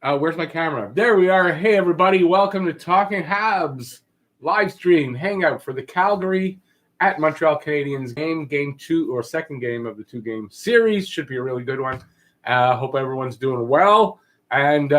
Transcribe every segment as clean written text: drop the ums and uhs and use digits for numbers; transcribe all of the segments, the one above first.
Where's my camera? There we are. Hey, everybody. Welcome to Talking Habs Livestream Hangout for the Calgary at Montreal Canadiens game 2 or second game of the 2-game series. Should be a really good one. Hope everyone's doing well. And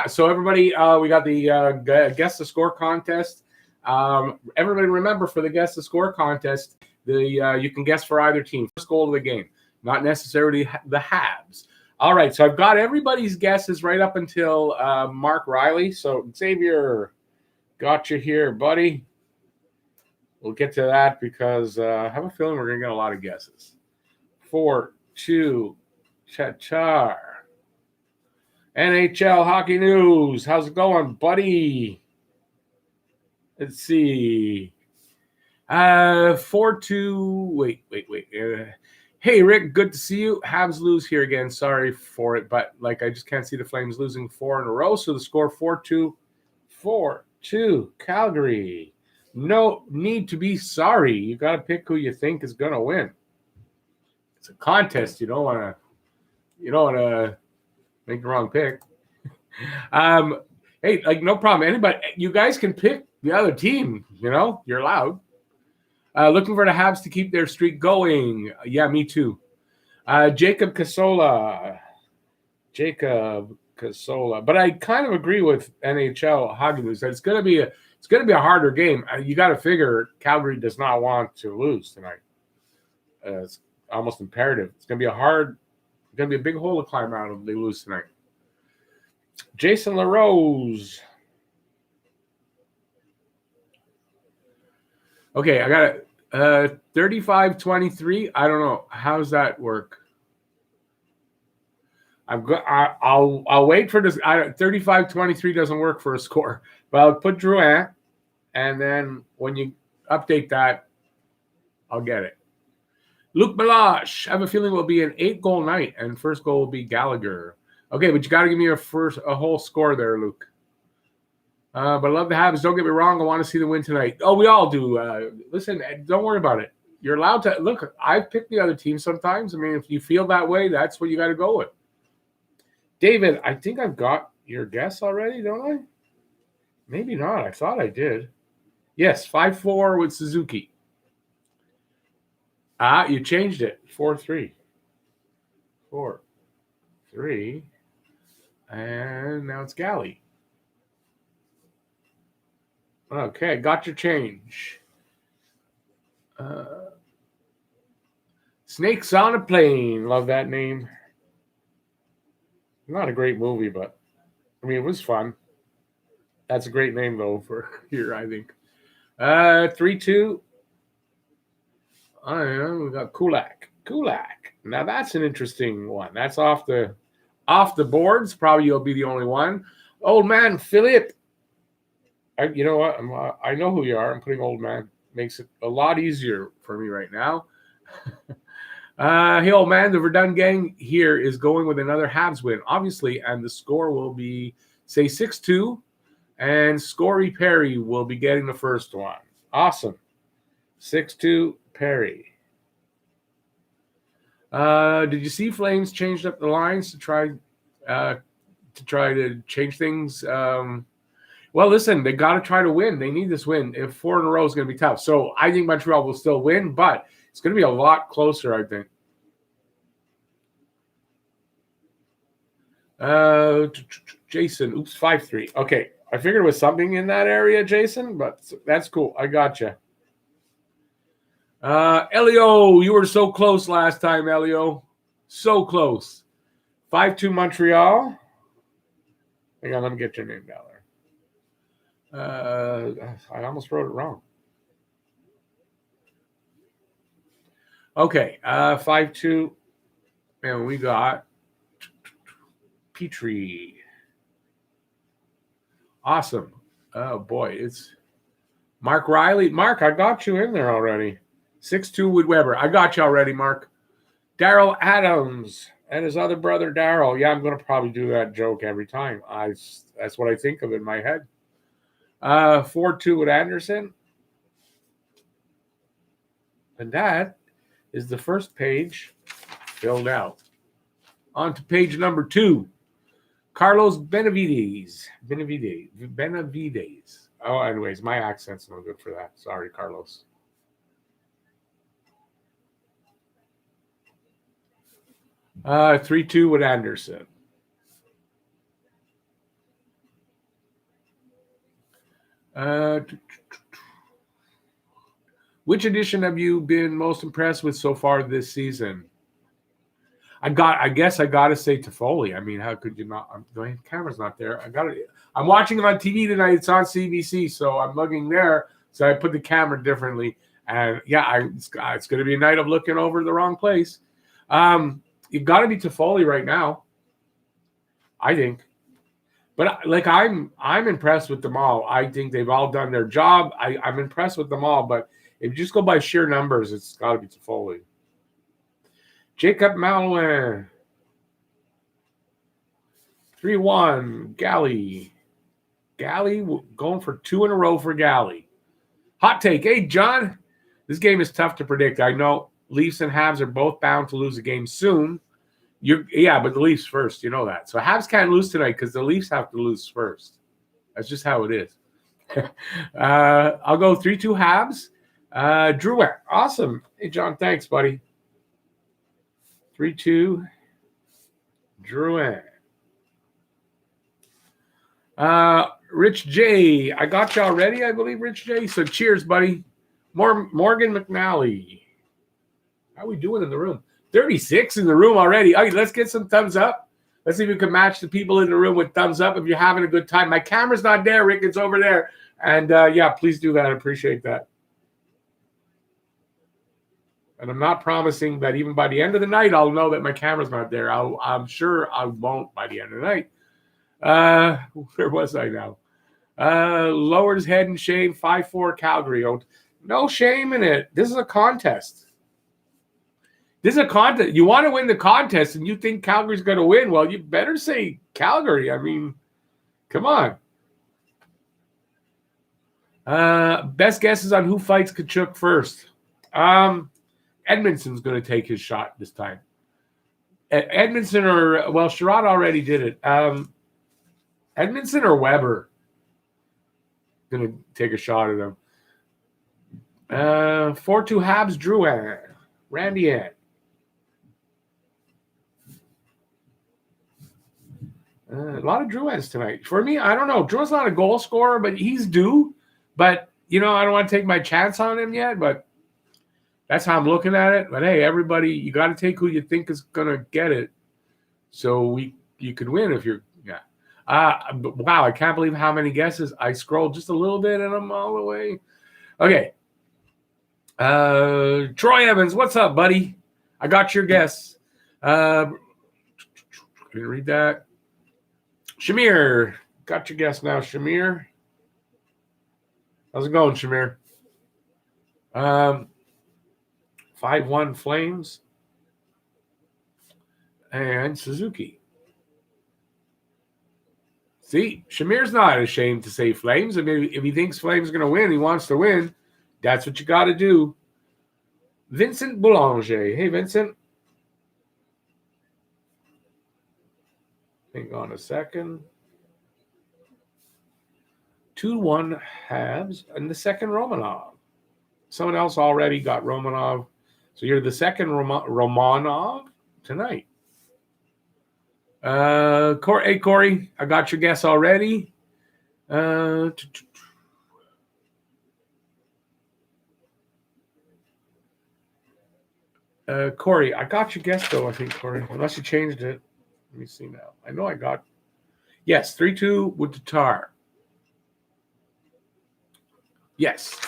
so everybody, we got the Guess the Score contest. Everybody remember, for the Guess the Score contest, you can guess for either team. First goal of the game, not necessarily the Habs. All right, so I've got everybody's guesses right up until Mark Riley. So, Xavier, got you here, buddy. We'll get to that because I have a feeling we're going to get a lot of guesses. 4-2, Chachar. NHL Hockey News. How's it going, buddy? Let's see. 4-2. Wait. Hey, Rick, good to see you. Habs lose here again. Sorry for it, but I just can't see the Flames losing 4 in a row. So the score 4-2. 4-2, Calgary. No need to be sorry. You got to pick who you think is going to win. It's a contest. You don't want to make the wrong pick. Hey, no problem. Anybody, you guys can pick the other team. You're allowed. Looking for the Habs to keep their streak going. Yeah, me too. Jacob Casola. But I kind of agree with NHL Hockey News that it's going to be a harder game. You got to figure Calgary does not want to lose tonight. It's almost imperative. It's going to be a big hole to climb out if they lose tonight. Jason LaRose. Okay, I got it. 35-23. I don't know. How does that work? I'll wait for this. 35-23 doesn't work for a score, but I'll put Drouin, and then when you update that, I'll get it. Luke Meloche. I have a feeling it will be an 8-goal night, and first goal will be Gallagher. Okay, but you got to give me a whole score there, Luke. But I love the Habs. Don't get me wrong. I want to see them win tonight. Oh, we all do. Listen, don't worry about it. You're allowed to. Look, I've picked the other team sometimes. I mean, if you feel that way, that's what you got to go with. David, I think I've got your guess already, don't I? Maybe not. I thought I did. Yes, 5-4 with Suzuki. You changed it. 4-3. 4-3. And now it's Galley. Okay, got your change. Snakes on a Plane. Love that name. Not a great movie, but it was fun. That's a great name, though, for here, I think. 3-2. We got Kulak. Now that's an interesting one. That's off the boards. Probably you'll be the only one. Old man Philip. You know what? I know who you are. I'm putting old man. Makes it a lot easier for me right now. Hey, old man, the Verdun gang here is going with another Habs win, obviously, and the score will be, say, 6-2, and Scory Perry will be getting the first one. Awesome. 6-2, Perry. Did you see Flames changed up the lines to try to change things? Well, listen, they got to try to win. They need this win. If 4 in a row is going to be tough. So I think Montreal will still win, but it's going to be a lot closer, I think. Jason, 5-3. Okay, I figured it was something in that area, Jason, but that's cool. I got you. Elio, you were so close last time, Elio. So close. 5-2 Montreal. Hang on, let me get your name down there. I almost wrote it wrong. Okay, 5-2, and we got Petrie. Awesome. Oh, boy, it's Mark Riley. Mark, I got you in there already. 6-2 with Weber. I got you already, Mark. Daryl Adams and his other brother, Daryl. Yeah, I'm going to probably do that joke every time. That's what I think of in my head. 4-2 with Anderson. And that is the first page filled out. On to page number 2. Carlos Benavides. Benavides. Oh, anyways, my accent's no good for that. Sorry, Carlos. Uh, 3-2 with Anderson. Which edition have you been most impressed with so far this season? I guess I gotta say Toffoli. I mean, how could you not? The camera's not there. I'm watching him on TV tonight. It's on CBC, so I'm looking there. So I put the camera differently, and yeah, it's going to be a night of looking over the wrong place. You've got to be Toffoli right now, I think. But like I'm impressed with them all. I think they've all done their job. I'm impressed with them all. But if you just go by sheer numbers, it's got to be Toffoli. Jacob Malouin. 3-1. Galley going for 2 in a row for Galley. Hot take. Hey, John, this game is tough to predict. I know Leafs and Habs are both bound to lose a game soon. But the Leafs first. You know that. So Habs can't lose tonight because the Leafs have to lose first. That's just how it is. I'll go 3-2 Habs. Drew, awesome. Hey, John, thanks, buddy. 3-2 Drouin. Rich J. I got you already, I believe, Rich J. So cheers, buddy. Morgan McNally. How are we doing in the room? 36 in the room already. All right, let's get some thumbs up. Let's see if we can match the people in the room with thumbs up if you're having a good time. My camera's not there, Rick. It's over there. And, please do that. I appreciate that. And I'm not promising that even by the end of the night, I'll know that my camera's not there. I'm sure I won't by the end of the night. Where was I now? Lowered his head in shame. 5-4 Calgary. No shame in it. This is a contest. You want to win the contest and you think Calgary's going to win. Well, you better say Calgary. I mean, come on. Best guesses on who fights Tkachuk first. Edmondson's going to take his shot this time. Edmondson Sherrod already did it. Edmondson or Weber going to take a shot at him. 4-2 Habs, Drouin. Randy Ann. A lot of Drouins tonight. For me, I don't know. Drouin's not a goal scorer, but he's due. But, I don't want to take my chance on him yet, but that's how I'm looking at it. But, hey, everybody, you got to take who you think is going to get it so you could win if you're – yeah. Wow, I can't believe how many guesses. I scrolled just a little bit and I'm all the way. Okay. Troy Evans, what's up, buddy? I got your guess. Can you read that? Shamir, got your guess now, Shamir. How's it going, Shamir? 5-1 Flames and Suzuki. See, Shamir's not ashamed to say Flames. I mean, if he thinks Flames are going to win, he wants to win. That's what you got to do. Vincent Boulanger. Hey, Vincent. Hang on a second. 2-1 Habs and the second Romanov. Someone else already got Romanov. So you're the second Romanov tonight. Hey, Corey, I got your guess already. Corey, I got your guess, though, I think, Corey. Unless you changed it. Let me see now. I know I got. Yes, 3-2 with Tatar. Yes.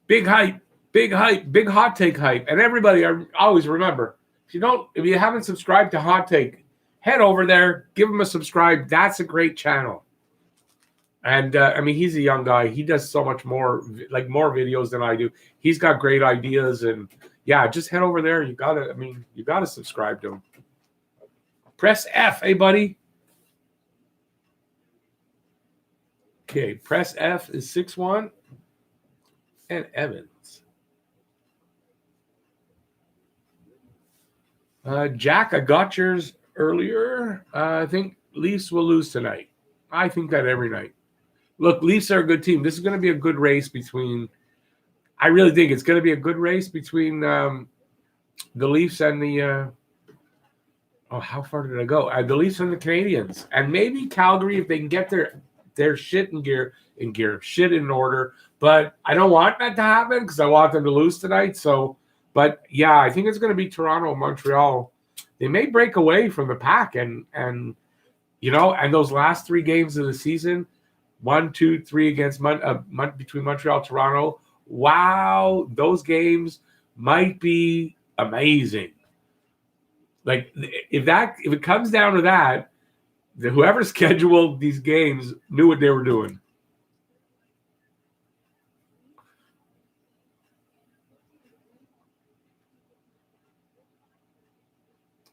Big hype, big hot take hype. And everybody, always remember, if you haven't subscribed to Hot Take, head over there, give him a subscribe. That's a great channel. And he's a young guy. He does so much more, more videos than I do. He's got great ideas, and yeah, just head over there. You gotta subscribe to him. Press F, hey buddy. Okay, press F is 6-1 and Evans. Jack, I got yours earlier. I think Leafs will lose tonight. I think that every night. Look, Leafs are a good team. This is going to be a good race between. I really think it's going to be a good race between the Leafs and the. How far did I go? The Leafs and the Canadiens, and maybe Calgary if they can get their shit shit in order. But I don't want that to happen because I want them to lose tonight. So, but yeah, I think it's going to be Toronto, Montreal. They may break away from the pack, and those last 3 games of the season, 1, 2, 3 against between Montreal, Toronto. Wow, those games might be amazing. Like if it comes down to that, whoever scheduled these games knew what they were doing.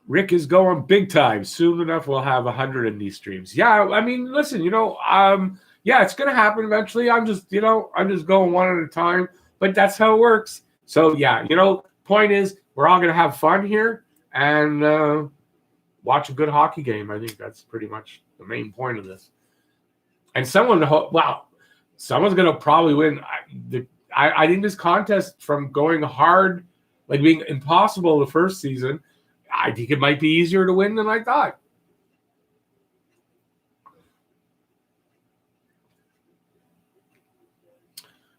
Rick is going big time. Soon enough, we'll have 100 in these streams. Yeah, I mean, listen, yeah, it's gonna happen eventually. I'm just going one at a time, but that's how it works. So yeah, point is, we're all gonna have fun here and watch a good hockey game. I think that's pretty much the main point of this. And someone's gonna probably win. I think this contest, from going hard, like being impossible the first season, I think it might be easier to win than I thought.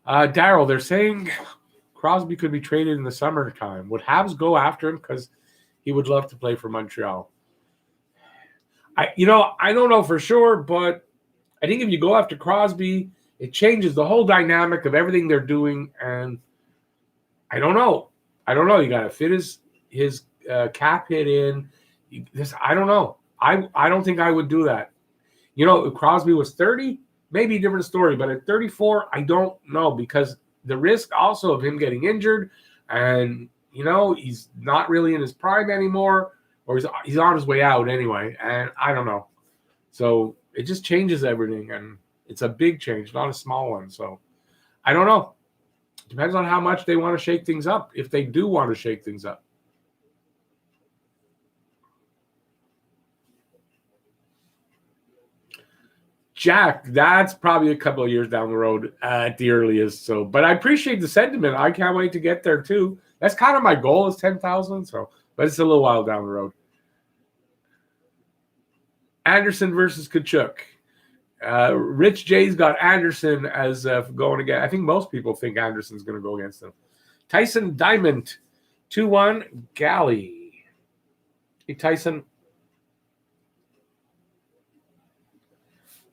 Daryl, they're saying Crosby could be traded in the summertime. Would Habs go after him because he would love to play for Montreal? I don't know for sure, but I think if you go after Crosby, it changes the whole dynamic of everything they're doing. And I don't know. You got to fit his cap hit in. I don't know. I don't think I would do that. If Crosby was 30, maybe a different story. But at 34, I don't know, because the risk also of him getting injured, and he's not really in his prime anymore, or he's on his way out anyway. And I don't know. So it just changes everything, and it's a big change, not a small one. So I don't know. Depends on how much they want to shake things up, if they do want to shake things up. Jack, that's probably a couple of years down the road at the earliest. So, but I appreciate the sentiment. I can't wait to get there too. That's kind of my goal, is 10,000. So, but it's a little while down the road. Anderson versus Kachuk. Rich J's got Anderson as going again. I think most people think Anderson's going to go against him. Tyson Diamond, 2-1, Galley. Hey, Tyson.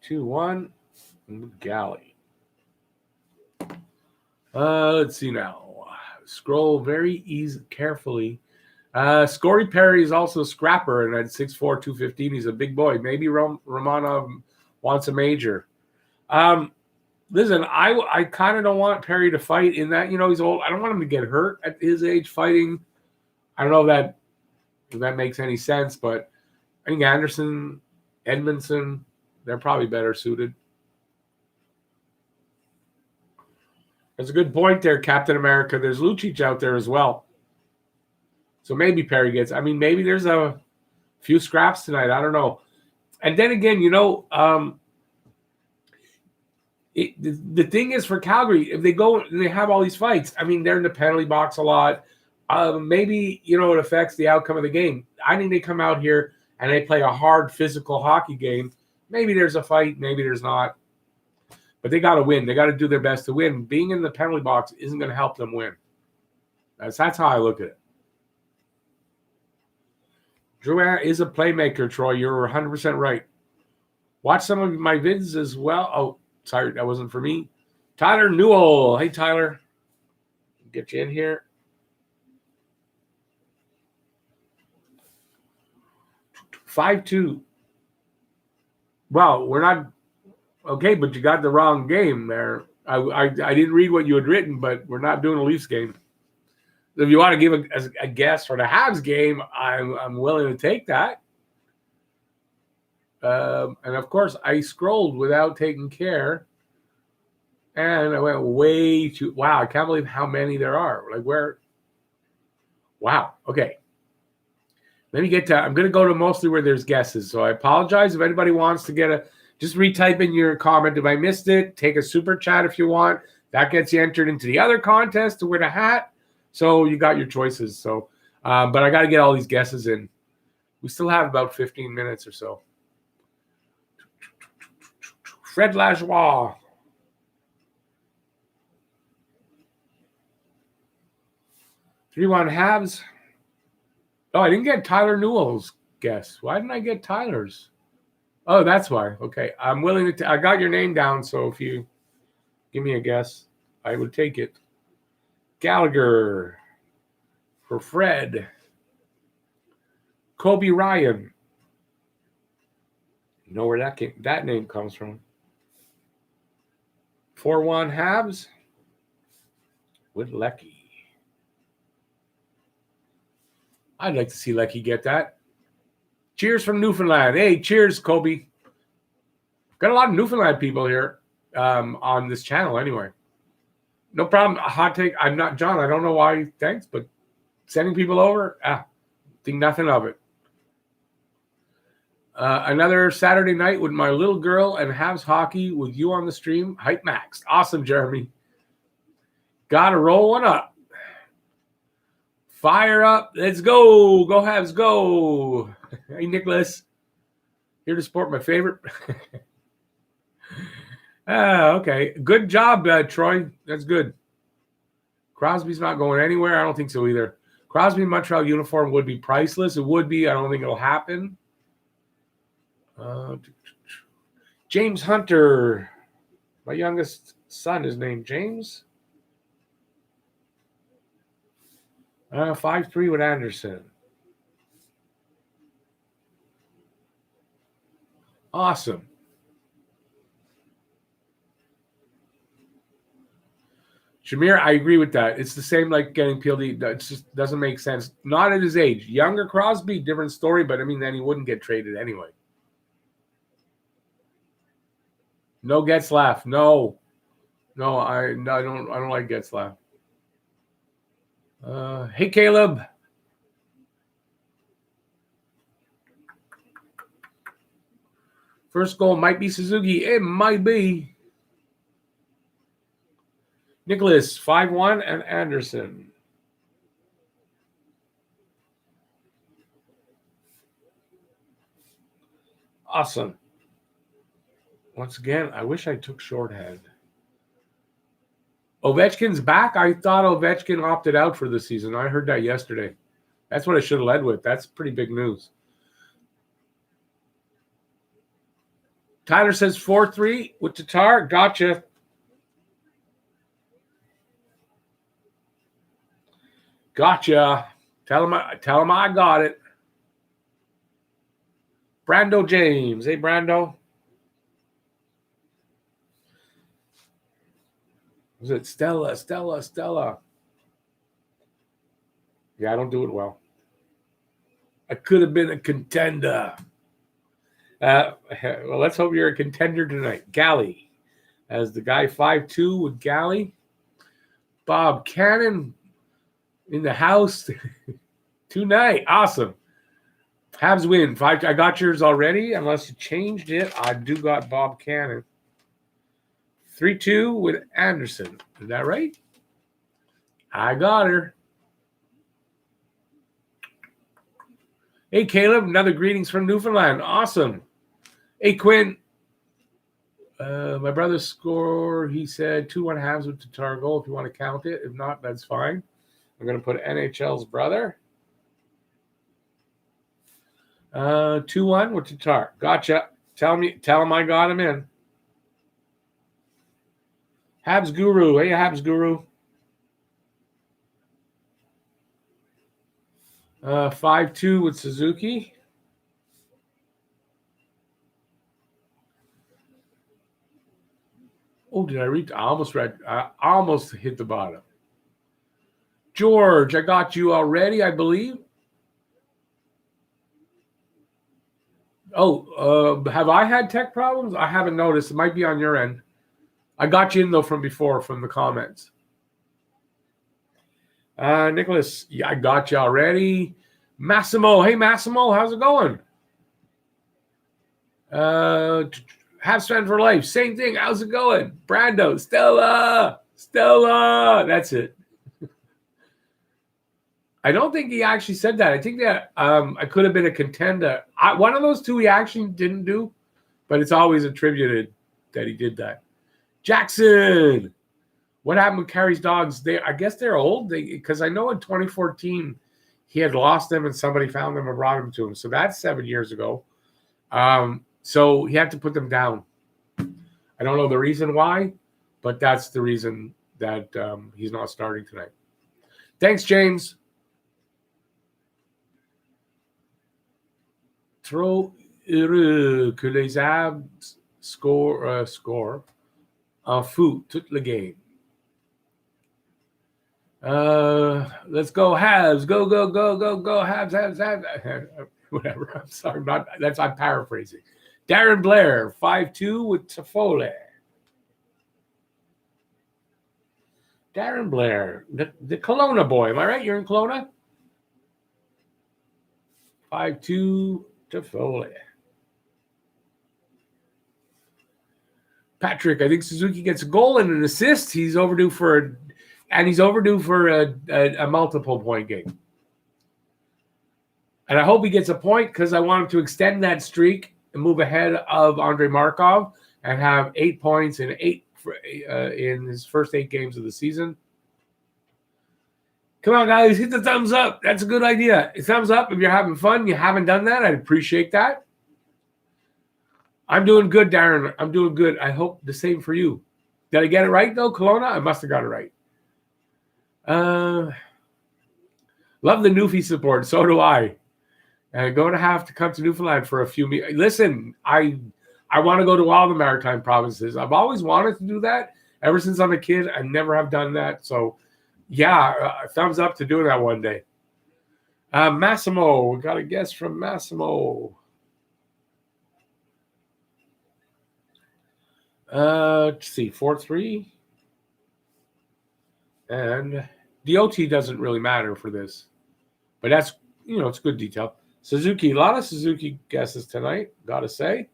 2-1, Galley. Let's see now. Scroll very easy, carefully. Scory Perry is also a scrapper, and at 6'4", 215, he's a big boy. Maybe Romanov wants a major. Listen, I kind of don't want Perry to fight in that. He's old. I don't want him to get hurt at his age fighting. I don't know if that makes any sense, but I think Anderson, Edmondson, they're probably better suited. That's a good point there, Captain America. There's Lucic out there as well. So maybe Perry gets. I mean, maybe there's a few scraps tonight. I don't know. And then again, the thing is for Calgary, if they go and they have all these fights, I mean, they're in the penalty box a lot. Maybe, it affects the outcome of the game. I think they come out here and they play a hard physical hockey game. Maybe there's a fight, maybe there's not. But they got to win. They got to do their best to win. Being in the penalty box isn't going to help them win. That's how I look at it. Drouin is a playmaker, Troy. You're 100% right. Watch some of my vids as well. Oh, sorry, that wasn't for me. Tyler Newell. Hey, Tyler. Get you in here. $5-2. Well, we're not okay, but you got the wrong game there. I didn't read what you had written, but we're not doing a Leafs game. If you want to give a guess for the Habs game, I'm willing to take that. And of course, I scrolled without taking care, and I went way too. Wow, I can't believe how many there are. Like where? Wow. Okay. Let me get to, I'm going to go to mostly where there's guesses. So I apologize if anybody wants to get just retype in your comment if I missed it. Take a super chat if you want. That gets you entered into the other contest to win a hat. So you got your choices. So, but I got to get all these guesses in. We still have about 15 minutes or so. Fred Lajoie. Three-one Habs. Oh, I didn't get Tyler Newell's guess. Why didn't I get Tyler's? Oh, that's why. Okay. I'm willing to I got your name down, so if you give me a guess, I would take it. Gallagher for Fred. Kobe Ryan. You know where that name comes from. 4-1 Habs with Lecky. I'd like to see Lecky get that. Cheers from Newfoundland. Hey, cheers, Kobe. Got a lot of Newfoundland people here on this channel anyway. No problem. A hot take. I'm not John. I don't know why. Thanks, but sending people over, think nothing of it. Another Saturday night with my little girl and Habs hockey with you on the stream. Hype max. Awesome, Jeremy. Got to roll one up. Fire up. Let's go. Go Habs, go. Hey, Nicholas. Here to support my favorite. Okay. Good job, Troy. That's good. Crosby's not going anywhere. I don't think so either. Crosby Montreal uniform would be priceless. It would be. I don't think it'll happen. James Hunter. My youngest son is named James. 5-3 with Anderson. Awesome. Shamir, I agree with that. It's the same like getting PLD. It just doesn't make sense. Not at his age. Younger Crosby, different story, but I mean, then he wouldn't get traded anyway. No Getzlaf. No, I don't like Getzlaf. Hey, Caleb. First goal might be Suzuki. It might be. Nicholas, 5-1, and Anderson. Awesome. Once again, I wish I took shorthand. Ovechkin's back. I thought Ovechkin opted out for the season. I heard that yesterday. That's what I should have led with. That's pretty big news. Tyler says 4-3 with Tatar. Gotcha. Gotcha. Tell him I got it. Brando James. Hey, Brando. Was it Stella? Yeah, I don't do it well. I could have been a contender. Well, let's hope you're a contender tonight. Galley. As the guy 5-2 with Galley. Bob Cannon in the house tonight. Awesome. Habs win. 5. I got yours already. Unless you changed it, I do got Bob Cannon. 3-2 with Anderson. Is that right? I got her. Hey, Caleb. Another greetings from Newfoundland. Awesome. Hey, Quinn. My brother's score, he said 2-1 Habs with Tatar goal if you want to count it. If not, that's fine. I'm going to put NHL's brother. 2-1 with Tatar. Gotcha. Tell him I got him in. Habs Guru. Hey, Habs Guru. 5-2 with Suzuki. Oh, did I read? I almost hit the bottom. George, I got you already, I believe. Oh, have I had tech problems? I haven't noticed. It might be on your end. I got you in, though, from before, from the comments. Nicholas, yeah, I got you already. Massimo. Hey, Massimo. How's it going? Habs fan for life. Same thing. How's it going? Brando. Stella. That's it. I don't think he actually said that. I think that I could have been a contender. One of those two he actually didn't do, but it's always attributed that he did that. Jackson. What happened with Carrie's dogs? I guess they're old. Because I know in 2014 he had lost them and somebody found them and brought them to him. So that's 7 years ago. So he had to put them down. I don't know the reason why, but that's the reason that he's not starting tonight. Thanks, James. Trop heureux que les Habs score en foot toute la game. Let's go Habs. Go, Habs. Whatever. I'm sorry. I'm paraphrasing. Darren Blair, 5-2 with Toffoli. Darren Blair, the Kelowna boy. Am I right? You're in Kelowna? 5-2 Toffoli. Patrick, I think Suzuki gets a goal and an assist. He's overdue for a multiple point game. And I hope he gets a point because I want him to extend that streak and move ahead of Andrei Markov and have 8 points in his first 8 games of the season. Come on, guys, hit the thumbs up. That's a good idea. A thumbs up if you're having fun. You haven't done that. I'd appreciate that. I'm doing good, Darren. I'm doing good. I hope the same for you. Did I get it right, though, Kelowna? I must have got it right. Love the Newfie support. So do I. I'm going to have to come to Newfoundland for a few meetings. Listen, I want to go to all the maritime provinces. I've always wanted to do that. Ever since I'm a kid, I never have done that. So, yeah, thumbs up to doing that one day. Massimo. We got a guess from Massimo. Let's see, 4-3. And the OT doesn't really matter for this. But that's, it's good detail. Suzuki, a lot of Suzuki guesses tonight, gotta say.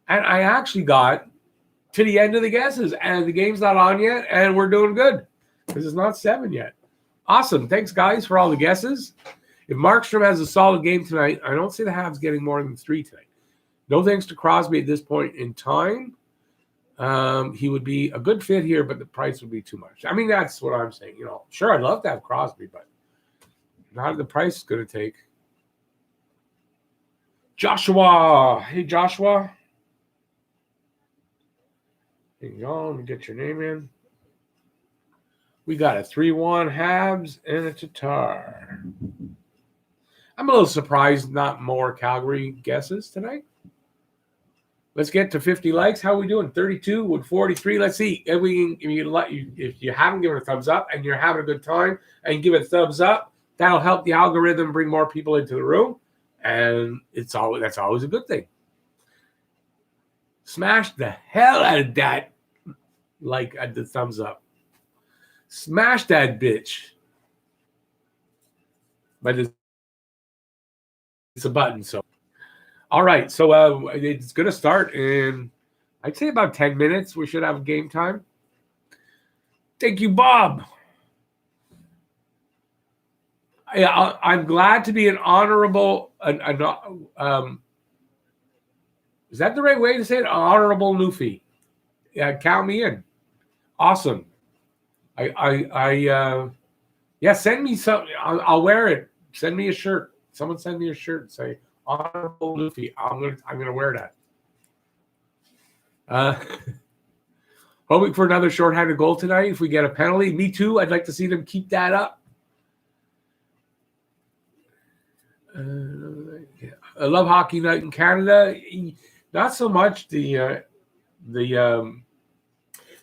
And I actually got to the end of the guesses, and the game's not on yet, and we're doing good because it's not 7 yet. Awesome. Thanks, guys, for all the guesses. If Markstrom has a solid game tonight, I don't see the Habs getting more than 3 tonight. No thanks to Crosby at this point in time. He would be a good fit here, but the price would be too much. I mean, that's what I'm saying. Sure, I'd love to have Crosby, but not the price is going to take. Joshua. Hey, Joshua. Hang on, get your name in. We got a 3-1 Habs and a Tatar. I'm a little surprised not more Calgary guesses tonight. Let's get to 50 likes. How are we doing? 32 with 43. Let's see if you haven't given a thumbs up and you're having a good time and give it a thumbs up. That'll help the algorithm bring more people into the room, and that's always a good thing. Smash the hell out of that, at the thumbs up. Smash that bitch. But it's a button, so. All right, so it's going to start in, I'd say about 10 minutes. We should have game time. Thank you, Bob. I'm glad to be an honorable, is that the right way to say it? Honorable Newfie. Yeah, count me in. Awesome. Send me something. I'll wear it. Send me a shirt. Someone send me a shirt and say, Honorable Luffy. I'm gonna wear that. Hoping for another shorthanded goal tonight. If we get a penalty, me too. I'd like to see them keep that up. I love Hockey Night in Canada. Not so much the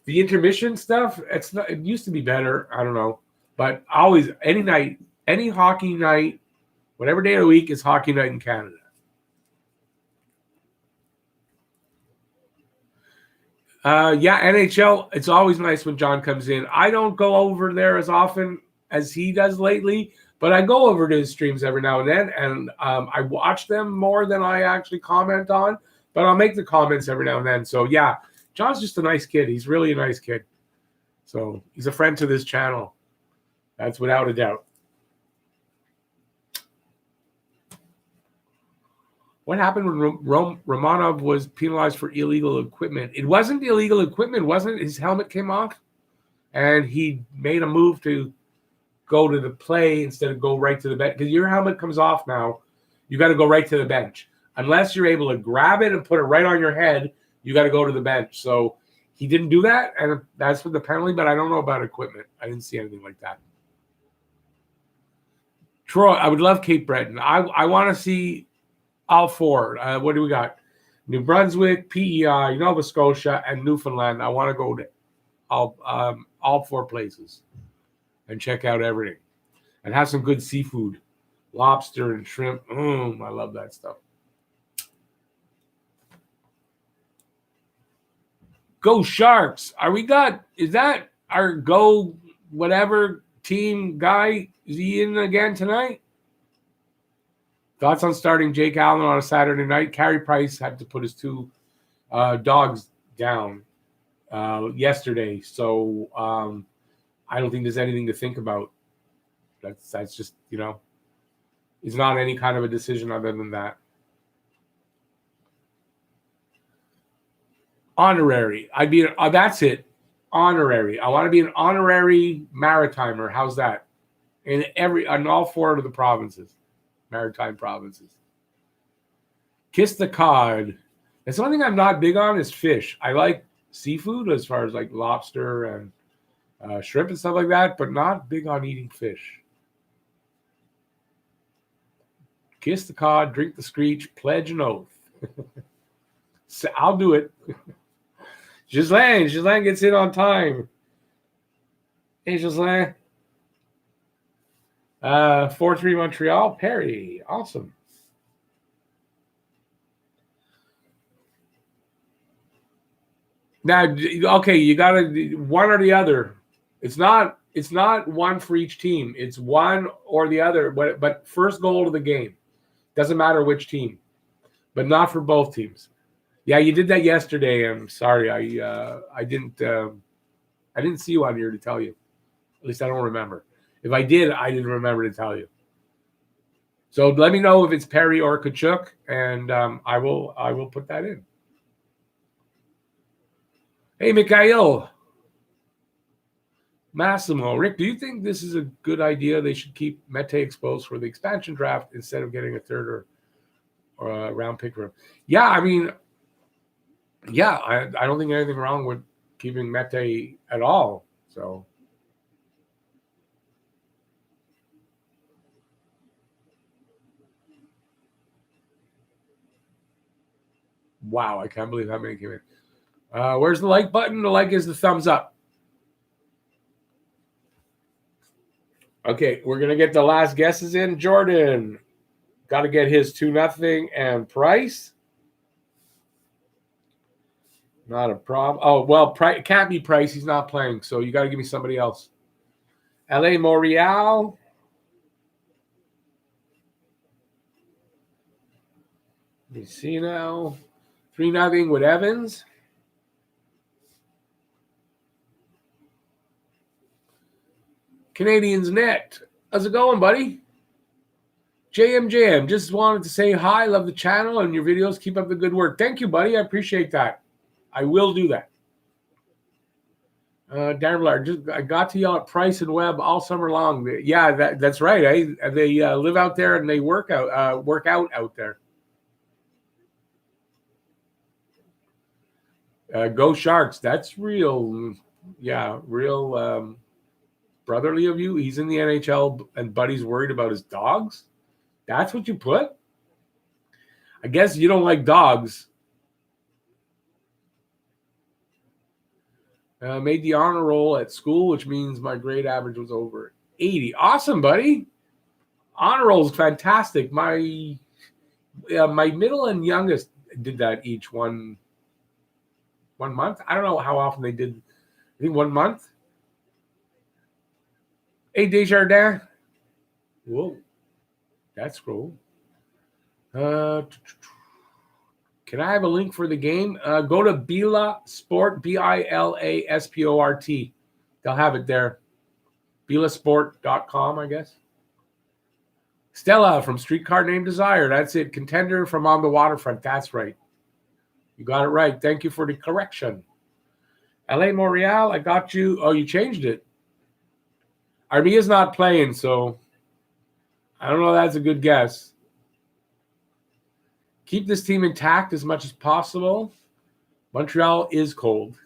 intermission stuff. It used to be better. I don't know, but always any night, any hockey night. Whatever day of the week is Hockey Night in Canada. NHL, it's always nice when John comes in. I don't go over there as often as he does lately, But I go over to his streams every now and then, and I watch them more than I actually comment on. But I'll make the comments every now and then. So, yeah, John's just a nice kid. He's really a nice kid. So he's a friend to this channel. That's without a doubt. What happened when Romanov was penalized for illegal equipment? It wasn't illegal equipment, wasn't it? His helmet came off, and he made a move to go to the play instead of go right to the bench. Because your helmet comes off now, you got to go right to the bench. Unless you're able to grab it and put it right on your head, you got to go to the bench. So he didn't do that, and that's with the penalty, but I don't know about equipment. I didn't see anything like that. Troy, I would love Cape Breton. I want to see all four. What do we got? New Brunswick, PEI, Nova Scotia, and Newfoundland. I want to go to all four places and check out everything and have some good seafood, lobster and shrimp. I love that stuff. Go Sharks. Is that our go whatever team guy? Is he in again tonight? Thoughts on starting Jake Allen on a Saturday night? Carey Price had to put his two dogs down yesterday. So I don't think there's anything to think about. That's just, it's not any kind of a decision other than that. Honorary. That's it. Honorary. I want to be an honorary maritimer. How's that? In all four of the provinces, maritime provinces. Kiss the cod. That's one thing I'm not big on is fish. I like seafood as far as like lobster and shrimp and stuff like that, but not big on eating fish. Kiss the cod, drink the screech, pledge an oath. So I'll do it. Ghislaine gets in on time. Hey, Ghislaine. 4-3 Montreal. Perry. Awesome. Now, okay, you got to one or the other. It's not one for each team. It's one or the other. But first goal of the game. Doesn't matter which team. But not for both teams. Yeah, you did that yesterday. I'm sorry. I didn't see you on here to tell you. At least I don't remember. If I did, I didn't remember to tell you. So let me know if it's Perry or Kachuk, and I will put that in. Hey, Mikhail. Massimo. Rick, do you think this is a good idea? They should keep Mete exposed for the expansion draft instead of getting a third or a round pick for him. Yeah, I mean, yeah, I don't think anything wrong with keeping Mete at all. So. Wow, I can't believe how many came in. Where's the like button? The like is the thumbs up. Okay, we're going to get the last guesses in. Jordan, got to get his 2-0 and Price. Not a problem. Oh, well, it can't be Price. He's not playing, so you got to give me somebody else. L.A. Montreal. Let me see now. 3-0 with Evans. Canadiens net. How's it going, buddy? JM, just wanted to say hi. Love the channel and your videos. Keep up the good work. Thank you, buddy. I appreciate that. I will do that. Darren Millard, I got to yell at Price and Webb all summer long. Yeah, that's right. They live out there and they work out out there. Go Sharks. That's real. Yeah, real brotherly of you. He's in the NHL and Buddy's worried about his dogs. That's what you put? I guess you don't like dogs. Made the honor roll at school, which means my grade average was over 80. Awesome, buddy. Honor roll is fantastic. My middle and youngest did that each one month. I don't know how often they did. I think 1 month. Hey, Desjardins. Whoa, that's cool. Can I have a link for the game? Go to Bila Sport, Bilasport. They'll have it there. Bilasport.com, I guess. Stella from Streetcar Named Desire. That's it. Contender from On the Waterfront. That's right. You got it right. Thank you for the correction. LA Montreal, I got you. Oh, you changed it. Armia's not playing, so I don't know. That's a good guess. Keep this team intact as much as possible. Montreal is cold.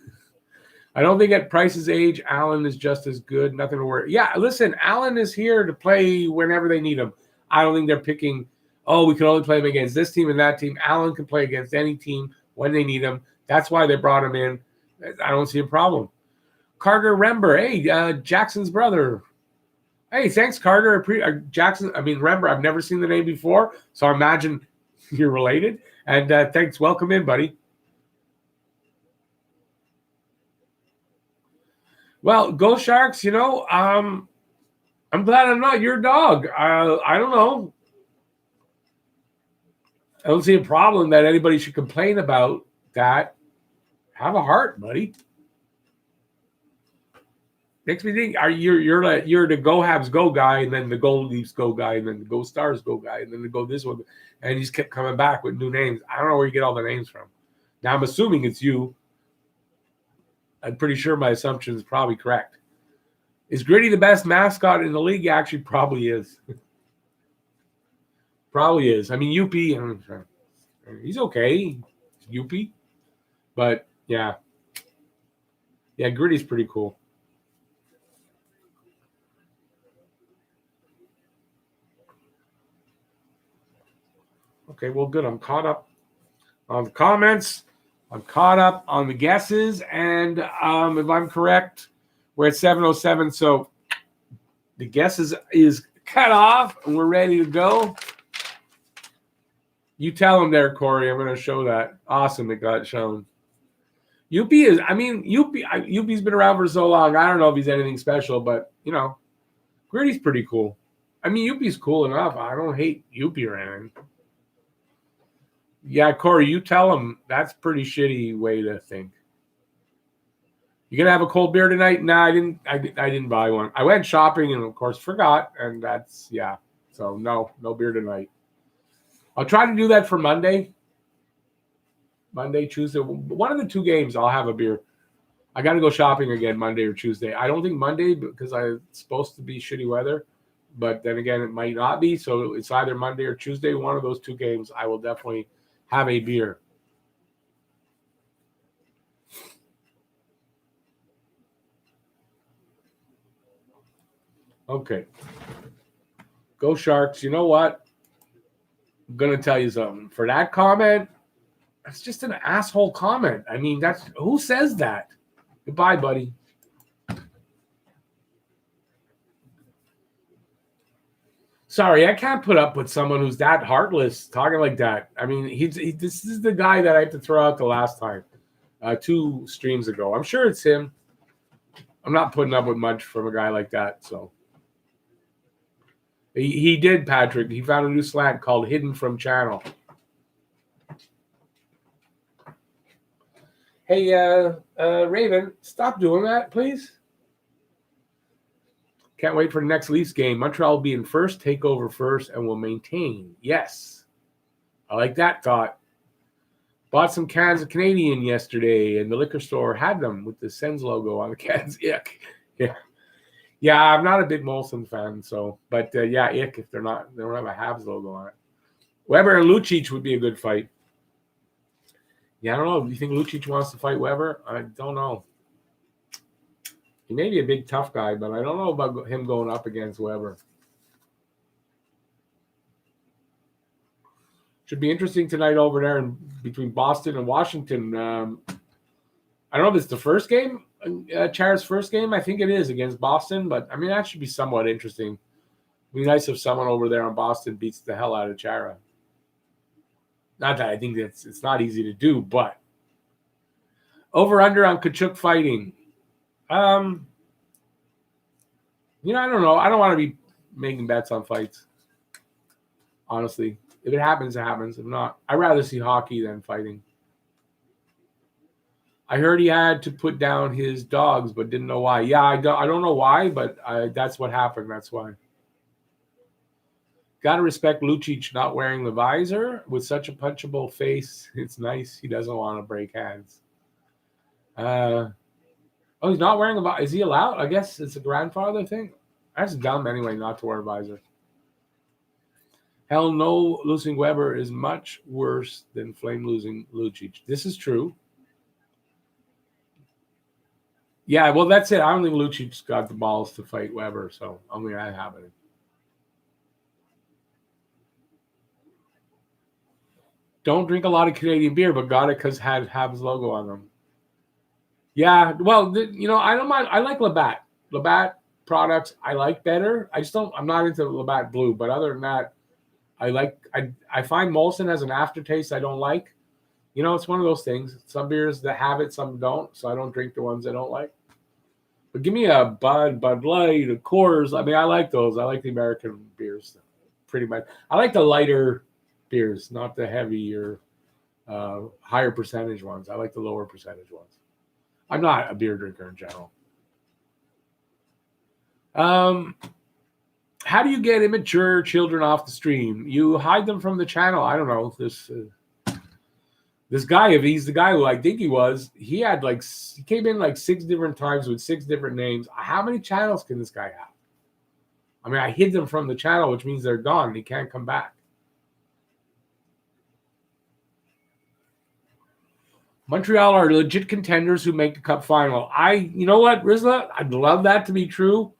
I don't think at Price's age, Allen is just as good. Nothing to worry. Yeah, listen, Allen is here to play whenever they need him. I don't think they're picking, we can only play him against this team and that team. Allen can play against any team when they need him. That's why they brought him in. I don't see a problem. Carter Rember, hey, Jackson's brother. Hey, thanks, Carter. Jackson, Rember, I've never seen the name before, so I imagine you're related. And thanks. Welcome in, buddy. Well, go Sharks. I'm glad I'm not your dog. I don't know. I don't see a problem that anybody should complain about that. Have a heart, buddy. Makes me think, you're the Go Habs Go guy, and then the Go Leafs Go guy, and then the Go Stars Go guy, and then the Go this one, and he just kept coming back with new names. I don't know where you get all the names from. Now I'm assuming it's you. I'm pretty sure my assumption is probably correct. Is Gritty the best mascot in the league? Actually, probably is. Probably is. Yuppie, he's okay. Yuppie. But, yeah. Yeah, Gritty's pretty cool. Okay, well, good. I'm caught up on the comments. I'm caught up on the guesses. And if I'm correct, we're at 7:07. So the guesses is cut off, and we're ready to go. You tell them there, Corey. I'm going to show that. Awesome, it got shown. Yuppie's been around for so long. I don't know if he's anything special, but, Gritty's pretty cool. Yuppie's cool enough. I don't hate Yuppie or anything. Yeah, Corey, you tell him. That's a pretty shitty way to think. You gonna have a cold beer tonight? No, I didn't buy one. I went shopping and, of course, forgot. And that's, yeah. So, no beer tonight. I'll try to do that for Monday. Monday, Tuesday. One of the two games, I'll have a beer. I got to go shopping again Monday or Tuesday. I don't think Monday because it's supposed to be shitty weather. But then again, it might not be. So it's either Monday or Tuesday. One of those two games, I will definitely have a beer. Okay. Go Sharks. You know what? I'm going to tell you something. For that comment, that's just an asshole comment. That's who says that? Goodbye, buddy. Sorry, I can't put up with someone who's that heartless talking like that. This is the guy that I had to throw out the last time, 2 streams ago. I'm sure it's him. I'm not putting up with much from a guy like that. So he did, Patrick. He found a new slant called Hidden from Channel. Hey, Raven, stop doing that, please. Can't wait for the next Leafs game. Montreal will be in first, take over first, and will maintain. Yes. I like that thought. Bought some cans of Canadian yesterday, and the liquor store had them with the Sens logo on the cans. Ick. Yeah, I'm not a big Molson fan, so, but yeah, ick if they don't have a Habs logo on it. Weber and Lucic would be a good fight. Yeah, I don't know. Do you think Lucic wants to fight Weber? I don't know. He may be a big tough guy, but I don't know about him going up against Weber. Should be interesting tonight over there between Boston and Washington. I don't know if it's the first game, Chara's first game. I think it is against Boston, but that should be somewhat interesting. It'd be nice if someone over there in Boston beats the hell out of Chara. Not that I think it's not easy to do, but over under on Kachuk fighting. I don't know. I don't want to be making bets on fights. Honestly, if it happens, it happens. If not, I'd rather see hockey than fighting. I heard he had to put down his dogs, but didn't know why. Yeah, I don't know why, but that's what happened. That's why. Got to respect Lucic not wearing the visor with such a punchable face. It's nice. He doesn't want to break hands. Oh, he's not wearing a visor. Is he allowed? I guess it's a grandfather thing. That's dumb anyway, not to wear a visor. Hell no, losing Weber is much worse than Flame losing Lucic. This is true. Yeah, well, that's it. I don't think Lucic's got the balls to fight Weber, so I mean, that happened. Don't drink a lot of Canadian beer, but got it because had Habs logo on them. Yeah, well, I don't mind. I like Labatt. Labatt products I like better. I'm not into Labatt Blue, but other than that, I find Molson has an aftertaste I don't like. It's one of those things. Some beers that have it, some don't, so I don't drink the ones I don't like. But give me a Bud Light, a Coors. I mean, I like those. I like the American beers pretty much. I like the lighter beers, not the heavier, higher percentage ones. I like the lower percentage ones. I'm not a beer drinker in general. How do you get immature children off the stream? You hide them from the channel. I don't know. This guy, if he's the guy who I think he was, he came in like 6 different times with 6 different names. How many channels can this guy have? I mean, I hid them from the channel, which means they're gone. He can't come back. Montreal are legit contenders who make the cup final. You know what, Rizla? I'd love that to be true.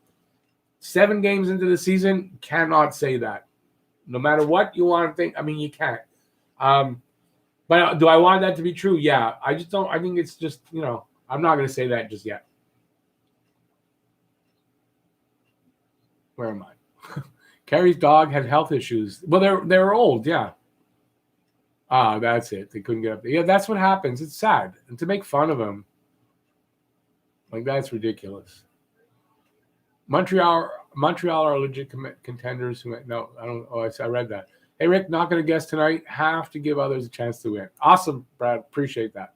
7 games into the season, cannot say that. No matter what you want to think, I mean, you can't. But do I want that to be true? Yeah. I just don't. I think it's just, I'm not going to say that just yet. Where am I? Carrie's dog had health issues. Well, they were old, yeah. That's it. They couldn't get up there. Yeah, that's what happens. It's sad. And to make fun of him, that's ridiculous. Montreal are legit contenders who no, I don't. Oh, I read that. Hey, Rick, not going to guess tonight. Have to give others a chance to win. Awesome, Brad. Appreciate that.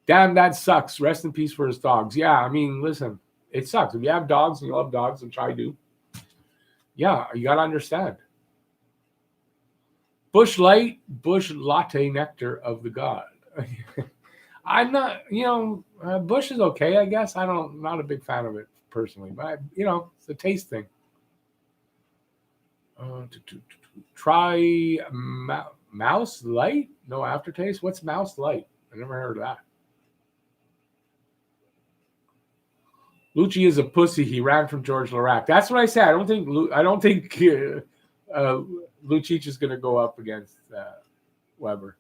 Damn, that sucks. Rest in peace for his dogs. Yeah, I mean, listen, it sucks. If you have dogs and you love dogs, which I do, yeah, you got to understand. Bush Light, Bush Latte Nectar of the God. I'm not, Bush is okay, I guess. I'm not a big fan of it personally, but, it's a taste thing. Try Mouse Light? No aftertaste? What's Mouse Light? I never heard of that. Lucci is a pussy. He ran from George Larac. That's what I said. I don't think Lucic is going to go up against Weber.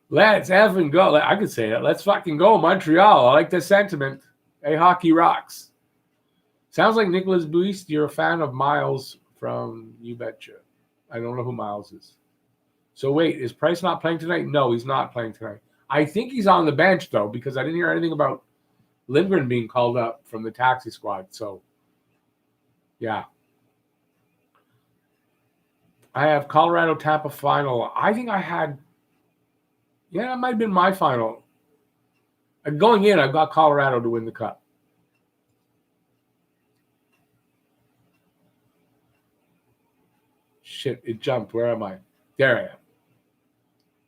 Let's effing go. I could say it. Let's fucking go, Montreal. I like the sentiment. Hey, hockey rocks. Sounds like Nicholas Buist. You're a fan of Miles from You Betcha. I don't know who Miles is. So wait, is Price not playing tonight? No, he's not playing tonight. I think he's on the bench, though, because I didn't hear anything about Lindgren being called up from the taxi squad. So, yeah. I have Colorado Tampa final. I think I had, it might have been my final. Going in, I've got Colorado to win the cup. Shit, it jumped. Where am I? There I am.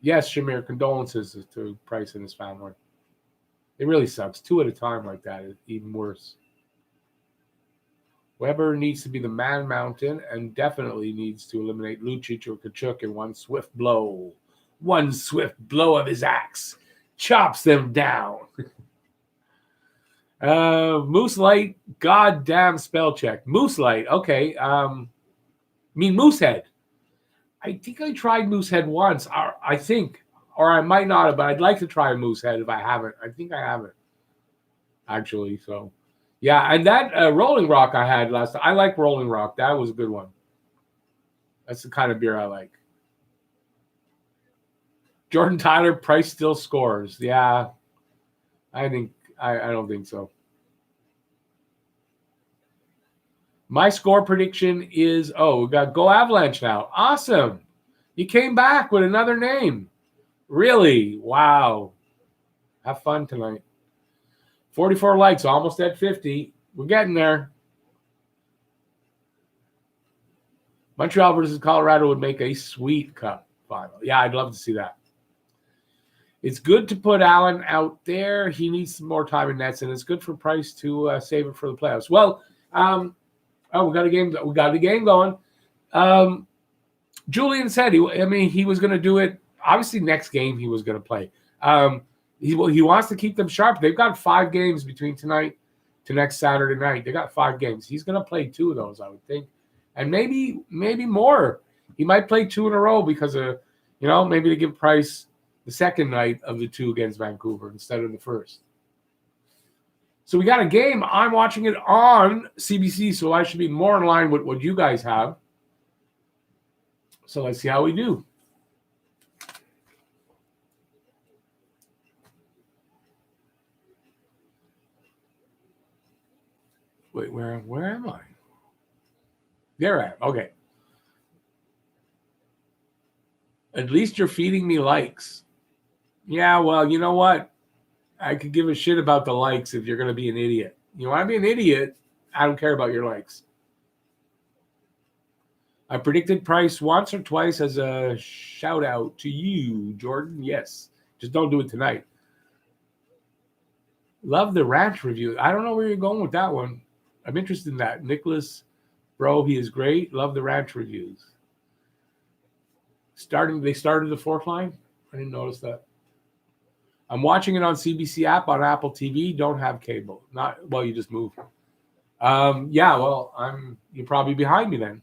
Yes, Shamir, condolences to Price and his family. It really sucks. 2 at a time like that is even worse. Weber needs to be the man mountain and definitely needs to eliminate Lucic or Kachuk in one swift blow. One swift blow of his axe chops them down. Moose Light, goddamn spell check. Moose Light, okay. Moosehead. I think I tried Moosehead once. I think, or I might not have, but I'd like to try a Moosehead if I haven't. I think I haven't, actually. So, yeah. And that Rolling Rock I had last time. I like Rolling Rock. That was a good one. That's the kind of beer I like. Jordan Tyler, Price still scores. Yeah. I don't think so. My score prediction is, we got Go Avalanche now. Awesome. You came back with another name. Really? Wow. Have fun tonight. 44 likes, almost at 50. We're getting there. Montreal versus Colorado would make a sweet cup final. Yeah, I'd love to see that. It's good to put Allen out there. He needs some more time in nets, and it's good for Price to save it for the playoffs. Well, we got a game. We got the game going. Julian said he was going to do it. Obviously, next game he was going to play. He wants to keep them sharp. They've got 5 games between tonight to next Saturday night. They got 5 games. He's going to play 2 of those, I would think, and maybe more. He might play 2 in a row because of maybe to give Price the second night of the 2 against Vancouver instead of the first. So we got a game. I'm watching it on CBC, so I should be more in line with what you guys have. So let's see how we do. Wait, where am I? There I am. Okay. At least you're feeding me likes. Yeah, well, you know what? I could give a shit about the likes if you're going to be an idiot. You want to be an idiot, I don't care about your likes. I predicted Price once or twice as a shout out to you, Jordan. Yes. Just don't do it tonight. Love the ranch review. I don't know where you're going with that one. I'm interested in that. Nicholas, bro, he is great. Love the ranch reviews. They started the 4th line? I didn't notice that. I'm watching it on CBC app on Apple TV. Don't have cable. You just move. Yeah, well, you're probably behind me then.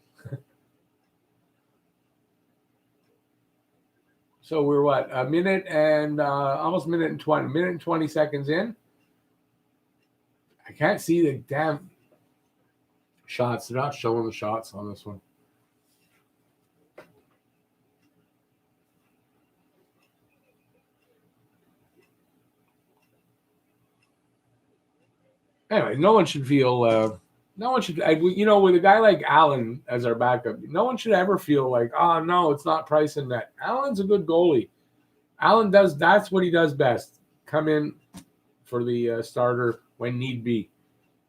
So we're what? A minute and almost minute and 20 seconds in. I can't see the damn shots. They're not showing the shots on this one. Anyway, no one should feel. With a guy like Allen as our backup, no one should ever feel like, oh no, it's not Price in net. Allen's a good goalie. Allen that's what he does best. Come in for the starter when need be.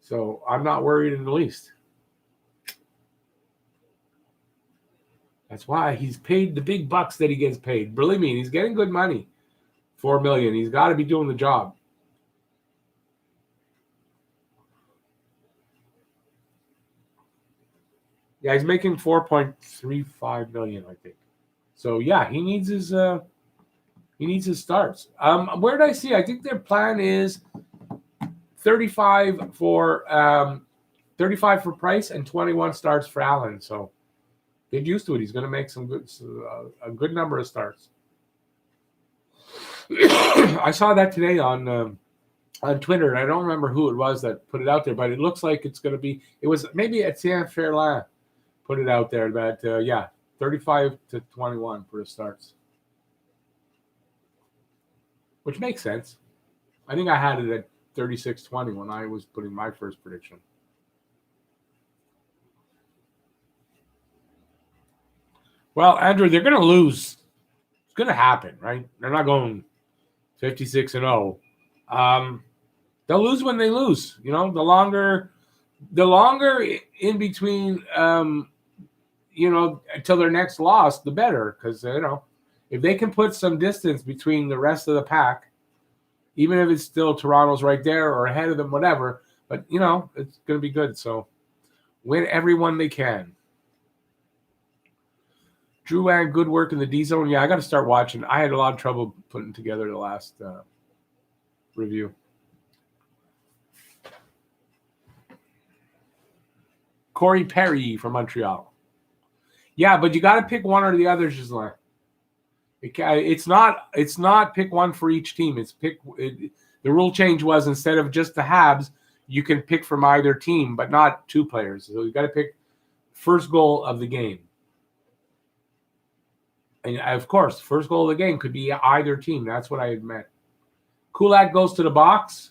So I'm not worried in the least. That's why he's paid the big bucks that he gets paid. Believe me, he's getting good money. $4 million. He's got to be doing the job. Yeah, he's making $4.35 million, I think. So yeah, he needs his starts. Where did I see? I think their plan is 35 for Price and 21 starts for Allen. So get used to it. He's going to make a good number of starts. I saw that today on Twitter, and I don't remember who it was that put it out there, but it looks like it's going to be. It was maybe Etienne Ferland put it out there that 35 to 21 for the starts, which makes sense. I think I had it at 36-20 when I was putting my first prediction. Well, Andrew, they're going to lose. It's going to happen, right? They're not going 56-0. They'll lose when they lose. The longer in between, until their next loss, the better. Because if they can put some distance between the rest of the pack, even if it's still Toronto's right there or ahead of them, whatever. But it's going to be good. So win everyone they can. Drew and good work in the D zone. Yeah, I got to start watching. I had a lot of trouble putting together the last review. Corey Perry from Montreal. Yeah, but you got to pick one or the other, Gislain. It's not pick one for each team. The rule change was instead of just the Habs, you can pick from either team, but not 2 players. So you got to pick first goal of the game. And of course, first goal of the game could be either team. That's what I had meant. Kulak goes to the box.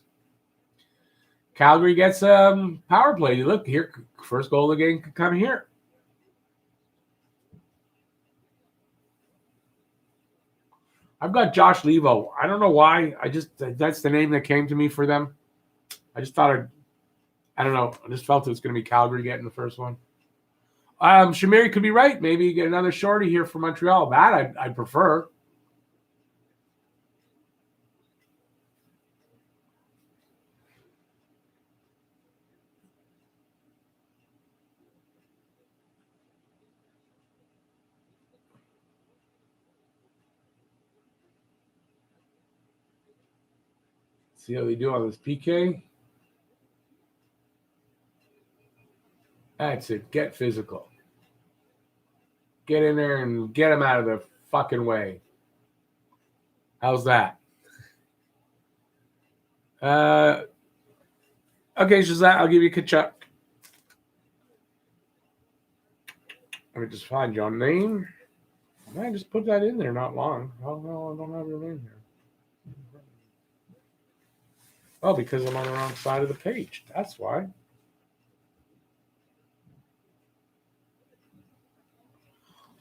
Calgary gets power play. You look here, first goal of the game could come here. I've got Josh Levo. I don't know why. That's the name that came to me for them. I just thought I don't know. I just felt it was going to be Calgary getting the first one. Shamiri could be right. Maybe you get another shorty here for Montreal. That I'd prefer. See how they do on this PK. That's it. Get physical. Get in there and get them out of the fucking way. How's that? Okay, Shazat, I'll give you Kachuk. Let me just find your name. I just put that in there not long. Oh, no, I don't have your name here. Oh, because I'm on the wrong side of the page. That's why.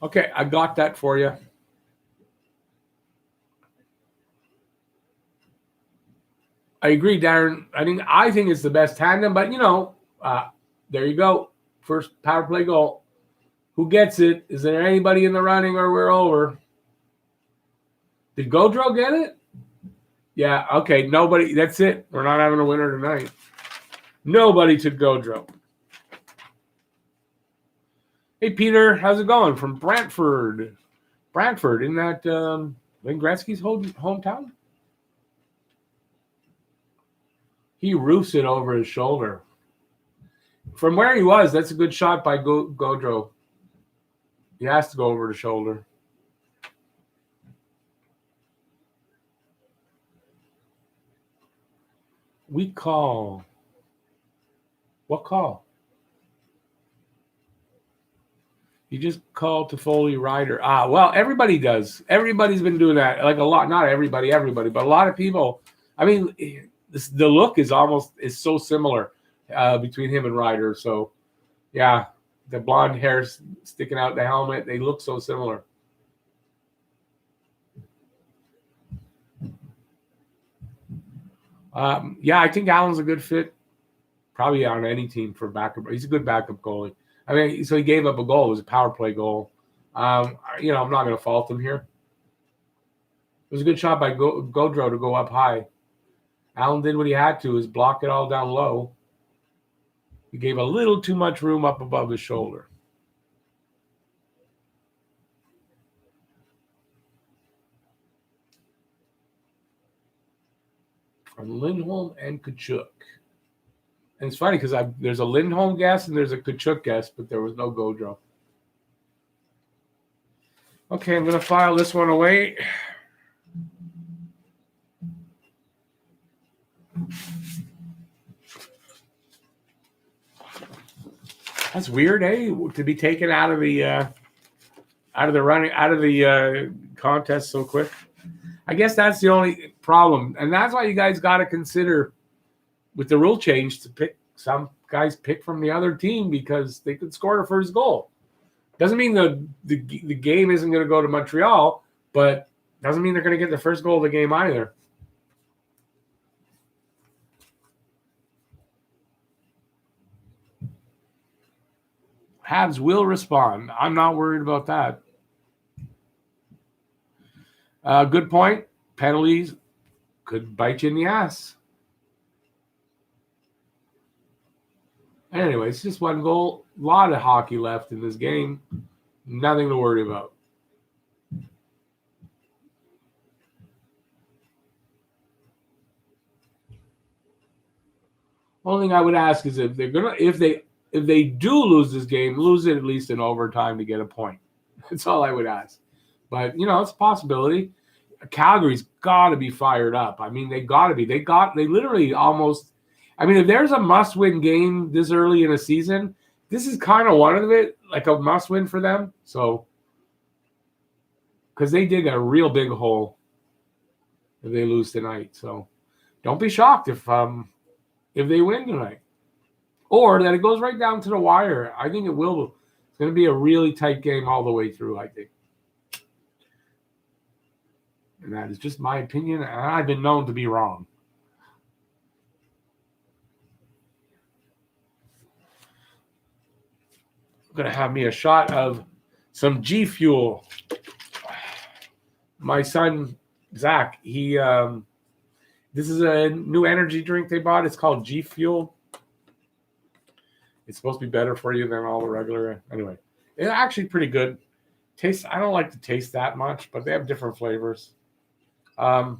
Okay, I got that for you. I agree, Darren. I think it's the best tandem, but there you go. First power play goal. Who gets it? Is there anybody in the running or we're over? Did Gaudreau get it? Yeah, okay. Nobody. That's it. We're not having a winner tonight. Nobody took Gaudreau. Hey, Peter. How's it going? From Brantford. Brantford, isn't that Wayne Gretzky's hometown? He roofs it over his shoulder. From where he was, that's a good shot by Gaudreau. He has to go over the shoulder. We call. What call? You just call Toffoli Ryder. Well, everybody does. Everybody's been doing that. Like a lot, not everybody, but a lot of people. I mean, the look is so similar between him and Ryder. So, yeah, the blonde hair sticking out the helmet, they look so similar. Yeah, I think Allen's a good fit, probably on any team for backup. He's a good backup goalie. I mean, so he gave up a goal. It was a power play goal. I'm not going to fault him here. It was a good shot by Gaudreau to go up high. Allen did what he had to, is block it all down low. He gave a little too much room up above his shoulder. From Lindholm and Kachuk. And it's funny because there's a Lindholm guess and there's a Kachuk guess, but there was no Gaudreau. Okay, I'm going to file this one away. That's weird, to be taken out of the contest so quick. I guess that's the only problem, and that's why you guys got to consider with the rule change to pick some guys pick from the other team because they could score the first goal. Doesn't mean the game isn't going to go to Montreal, but doesn't mean they're going to get the first goal of the game either. Habs will respond. I'm not worried about that. Good point. Penalties could bite you in the ass. Anyway, it's just one goal. A lot of hockey left in this game. Nothing to worry about. Only thing I would ask is if they do lose this game, lose it at least in overtime to get a point. That's all I would ask. But it's a possibility. Calgary's got to be fired up. I mean, they got to be. They literally almost. I mean, if there's a must-win game this early in a season, this is kind of one of it, like a must-win for them. So, because they dig a real big hole if they lose tonight. So, don't be shocked if if they win tonight. Or that it goes right down to the wire. I think it will. It's going to be a really tight game all the way through, I think. And that is just my opinion, and I've been known to be wrong. I'm going to have me a shot of some G Fuel. My son, Zach, this is a new energy drink they bought. It's called G Fuel. It's supposed to be better for you than all the regular. Anyway, it's actually pretty good. Taste. I don't like the taste that much, but they have different flavors. But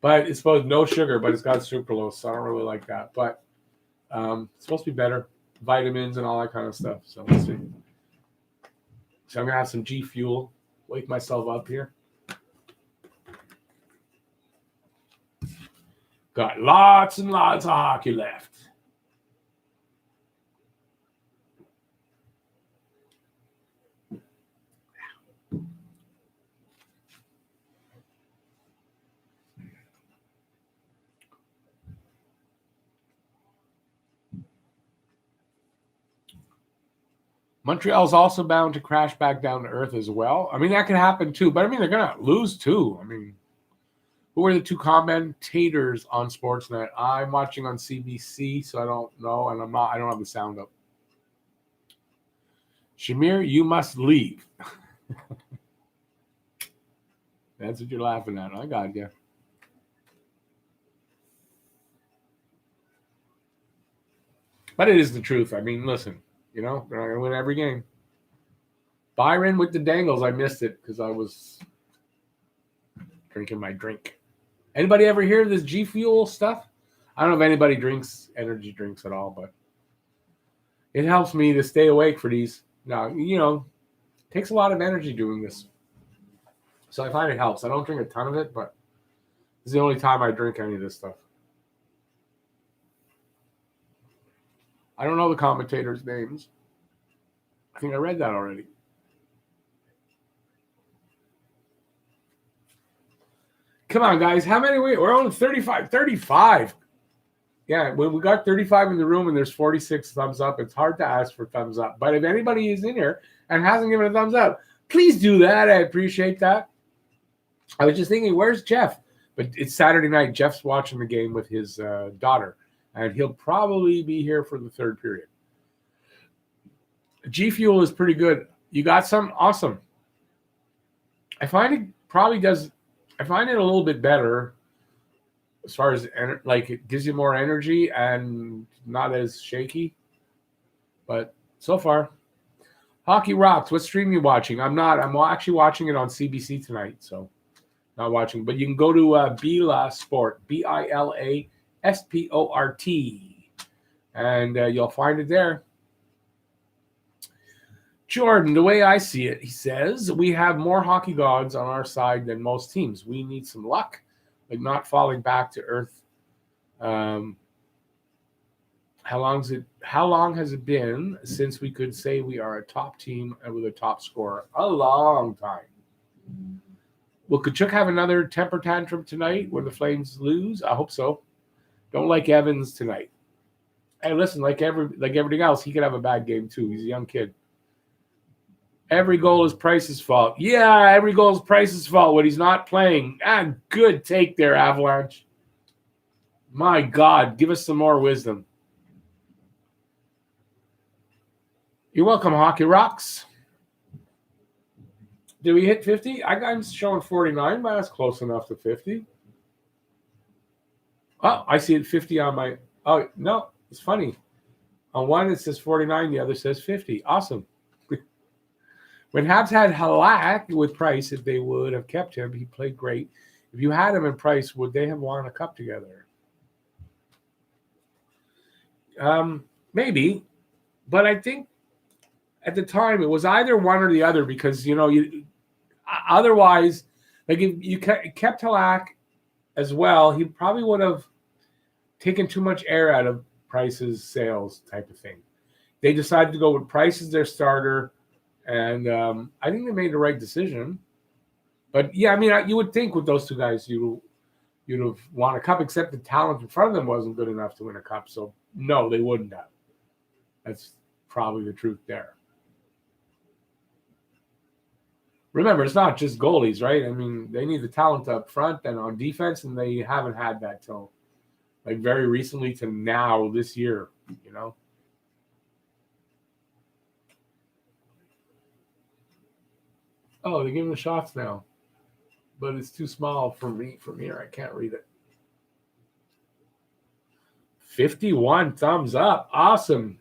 it's supposed no sugar, but it's got sucralose, so I don't really like that. But it's supposed to be better, vitamins and all that kind of stuff. So let's see. So I'm gonna have some G Fuel. Wake myself up here. Got lots and lots of hockey left. Montreal is also bound to crash back down to earth as well. I mean, that could happen too. But I mean, they're going to lose too. I mean, who are the two commentators on Sportsnet? I'm watching on CBC, so I don't know, and I don't have the sound up. Shamir, you must leave. That's what you're laughing at. I got you. But it is the truth. I mean, listen. You know, they're not going to win every game. Byron with the dangles. I missed it because I was drinking my drink. Anybody ever hear this G Fuel stuff? I don't know if anybody drinks energy drinks at all, but it helps me to stay awake for these. Now, you know, it takes a lot of energy doing this. So I find it helps. I don't drink a ton of it, but this is the only time I drink any of this stuff. I don't know the commentators' names. I think I read that already. Come on, guys. How many? We're only 35. 35. Yeah, when we got 35 in the room and there's 46 thumbs up, it's hard to ask for thumbs up. But if anybody is in here and hasn't given a thumbs up, please do that. I appreciate that. I was just thinking, where's Jeff? But it's Saturday night. Jeff's watching the game with his daughter. And he'll probably be here for the third period. G Fuel is pretty good. You got some? Awesome. I find it probably does. I find it a little bit better as far as like it gives you more energy and not as shaky. But so far, Hockey Rocks. What stream are you watching? I'm not. I'm actually watching it on CBC tonight. So not watching. But you can go to Bila Sport. BILA. Sport, and you'll find it there. Jordan, the way I see it, he says, we have more hockey gods on our side than most teams. We need some luck, like not falling back to earth. How long has it been since we could say we are a top team and with a top scorer? A long time. Will Kachuk have another temper tantrum tonight when the Flames lose? I hope so. Don't like Evans tonight. Hey, listen, like everything else, he could have a bad game too. He's a young kid. Every goal is Price's fault. Yeah, every goal is Price's fault when he's not playing. Good take there, Avalanche. My God, give us some more wisdom. You're welcome, Hockey Rocks. Did we hit 50? I'm showing 49, but that's close enough to 50. Oh, I see it 50 on my... Oh, no, it's funny. On one, it says 49. The other says 50. Awesome. When Habs had Halak with Price, if they would have kept him, he played great. If you had him in Price, would they have won a cup together? Maybe. But I think at the time, it was either one or the other because, you know, otherwise, like if you kept Halak as well, he probably would have taken too much air out of Price's sales type of thing. They decided to go with Price as their starter, and I think they made the right decision. But, yeah, I mean, you would think with those two guys, you'd you'd have won a cup, except the talent in front of them wasn't good enough to win a cup. So, no, they wouldn't have. That's probably the truth there. Remember, it's not just goalies, right? I mean, they need the talent up front and on defense, and they haven't had that till like very recently to now this year, you know? Oh, they're giving the shots now, but it's too small for me from here. I can't read it. 51 thumbs up. Awesome.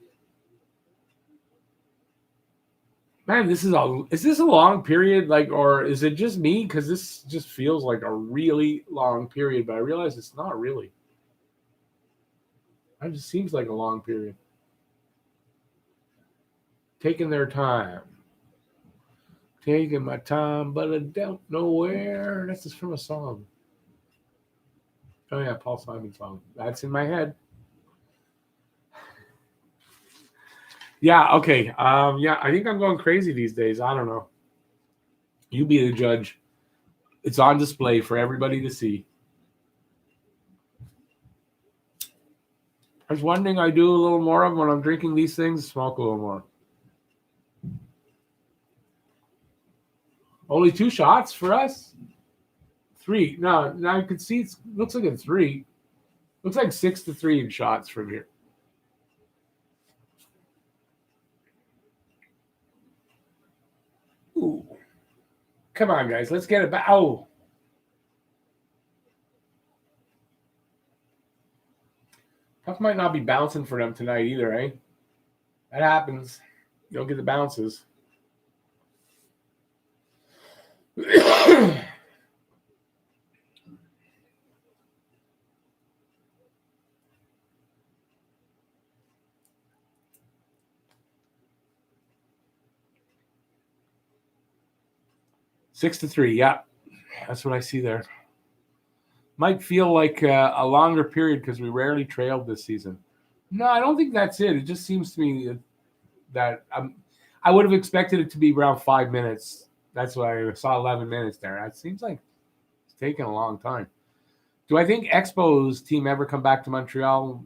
Man, is this a long period, like, or is it just me? Because this just feels like a really long period, but I realize it's not really. It just seems like a long period. Taking their time. Taking my time, but I don't know where. This is from a song. Oh, yeah, Paul Simon song. That's in my head. Yeah, okay. Yeah, I think I'm going crazy these days. I don't know. You be the judge. It's on display for everybody to see. There's one thing I do a little more of when I'm drinking these things, smoke a little more. Only 2 shots for us? 3. No, now you can see it looks like a 3. Looks like 6-3 in shots from here. Ooh. Come on, guys. Let's get it back. Oh. Puck might not be bouncing for them tonight either, eh? That happens. You don't get the bounces. 6-3, yeah. That's what I see there. Might feel like a longer period because we rarely trailed this season. No, I don't think that's it. It just seems to me that I would have expected it to be around 5 minutes. That's why I saw 11 minutes there. It seems like it's taken a long time. Do I think Expo's team ever come back to Montreal?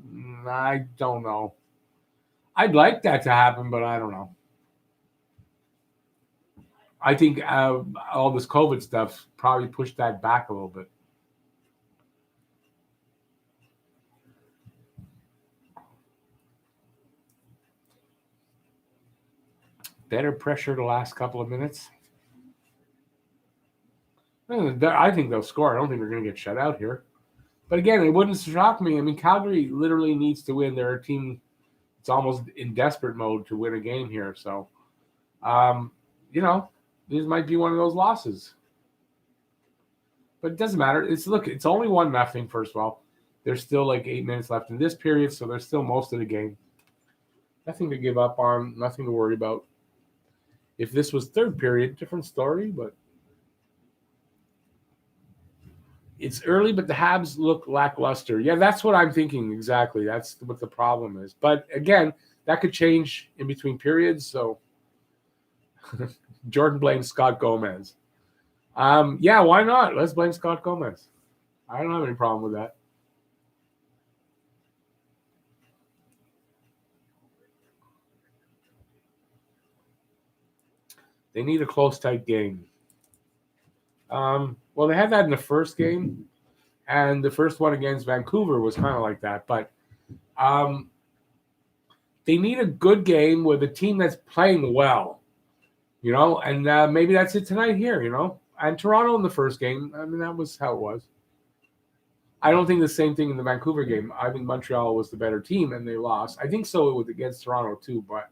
I don't know. I'd like that to happen, but I don't know. I think all this COVID stuff probably pushed that back a little bit. Better pressure the last couple of minutes. I think they'll score. I don't think they're going to get shut out here. But again, it wouldn't shock me. I mean, Calgary literally needs to win. They're a team that's almost in desperate mode to win a game here. So, this might be one of those losses. But it doesn't matter. It's only 1-0, first of all. There's still like 8 minutes left in this period, so there's still most of the game. Nothing to give up on, nothing to worry about. If this was third period, different story, but it's early, but the Habs look lackluster. Yeah, that's what I'm thinking exactly. That's what the problem is. But again, that could change in between periods, so Jordan blames Scott Gomez. Yeah, why not? Let's blame Scott Gomez. I don't have any problem with that. They need a close, tight game. Well, they had that in the first game, and the first one against Vancouver was kind of like that. But they need a good game with a team that's playing well, and maybe that's it tonight here, And Toronto in the first game, I mean, that was how it was. I don't think the same thing in the Vancouver game. I think Montreal was the better team, and they lost. I think so against Toronto too, but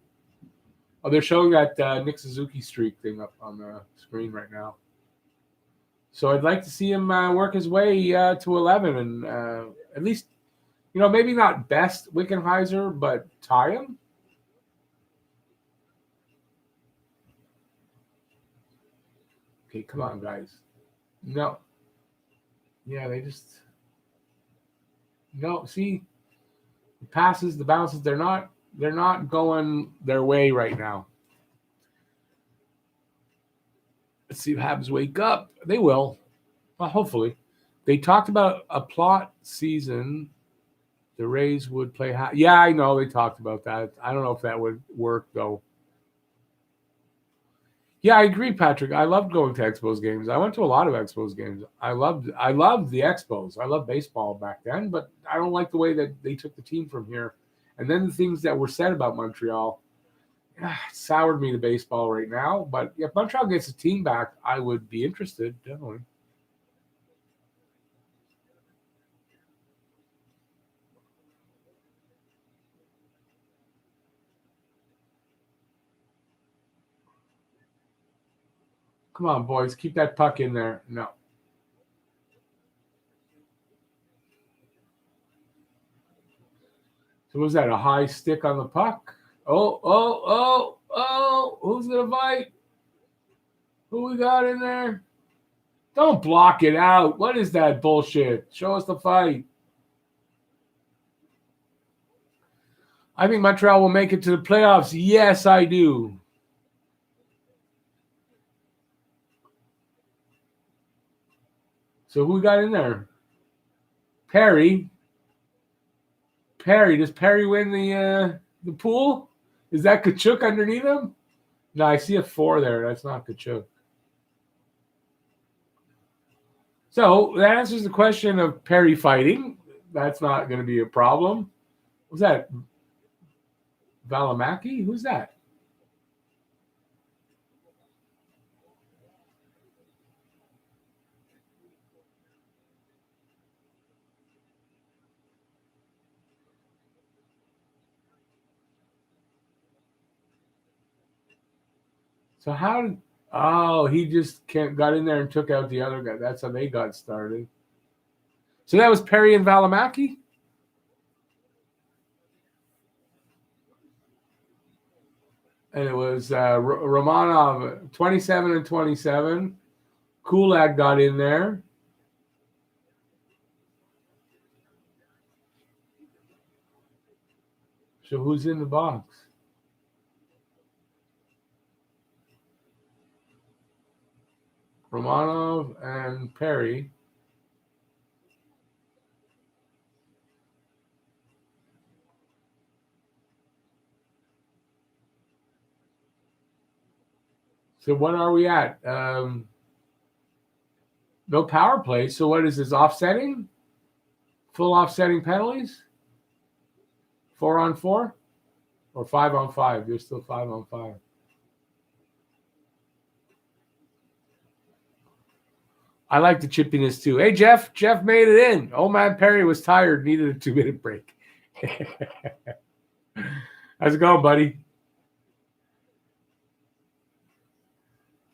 they're showing that Nick Suzuki streak thing up on the screen right now. So I'd like to see him work his way to 11 and at least, maybe not best Wickenheiser, but tie him. Okay, come on, guys. No. Yeah, see, the passes, the bounces, they're not going their way right now. Let's see if Habs wake up. They will. Well, hopefully. They talked about a plot season. The Rays would play. Yeah, I know they talked about that. I don't know if that would work though. Yeah, I agree, Patrick. I loved going to Expos games. I went to a lot of Expos games. I loved the Expos. I loved baseball back then, but I don't like the way that they took the team from here. And then the things that were said about Montreal soured me to baseball right now. But if Montreal gets a team back, I would be interested, definitely. Come on, boys. Keep that puck in there. No. So was that a high stick on the puck? Oh. Who's going to fight? Who we got in there? Don't block it out. What is that bullshit? Show us the fight. I think Montreal will make it to the playoffs. Yes, I do. So who we got in there? Perry. Does Perry win the pool? Is that Kachuk underneath him? No, I see a 4 there. That's not Kachuk. So that answers the question of Perry fighting. That's not going to be a problem. What's that? Valimaki? Who's that? So how did? Oh, he just got in there and took out the other guy. That's how they got started. So that was Perry and Valimaki? And it was Romanov 27 and 27. Kulak got in there. So who's in the box? Romanov and Perry. So what are we at? No power play. So what is this, offsetting? Full offsetting penalties? 4-on-4? Or 5-on-5? You're still 5-on-5. I like the chippiness too. Hey, Jeff. Jeff made it in. Old man Perry was tired, needed a 2-minute break. How's it going, buddy?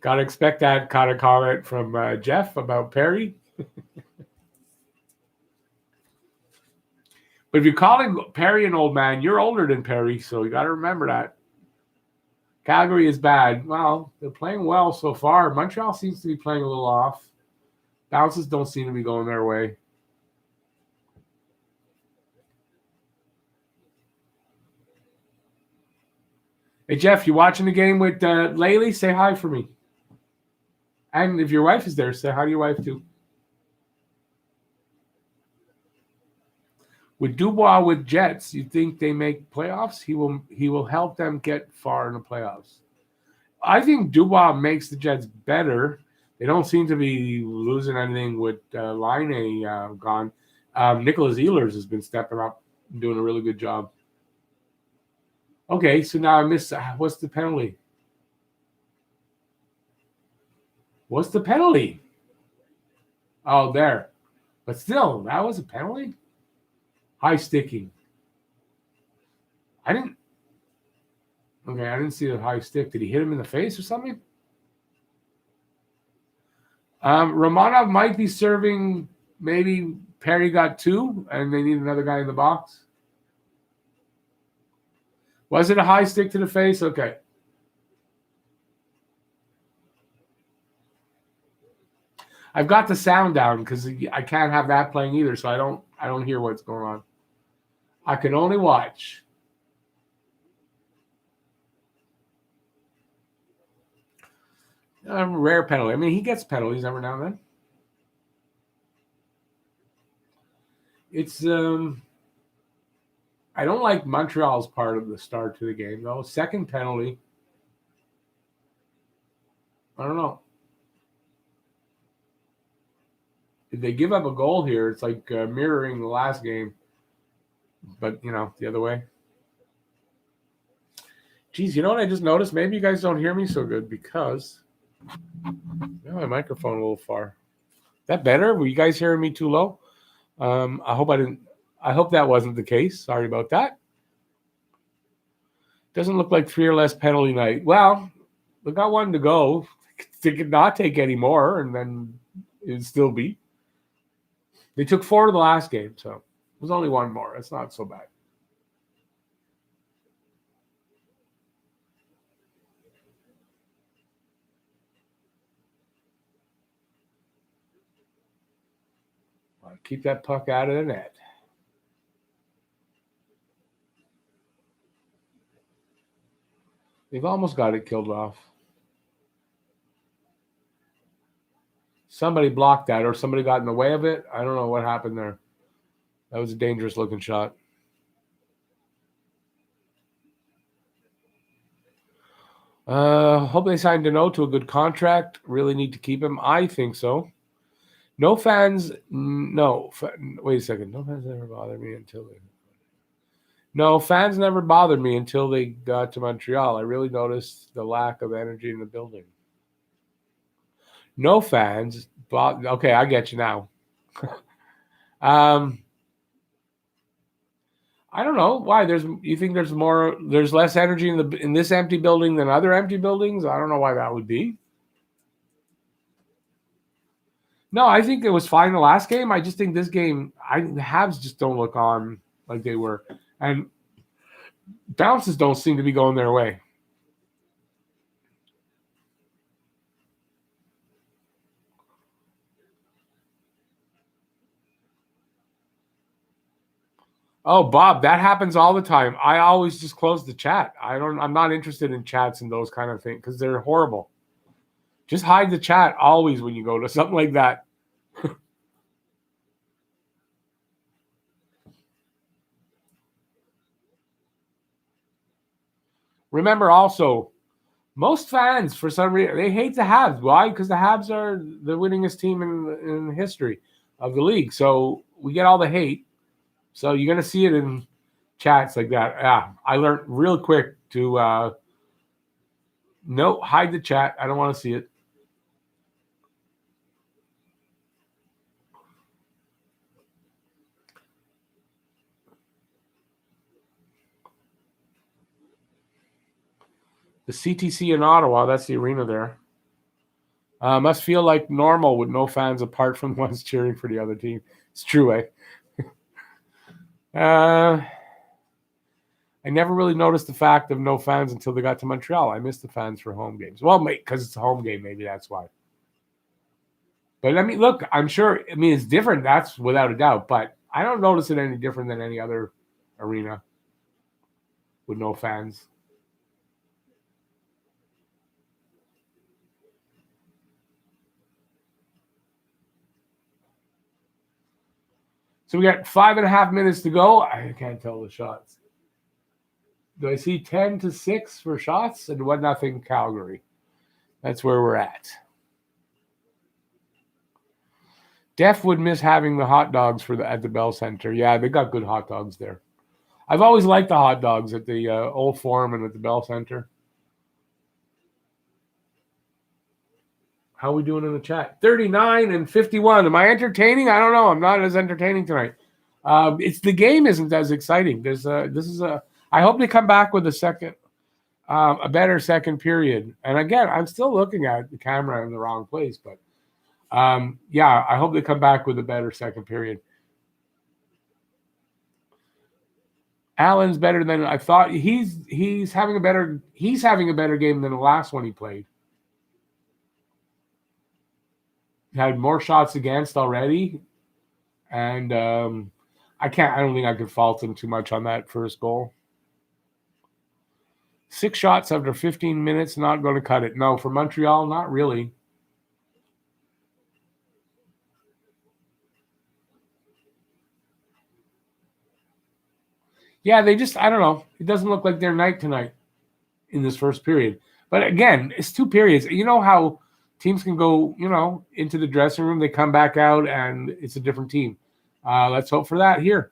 Got to expect that kind of comment from Jeff about Perry. But if you're calling Perry an old man, you're older than Perry, so you got to remember that. Calgary is bad. Well, they're playing well so far. Montreal seems to be playing a little off. Bounces don't seem to be going their way. Hey, Jeff, you watching the game with Laylee? Say hi for me. And if your wife is there, say hi to your wife too. With Dubois with Jets, you think they make playoffs? He will help them get far in the playoffs. I think Dubois makes the Jets better. They don't seem to be losing anything with Line gone. Nicholas Ehlers has been stepping up and doing a really good job. Okay, so now I missed. What's the penalty? What's the penalty? Oh, there. But still, that was a penalty? High sticking. I didn't see the high stick. Did he hit him in the face or something? Romanov might be serving. Maybe Perry got 2, and they need another guy in the box. Was it a high stick to the face? Okay. I've got the sound down because I can't have that playing either, so I don't hear what's going on. I can only watch. Rare penalty. I mean, he gets penalties every now and then. It's I don't like Montreal's part of the start to the game though. Second penalty. I don't know. If they give up a goal here, it's like mirroring the last game, but the other way. Geez, you know what I just noticed? Maybe you guys don't hear me so good because my microphone a little far. Is that better? Were you guys hearing me too low? I hope that wasn't the case. Sorry about that. Doesn't look like 3 or less penalty night. Well, we got one to go. They could not take any more, and then it'd still be. They took 4 to the last game, so there's only one more. It's not so bad. Keep that puck out of the net. They've almost got it killed off. Somebody blocked that, or somebody got in the way of it. I don't know what happened there. That was a dangerous looking shot. Hope they signed Deneau to a good contract. Really need to keep him. I think so. No fans. No. Wait a second. No fans never bothered me until they. No, fans never bothered me until they got to Montreal. I really noticed the lack of energy in the building. No fans. Okay, I get you now. I don't know why. You think there's less energy in this empty building than other empty buildings? I don't know why that would be. No, I think it was fine the last game. I just think this game, the Habs just don't look on like they were, and bounces don't seem to be going their way. Oh, Bob, that happens all the time. I always just close the chat. I'm not interested in chats and those kind of things because they're horrible. Just hide the chat always when you go to something like that. Remember also, most fans, for some reason, they hate the Habs. Why? Because the Habs are the winningest team in history of the league. So we get all the hate. So you're going to see it in chats like that. Yeah, I learned real quick to no, hide the chat. I don't want to see it. The CTC in Ottawa, that's the arena there. Must feel like normal with no fans apart from the ones cheering for the other team. It's true, eh? I never really noticed the fact of no fans until they got to Montreal. I missed the fans for home games. Well, because it's a home game, maybe that's why. But I mean, look, I'm sure. I mean, it's different. That's without a doubt. But I don't notice it any different than any other arena with no fans. So we got 5.5 minutes to go. I can't tell the shots. Do I see 10-6 for shots and 1-0 Calgary? That's where we're at. Def would miss having the hot dogs at the Bell Center. Yeah, they got good hot dogs there. I've always liked the hot dogs at the Old Forum and at the Bell Center. How are we doing in the chat? 39 and 51. Am I entertaining? I don't know. I'm not as entertaining tonight. It's the game isn't as exciting. I hope they come back with a better second period. And again, I'm still looking at the camera in the wrong place, but yeah, I hope they come back with a better second period. Allen's better than I thought. He's having a better game than the last one he played. He had more shots against already, and I don't think I could fault him too much on that first goal. 6 shots after 15 minutes, not going to cut it. No, for Montreal, not really. Yeah, they just, I don't know. It doesn't look like their night tonight in this first period. But again, it's 2 periods. You know how teams can go, into the dressing room, they come back out, and it's a different team. Let's hope for that here.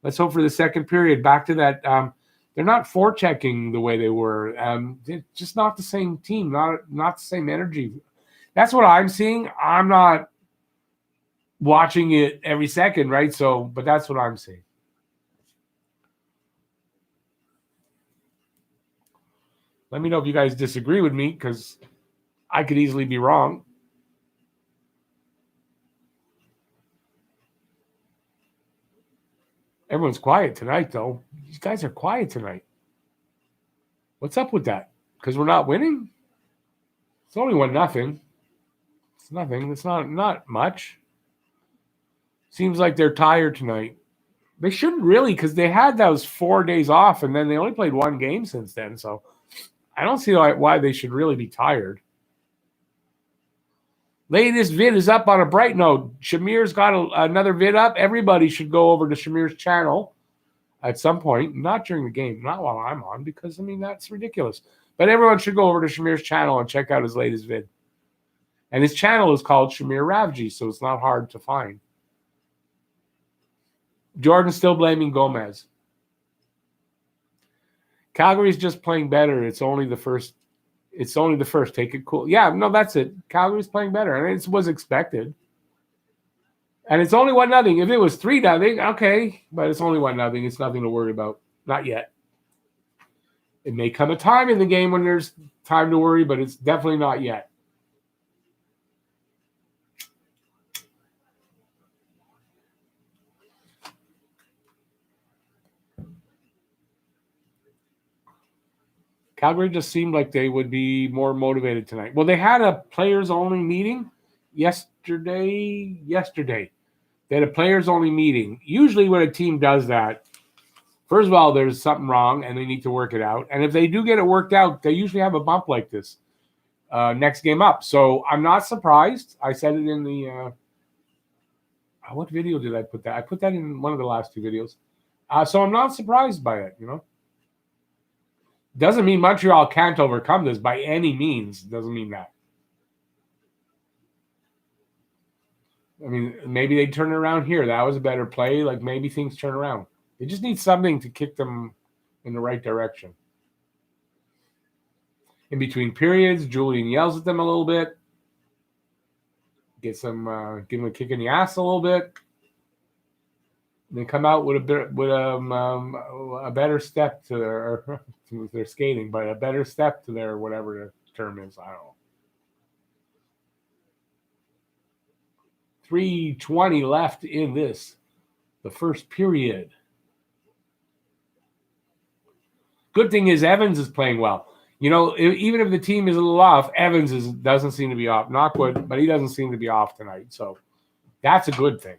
Let's hope for the second period. Back to that. They're not forechecking the way they were. They're just not the same team, not the same energy. That's what I'm seeing. I'm not watching it every second, right? So, but that's what I'm seeing. Let me know if you guys disagree with me, because I could easily be wrong. Everyone's quiet tonight, though. These guys are quiet tonight. What's up with that? Because we're not winning? It's only 1-0. It's nothing. It's not much. Seems like they're tired tonight. They shouldn't really, because they had those 4 days off, and then they only played 1 game since then. So I don't see why they should really be tired. Latest vid is up on a bright note. Shamir's got another vid up. Everybody should go over to Shamir's channel at some point. Not during the game. Not while I'm on, because, that's ridiculous. But everyone should go over to Shamir's channel and check out his latest vid. And his channel is called Shamir Ravji, so it's not hard to find. Jordan's still blaming Gomez. Calgary's just playing better. It's only the first. Take it cool. Yeah, no, that's it. Calgary's playing better, and it was expected. And it's only 1-0. If it was 3-0, okay, but it's only 1-0. It's nothing to worry about. Not yet. It may come a time in the game when there's time to worry, but it's definitely not yet. Calgary just seemed like they would be more motivated tonight. Well, they had a players-only meeting yesterday. They had a players-only meeting. Usually when a team does that, first of all, there's something wrong, and they need to work it out. And if they do get it worked out, they usually have a bump like this next game up. So I'm not surprised. I said it in the what video did I put that? I put that in one of the last 2 videos. So I'm not surprised by it, Doesn't mean Montreal can't overcome this by any means. Doesn't mean that. Maybe they turn it around here. That was a better play. Like, maybe things turn around. They just need something to kick them in the right direction. In between periods, Julian yells at them a little bit. Give them a kick in the ass a little bit. And they come out with a better step to their skating, but a better step to their whatever the term is. I don't know. 3:20 left in the first period. Good thing is Evans is playing well. Even if the team is a little off, Evans doesn't seem to be off. Not good, but he doesn't seem to be off tonight. So that's a good thing.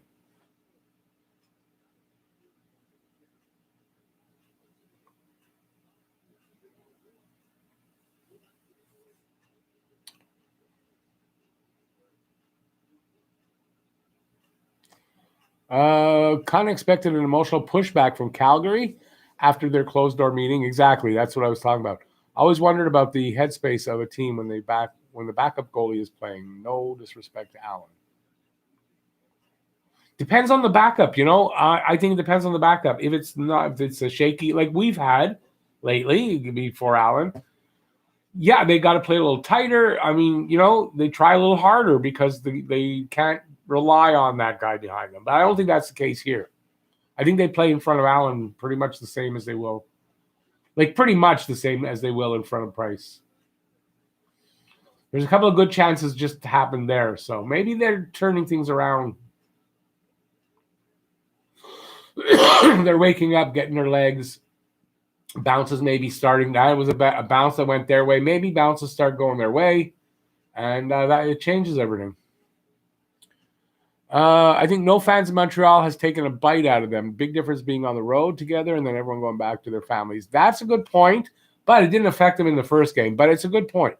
Kind of expected an emotional pushback from Calgary after their closed-door meeting. Exactly. That's what I was talking about. I always wondered about the headspace of a team when the backup goalie is playing. No disrespect to Allen. Depends on the backup, I think it depends on the backup. If it's a shaky, like we've had lately, before Allen, yeah, they got to play a little tighter. They try a little harder because they can't rely on that guy behind them. But I don't think that's the case here. I think they play in front of Allen pretty much the same as they will. Like, pretty much the same as they will in front of Price. There's a couple of good chances just to happen there. So maybe they're turning things around. They're waking up, getting their legs. Bounces maybe starting. That was a bounce that went their way. Maybe bounces start going their way. And that it changes everything. I think no fans in Montreal has taken a bite out of them. Big difference being on the road together and then everyone going back to their families. That's a good point, but it didn't affect them in the first game. But it's a good point.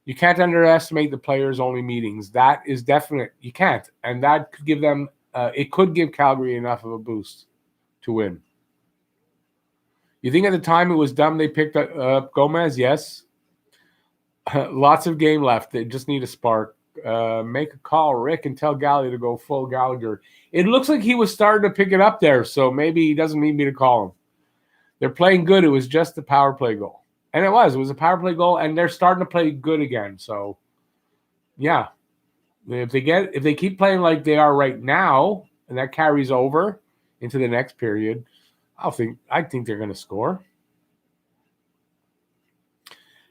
You can't underestimate the players-only meetings. That is definite. You can't. And that could give them it could give Calgary enough of a boost to win. You think at the time it was dumb they picked up Gomez? Yes. Lots of game left. They just need a spark. Make a call, Rick, and tell Galley to go full Gallagher. It looks like he was starting to pick it up there, so maybe he doesn't need me to call him. They're playing good. It was just a power play goal. And it was a power play goal, and they're starting to play good again. So, yeah. If they keep playing like they are right now, and that carries over into the next period, I think they're going to score.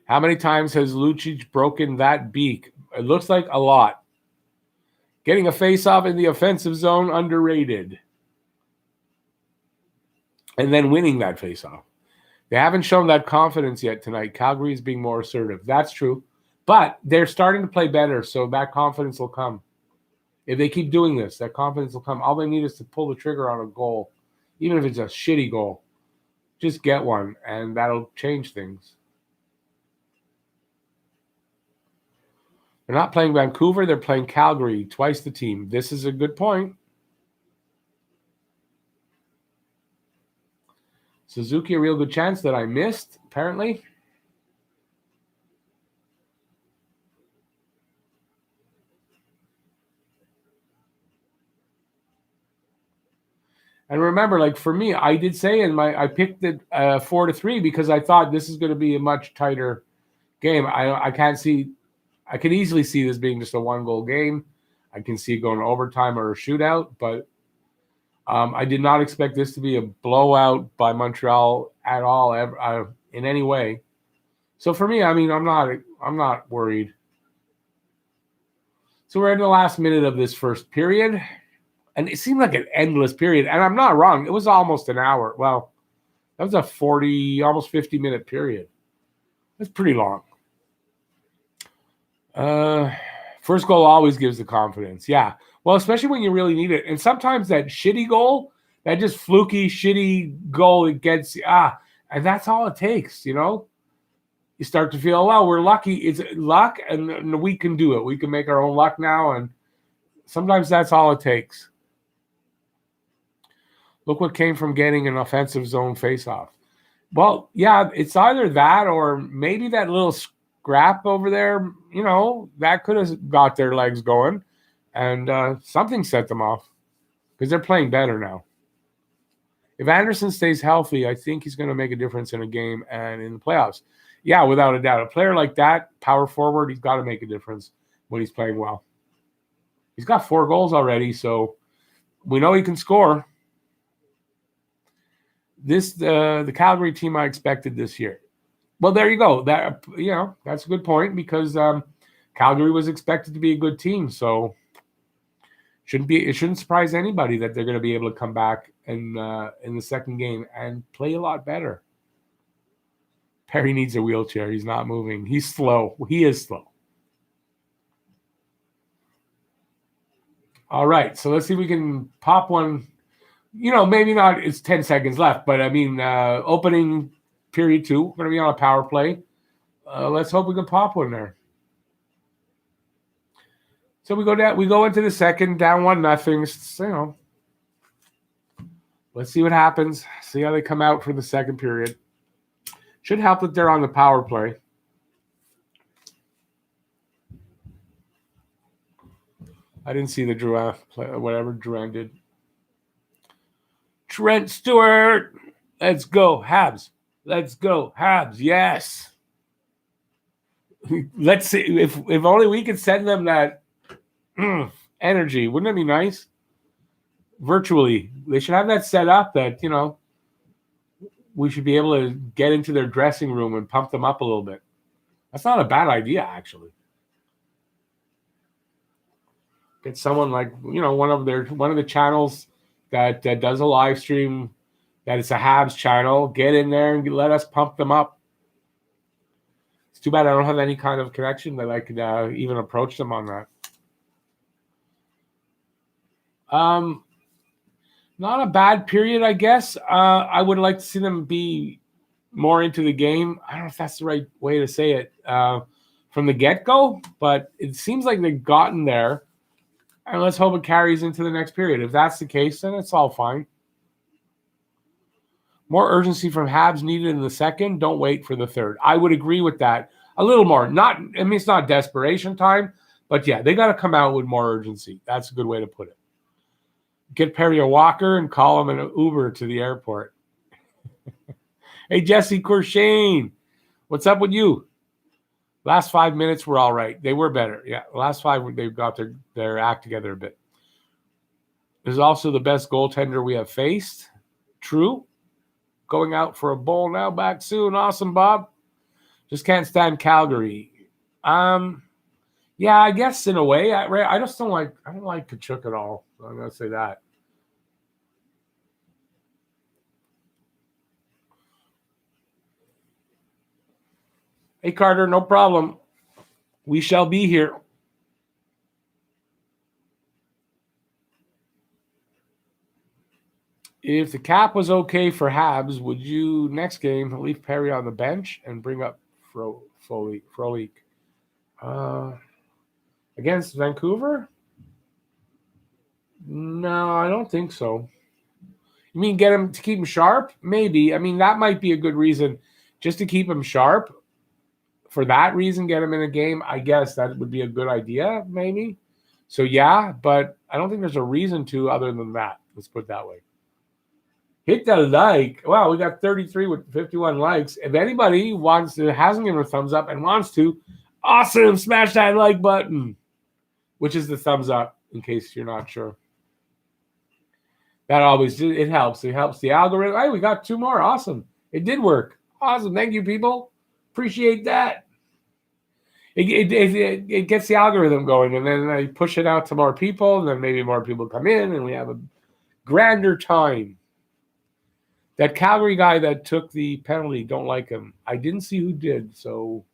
How many times has Lucic broken that beak? It looks like a lot. Getting a face-off in the offensive zone, underrated. And then winning that face-off. They haven't shown that confidence yet tonight. Calgary is being more assertive. That's true. But they're starting to play better, so that confidence will come. If they keep doing this, that confidence will come. All they need is to pull the trigger on a goal, even if it's a shitty goal. Just get one, and that'll change things. They're not playing Vancouver. They're playing Calgary, twice the team. This is a good point. Suzuki, a real good chance that I missed, apparently. And remember, like for me, I did say I picked it 4-3 because I thought this is going to be a much tighter game. I can easily see this being just a 1-goal game. I can see it going to overtime or a shootout, but I did not expect this to be a blowout by Montreal at all, in any way. So for me, I mean, I'm not worried. So we're in the last minute of this first period, and it seemed like an endless period. And I'm not wrong; it was almost an hour. Well, that was a 40, almost 50-minute period. That's pretty long. First goal always gives the confidence. Yeah. Well, especially when you really need it. And sometimes that shitty goal, that just fluky, shitty goal, it gets, and that's all it takes, you know? You start to feel, well, we're lucky. It's luck, and we can do it. We can make our own luck now, and sometimes that's all it takes. Look what came from getting an offensive zone faceoff. Well, yeah, it's either that or maybe that little scrap over there, you know, that could have got their legs going, and something set them off because they're playing better now. If Anderson stays healthy, I think he's going to make a difference in a game and in the playoffs. Yeah, without a doubt. A player like that, power forward, he's got to make a difference when he's playing well. He's got 4 goals already, so we know he can score. The Calgary team I expected this year. Well, there you go. That's a good point because Calgary was expected to be a good team, so it shouldn't surprise anybody that they're going to be able to come back in the second game and play a lot better. Perry needs a wheelchair. He's not moving. He's slow. He is slow. All right, so let's see if we can pop one. You know, maybe not. It's 10 seconds left, but I mean, opening period 2, we're going to be on a power play. Let's hope we can pop one there. So we go down. We go into the second, down 1-0. You know, let's see what happens. See how they come out for the second period. Should help that they're on the power play. I didn't see the Drouin play, whatever Drouin did. Trent Stewart. Let's go, Habs. Let's go, Habs. Yes. Let's see. If only we could send them that energy. Wouldn't it be nice? Virtually. They should have that set up that, you know, we should be able to get into their dressing room and pump them up a little bit. That's not a bad idea, actually. Get someone like, you know, one of the channels that does a live stream, that it's a Habs channel. Get in there and let us pump them up. It's too bad I don't have any kind of connection that I could even approach them on that. Not a bad period, I guess. I would like to see them be more into the game. I don't know if that's the right way to say it from the get-go, but it seems like they've gotten there. And let's hope it carries into the next period. If that's the case, then it's all fine. More urgency from Habs needed in the second. Don't wait for the third. I would agree with that. A little more. It's not desperation time, but yeah, they got to come out with more urgency. That's a good way to put it. Get Perry a walker and call him an Uber to the airport. Hey, Jesse Courchain, what's up with you? Last 5 minutes were all right. They were better. Yeah, last 5, they got their act together a bit. Is also the best goaltender we have faced. True. Going out for a bowl now, back soon. Awesome, Bob. Just can't stand Calgary. Yeah, I guess in a way. I just don't like Tkachuk at all. So I'm gonna say that. Hey Carter, no problem. We shall be here. If the cap was okay for Habs, would you next game leave Perry on the bench and bring up Frolik? Against Vancouver? No, I don't think so. You mean get him to keep him sharp? Maybe. I mean, that might be a good reason just to keep him sharp. For that reason, get him in a game. I guess that would be a good idea, maybe. So, yeah, but I don't think there's a reason to other than that. Let's put it that way. Hit the like. Wow, we got 33 with 51 likes. If anybody hasn't given a thumbs up and wants to, awesome, smash that like button, which is the thumbs up, in case you're not sure. That always, it helps. It helps the algorithm. Hey, we got 2 more. Awesome. It did work. Awesome. Thank you, people. Appreciate that. It gets the algorithm going, and then I push it out to more people, and then maybe more people come in, and we have a grander time. That Calgary guy that took the penalty, don't like him. I didn't see who did, so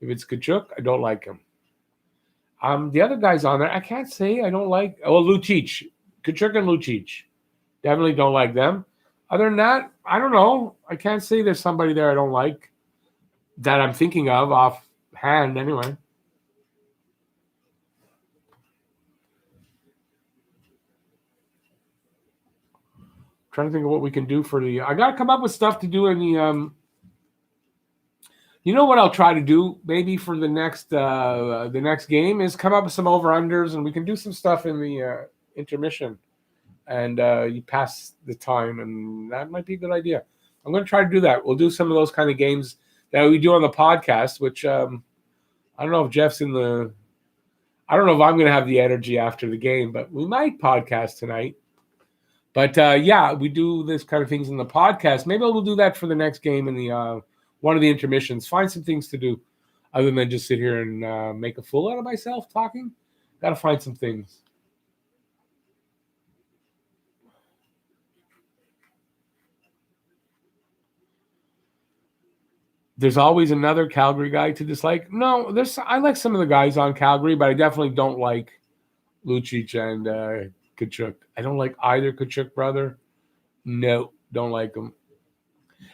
if it's Tkachuk, I don't like him. The other guys on there, I can't say I don't like. Oh, Lucic. Tkachuk and Lucic. Definitely don't like them. Other than that, I don't know. I can't say there's somebody there I don't like that I'm thinking of offhand anyway. Trying to think of what we can do for the. I got to come up with stuff to do in the. You know what I'll try to do maybe for the next game is come up with some over-unders, and we can do some stuff in the intermission, and you pass the time, and that might be a good idea. I'm going to try to do that. We'll do some of those kind of games that we do on the podcast, which I don't know if Jeff's in the. I don't know if I'm going to have the energy after the game, but we might podcast tonight. But yeah, we do this kind of things in the podcast. Maybe we'll do that for the next game in the one of the intermissions. Find some things to do other than just sit here and make a fool out of myself talking. Got to find some things. There's always another Calgary guy to dislike. No, I like some of the guys on Calgary, but I definitely don't like Lucic and Tkachuk. I don't like either Tkachuk brother. No, don't like them.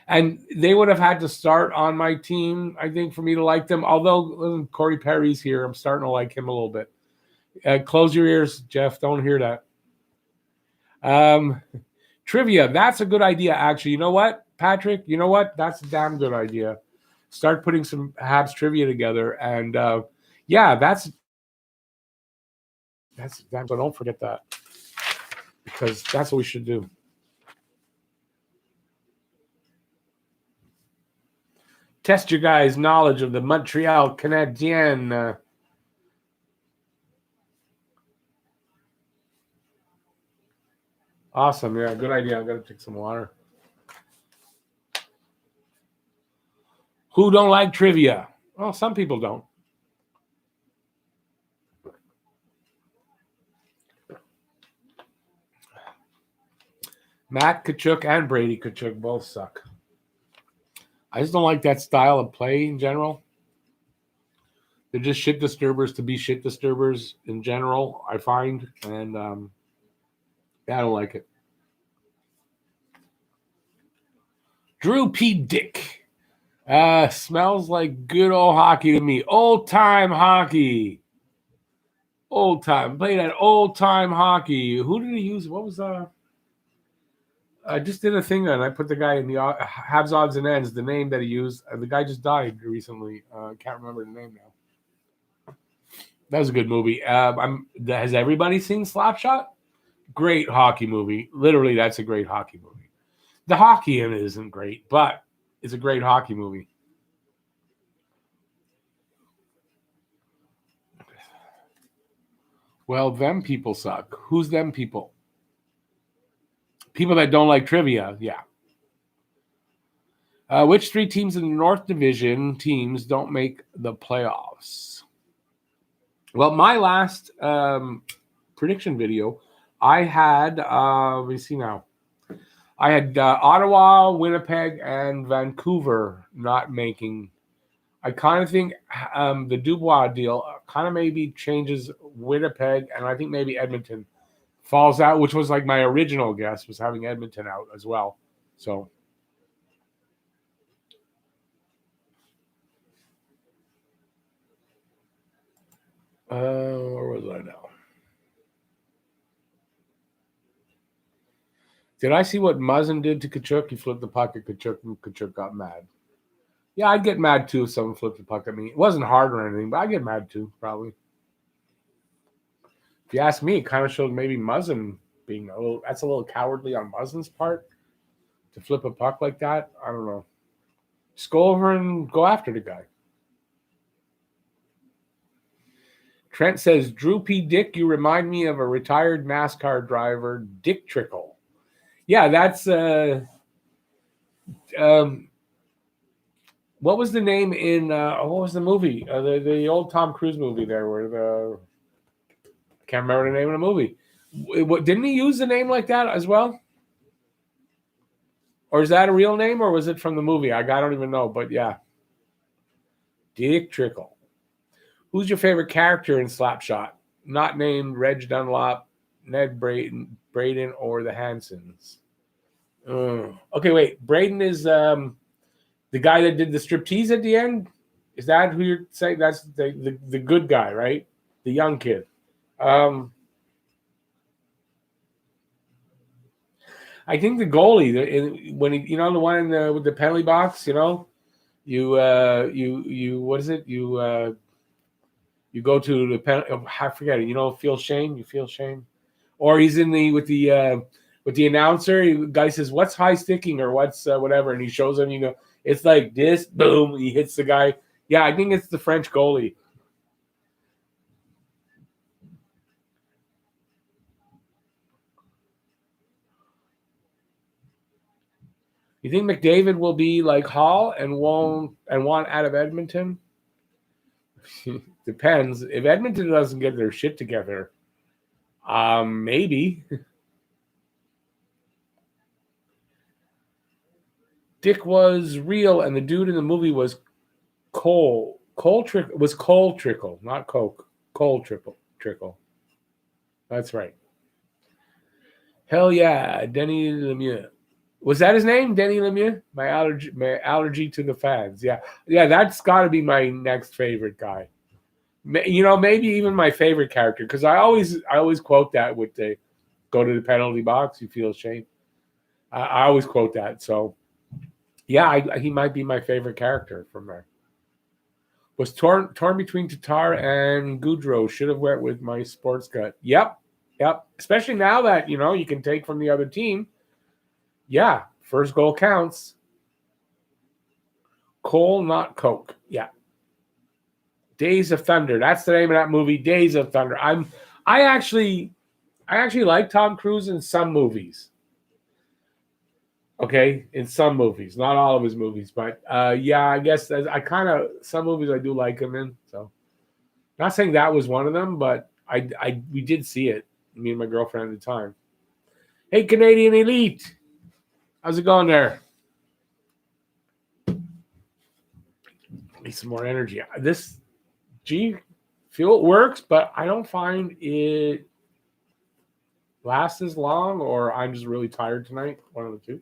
And they would have had to start on my team, I think, for me to like them. Although Corey Perry's here, I'm starting to like him a little bit. Close your ears, Jeff. Don't hear that. Trivia. That's a good idea, actually. You know what, Patrick? You know what? That's a damn good idea. Start putting some Habs trivia together. And, yeah, that's damn good. Don't forget that. Because that's what we should do. Test your guys' knowledge of the Montreal Canadiens. Awesome. Yeah, good idea. I'm going to take some water. Who don't like trivia? Well, some people don't. Matt Tkachuk and Brady Tkachuk both suck. I just don't like that style of play in general. They're just shit disturbers to be shit disturbers in general, I find. And I don't like it. Drew P. Dick. Smells like good old hockey to me. Old time hockey. Old time. Play that old time hockey. Who did he use? What was I just did a thing and I put the guy in the Habs odds and ends, the name that he used. The guy just died recently. Can't remember the name now. That was a good movie. Has everybody seen Slapshot? Great hockey movie. Literally, that's a great hockey movie. The hockey in it isn't great, but it's a great hockey movie. Well, them people suck. Who's them people? People that don't like trivia, yeah. Which three teams in the North Division teams don't make the playoffs? Well, my last prediction video, I had, let me see now. I had Ottawa, Winnipeg, and Vancouver not making. I kind of think the Dubois deal kind of maybe changes Winnipeg, and I think maybe Edmonton falls out, which was like my original guess, was having Edmonton out as well. So, where was I now? Did I see what Muzzin did to Kachuk? He flipped the puck at Kachuk, and Kachuk got mad. Yeah, I'd get mad too if someone flipped the puck at me. It wasn't hard or anything, but I'd get mad too, probably. If you ask me, it kind of showed maybe Muzzin being that's a little cowardly on Muzzin's part to flip a puck like that. I don't know. Just go over and go after the guy. Trent says, Drew P. Dick, you remind me of a retired NASCAR driver, Dick Trickle. Yeah, that's what was the name in what was the movie? The old Tom Cruise movie there where I can't remember the name of the movie. Didn't he use the name like that as well? Or is that a real name or was it from the movie? I don't even know, but yeah. Dick Trickle. Who's your favorite character in Slapshot? Not named Reg Dunlop, Ned Braden, or the Hansons. Okay, wait. Braden is the guy that did the striptease at the end? Is that who you're saying? That's the good guy, right? The young kid. I think the goalie, when he, the one with the penalty box, you what is it? You go to the penalty. I forget it. Feel shame. You feel shame, or he's in with the announcer. The guy says, "What's high sticking?" or "What's whatever," and he shows him. It's like this. Boom! He hits the guy. Yeah, I think it's the French goalie. You think McDavid will be like Hall and want out of Edmonton? Depends. If Edmonton doesn't get their shit together, maybe. Dick was real, and the dude in the movie was Cole. Cole Trickle, not Coke. Cole Trickle. That's right. Hell yeah, Denny Lemieux. Was that his name, Denny Lemieux? My allergy to the fans. Yeah, that's got to be my next favorite guy. Maybe even my favorite character because I always quote that with the go to the penalty box, you feel shame. I always quote that. So, yeah, he might be my favorite character from there. Was torn between Tatar and Goudreau. Should have went with my sports gut. Yep. Especially now that you can take from the other team. Yeah, first goal counts. Cole, not Coke. Yeah. Days of Thunder. That's the name of that movie. Days of Thunder. I actually like Tom Cruise in some movies. Okay, in some movies, not all of his movies, but yeah, I guess some movies I do like him in. So, not saying that was one of them, but we did see it. Me and my girlfriend at the time. Hey, Canadian Elite, how's it going there? Need some more energy. This G Fuel works, but I don't find it lasts as long, or I'm just really tired tonight. One of the two.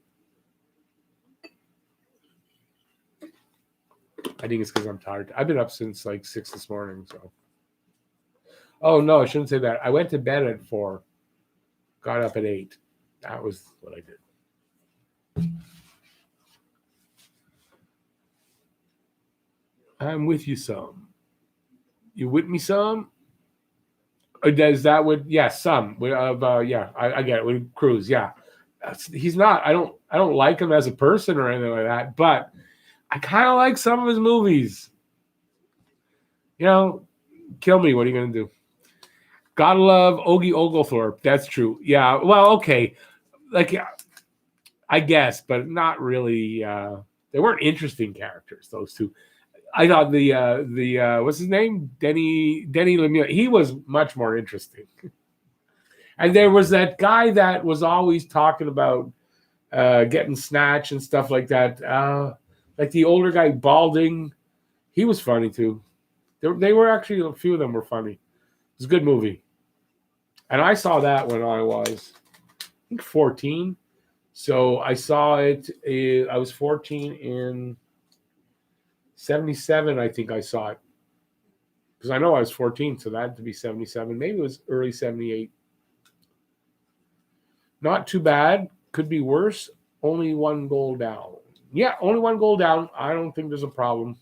I think it's because I'm tired. I've been up since like 6 this morning. So, oh no, I shouldn't say that. I went to bed at 4, got up at 8. That was what I did. I'm with you some. You with me some? Or does that with some I get it with Cruz. Yeah, he's not. I don't like him as a person or anything like that, but I kind of like some of his movies. You know, kill me. What are you gonna do? Gotta love Ogie Oglethorpe. That's true. Yeah. Well, okay. Like, I guess, but not really. They weren't interesting characters. Those two. I thought the what's his name? Denny Lemieux. He was much more interesting. And there was that guy that was always talking about getting snatched and stuff like that. Like the older guy, Balding. He was funny too. They were actually, a few of them were funny. It was a good movie. And I saw that when I was, I think, 14. So I saw it. I was 14 in 77, I think I saw it. Because I know I was 14, so that had to be 77. Maybe it was early 78. Not too bad. Could be worse. Only one goal down. Yeah, only one goal down. I don't think there's a problem.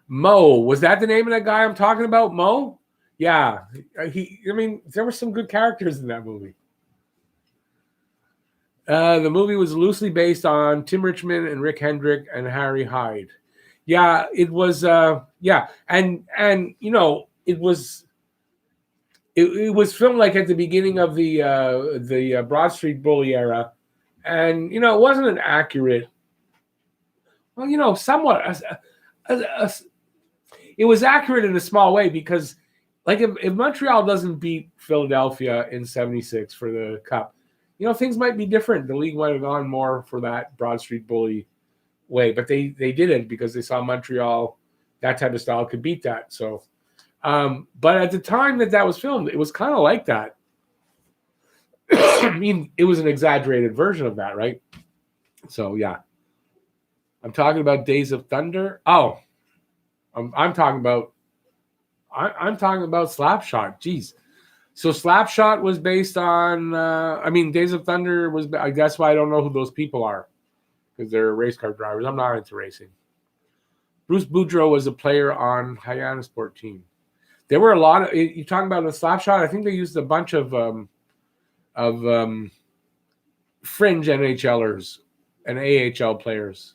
Mo. Was that the name of that guy I'm talking about? Mo? Yeah. There were some good characters in that movie. The movie was loosely based on Tim Richmond and Rick Hendrick and Harry Hyde. Yeah, it was. And it was. It was filmed like at the beginning of the Broad Street Bully era, and it wasn't an accurate. Well, somewhat. It was accurate in a small way because, like, if Montreal doesn't beat Philadelphia in '76 for the Cup, things might be different. The league might have gone more for that Broad Street Bully way, but they didn't because they saw Montreal, that type of style, could beat that. So, but at the time that was filmed, it was kind of like that. I mean, it was an exaggerated version of that, right? So, yeah. I'm talking about Days of Thunder. Oh, I'm talking about Slapshot. Jeez. So Slapshot was based on, Days of Thunder was, I guess why I don't know who those people are, because they're race car drivers. I'm not into racing. Bruce Boudreau was a player on Hyannisport team. There were a lot of, you're talking about the Slapshot, I think they used a bunch of fringe NHLers and AHL players.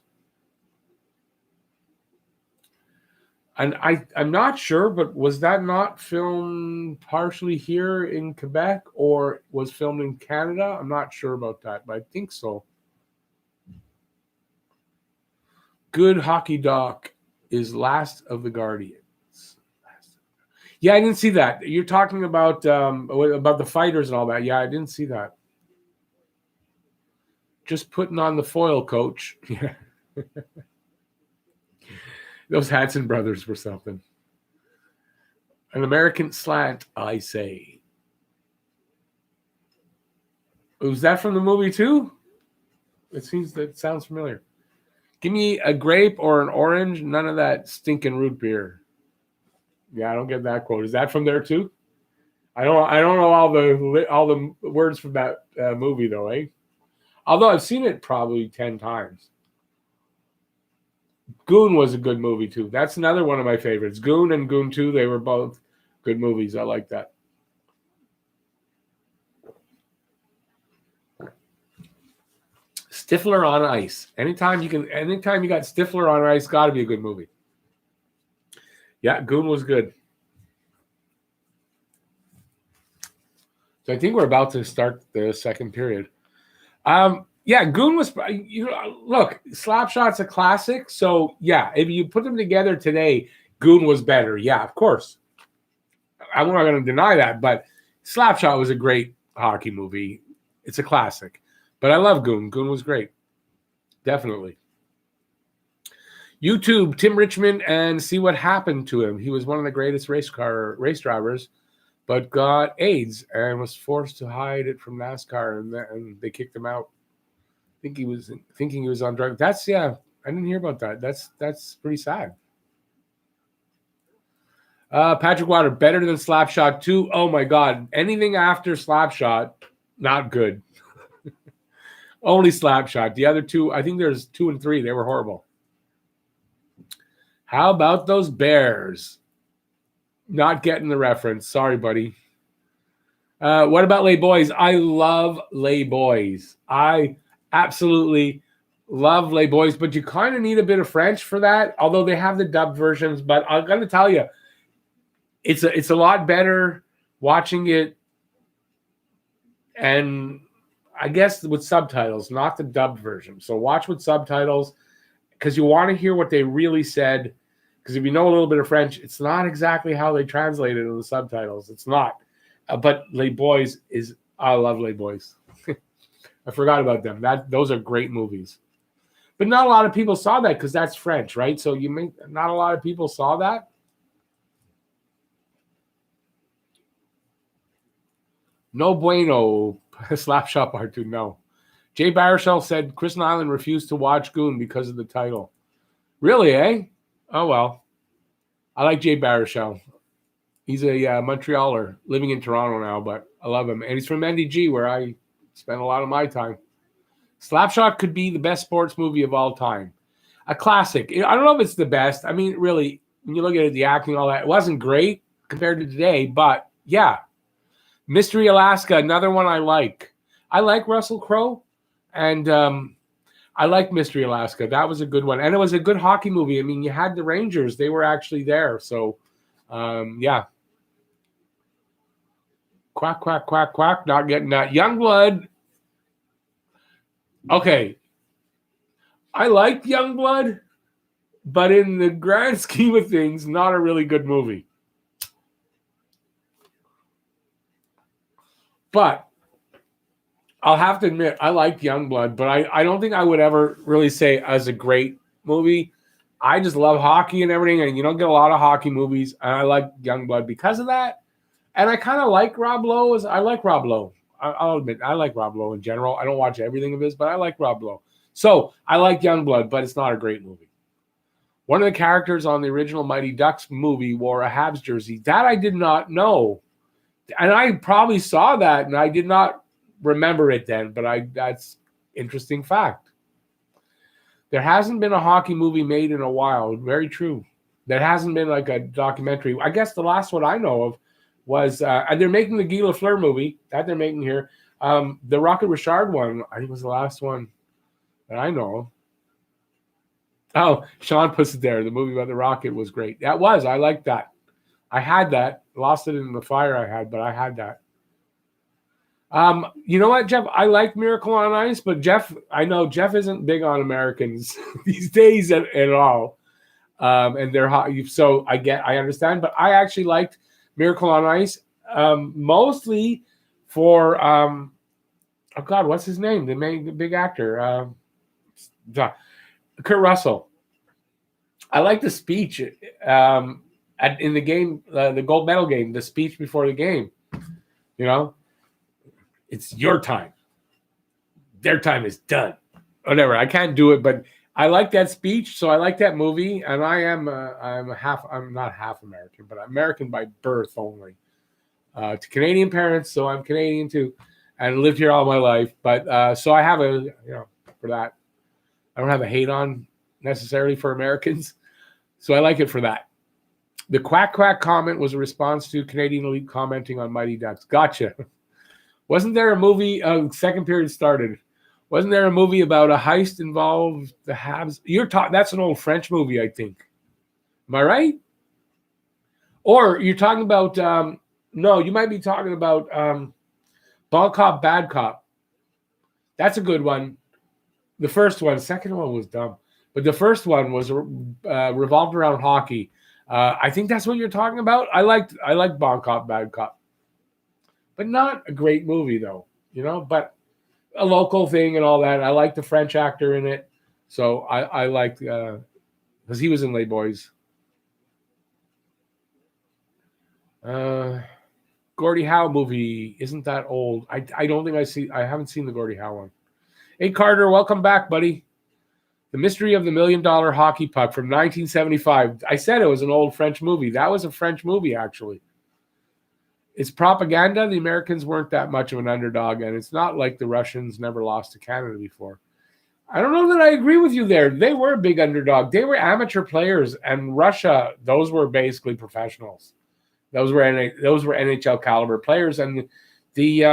And I'm not sure, but was that not filmed partially here in Quebec or was filmed in Canada? I'm not sure about that, but I think so. Good hockey doc is Last of the Guardians. Yeah, I didn't see that. You're talking about the fighters and all that. Yeah, I didn't see that. Just putting on the foil, coach. Yeah. Those Hanson brothers were something. An American slant, I say. Was that from the movie too? That sounds familiar. Give me a grape or an orange, none of that stinking root beer. Yeah, I don't get that quote. Is that from there too? I don't know all the words from that movie though, eh? Although I've seen it probably 10 times. Goon was a good movie too. That's another one of my favorites. Goon and Goon 2, they were both good movies. I like that. Stifler on Ice. Anytime you got Stifler on Ice, got to be a good movie. Yeah, Goon was good. So I think we're about to start the second period. Yeah, Goon was, look, Slapshot's a classic. So, yeah, if you put them together today, Goon was better. Yeah, of course. I'm not going to deny that, but Slapshot was a great hockey movie. It's a classic. But I love Goon. Goon was great. Definitely. YouTube, Tim Richmond, and see what happened to him. He was one of the greatest race drivers, but got AIDS and was forced to hide it from NASCAR, and they kicked him out. Thinking he was on drugs. I didn't hear about that. That's pretty sad. Patrick Water, better than Slapshot 2. Oh my God. Anything after Slapshot, not good. Only Slapshot. The other two, I think there's 2 and 3. They were horrible. How about those Bears? Not getting the reference. Sorry, buddy. What about Les Boys? I love Les Boys. I absolutely love Les Boys, but you kind of need a bit of French for that, although they have the dubbed versions. But I'm going to tell you, it's a lot better watching it, and I guess with subtitles, not the dubbed version. So watch with subtitles because you want to hear what they really said. Because if you know a little bit of French, it's not exactly how they translate it in the subtitles. It's not. But Les Boys I love Les Boys. I forgot about them. Those are great movies. But not a lot of people saw that because that's French, right? So not a lot of people saw that. No bueno. Slapshot R2, no. Jay Baruchel said Chris Nyland refused to watch Goon because of the title. Really, eh? Oh, well. I like Jay Baruchel. He's a Montrealer living in Toronto now, but I love him. And he's from NDG, where I spend a lot of my time. Slapshot could be the best sports movie of all time. A classic. I don't know if it's the best. I mean, really, when you look at it, the acting, all that, it wasn't great compared to today, but yeah. Mystery Alaska, another one I like. I like Russell Crowe, and I like Mystery Alaska. That was a good one. And it was a good hockey movie. I mean, you had the Rangers. They were actually there. So, yeah. Quack, quack, quack, quack. Not getting that. Youngblood. Okay. I like Youngblood, but in the grand scheme of things, not a really good movie. But I'll have to admit, I like Youngblood, but I don't think I would ever really say as a great movie. I just love hockey and everything, and you don't get a lot of hockey movies, and I like Youngblood because of that. And I kind of like Rob Lowe. I like Rob Lowe. I'll admit, I like Rob Lowe in general. I don't watch everything of his, but I like Rob Lowe. So I like Youngblood, but it's not a great movie. One of the characters on the original Mighty Ducks movie wore a Habs jersey. That I did not know. And I probably saw that, and I did not remember it then, but that's interesting fact. There hasn't been a hockey movie made in a while. Very true. There hasn't been like a documentary. I guess the last one I know of was, and they're making the Guy Lafleur movie that they're making here. The Rocket Richard one, I think was the last one that I know of. Oh, Sean puts it there. The movie about the Rocket was great. That was. I liked that. I had that. Lost it in the fire I had, but I had that. You know what, Jeff? I like Miracle on Ice, but I know Jeff isn't big on Americans these days at all. And they're hot. So I understand, but I actually liked Miracle on Ice mostly for oh God, what's his name? The big actor, Kurt Russell. I like the speech in the game, the gold medal game, the speech before the game. You know, it's your time. Their time is done. Whatever. I can't do it, but I like that speech, so I like that movie. And I'm not half American, but I'm American by birth only. To Canadian parents, so I'm Canadian too, and lived here all my life. But so I have for that. I don't have a hate on necessarily for Americans, so I like it for that. The quack quack comment was a response to Canadian Elite commenting on Mighty Ducks. Gotcha. Wasn't there a movie? Second period started. Wasn't there a movie about a heist involved the Habs? That's an old French movie, I think. Am I right? Or you're talking about? No, you might be talking about Ball Cop, Bad Cop. That's a good one. The first one, second one was dumb, but the first one was revolved around hockey. I think that's what you're talking about. I liked Ball Cop, Bad Cop, but not a great movie though. But a local thing and all that. I like the French actor in it, so I liked because he was in Les Boys. Gordie Howe movie isn't that old. I don't think I haven't seen the Gordie Howe one. Hey Carter, welcome back, buddy. The Mystery of the $1 Million Hockey Puck from 1975. I said it was an old French movie. That was a French movie, actually. It's propaganda. The Americans weren't that much of an underdog, and it's not like the Russians never lost to Canada before. I don't know that I agree with you there. They were a big underdog. They were amateur players, and Russia, those were basically professionals. Those were NHL caliber players, and the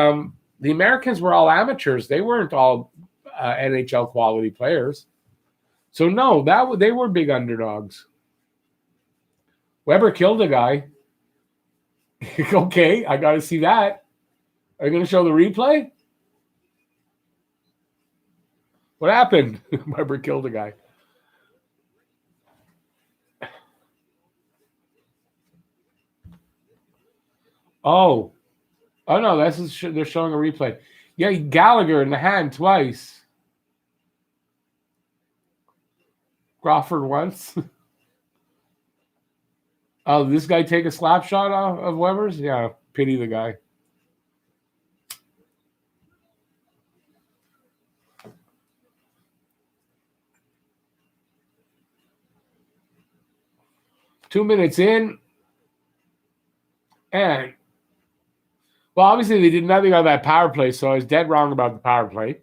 Americans were all amateurs. They weren't all NHL quality players. So no, they were big underdogs. Weber killed a guy. Okay, I got to see that. Are you going to show the replay? What happened? Weber killed a guy. Oh no, they're showing a replay. Yeah, Gallagher in the hand twice. Crawford once. Oh, this guy take a slap shot of Weber's? Yeah, pity the guy. Two minutes in, and well, obviously they did nothing on that power play, so I was dead wrong about the power play.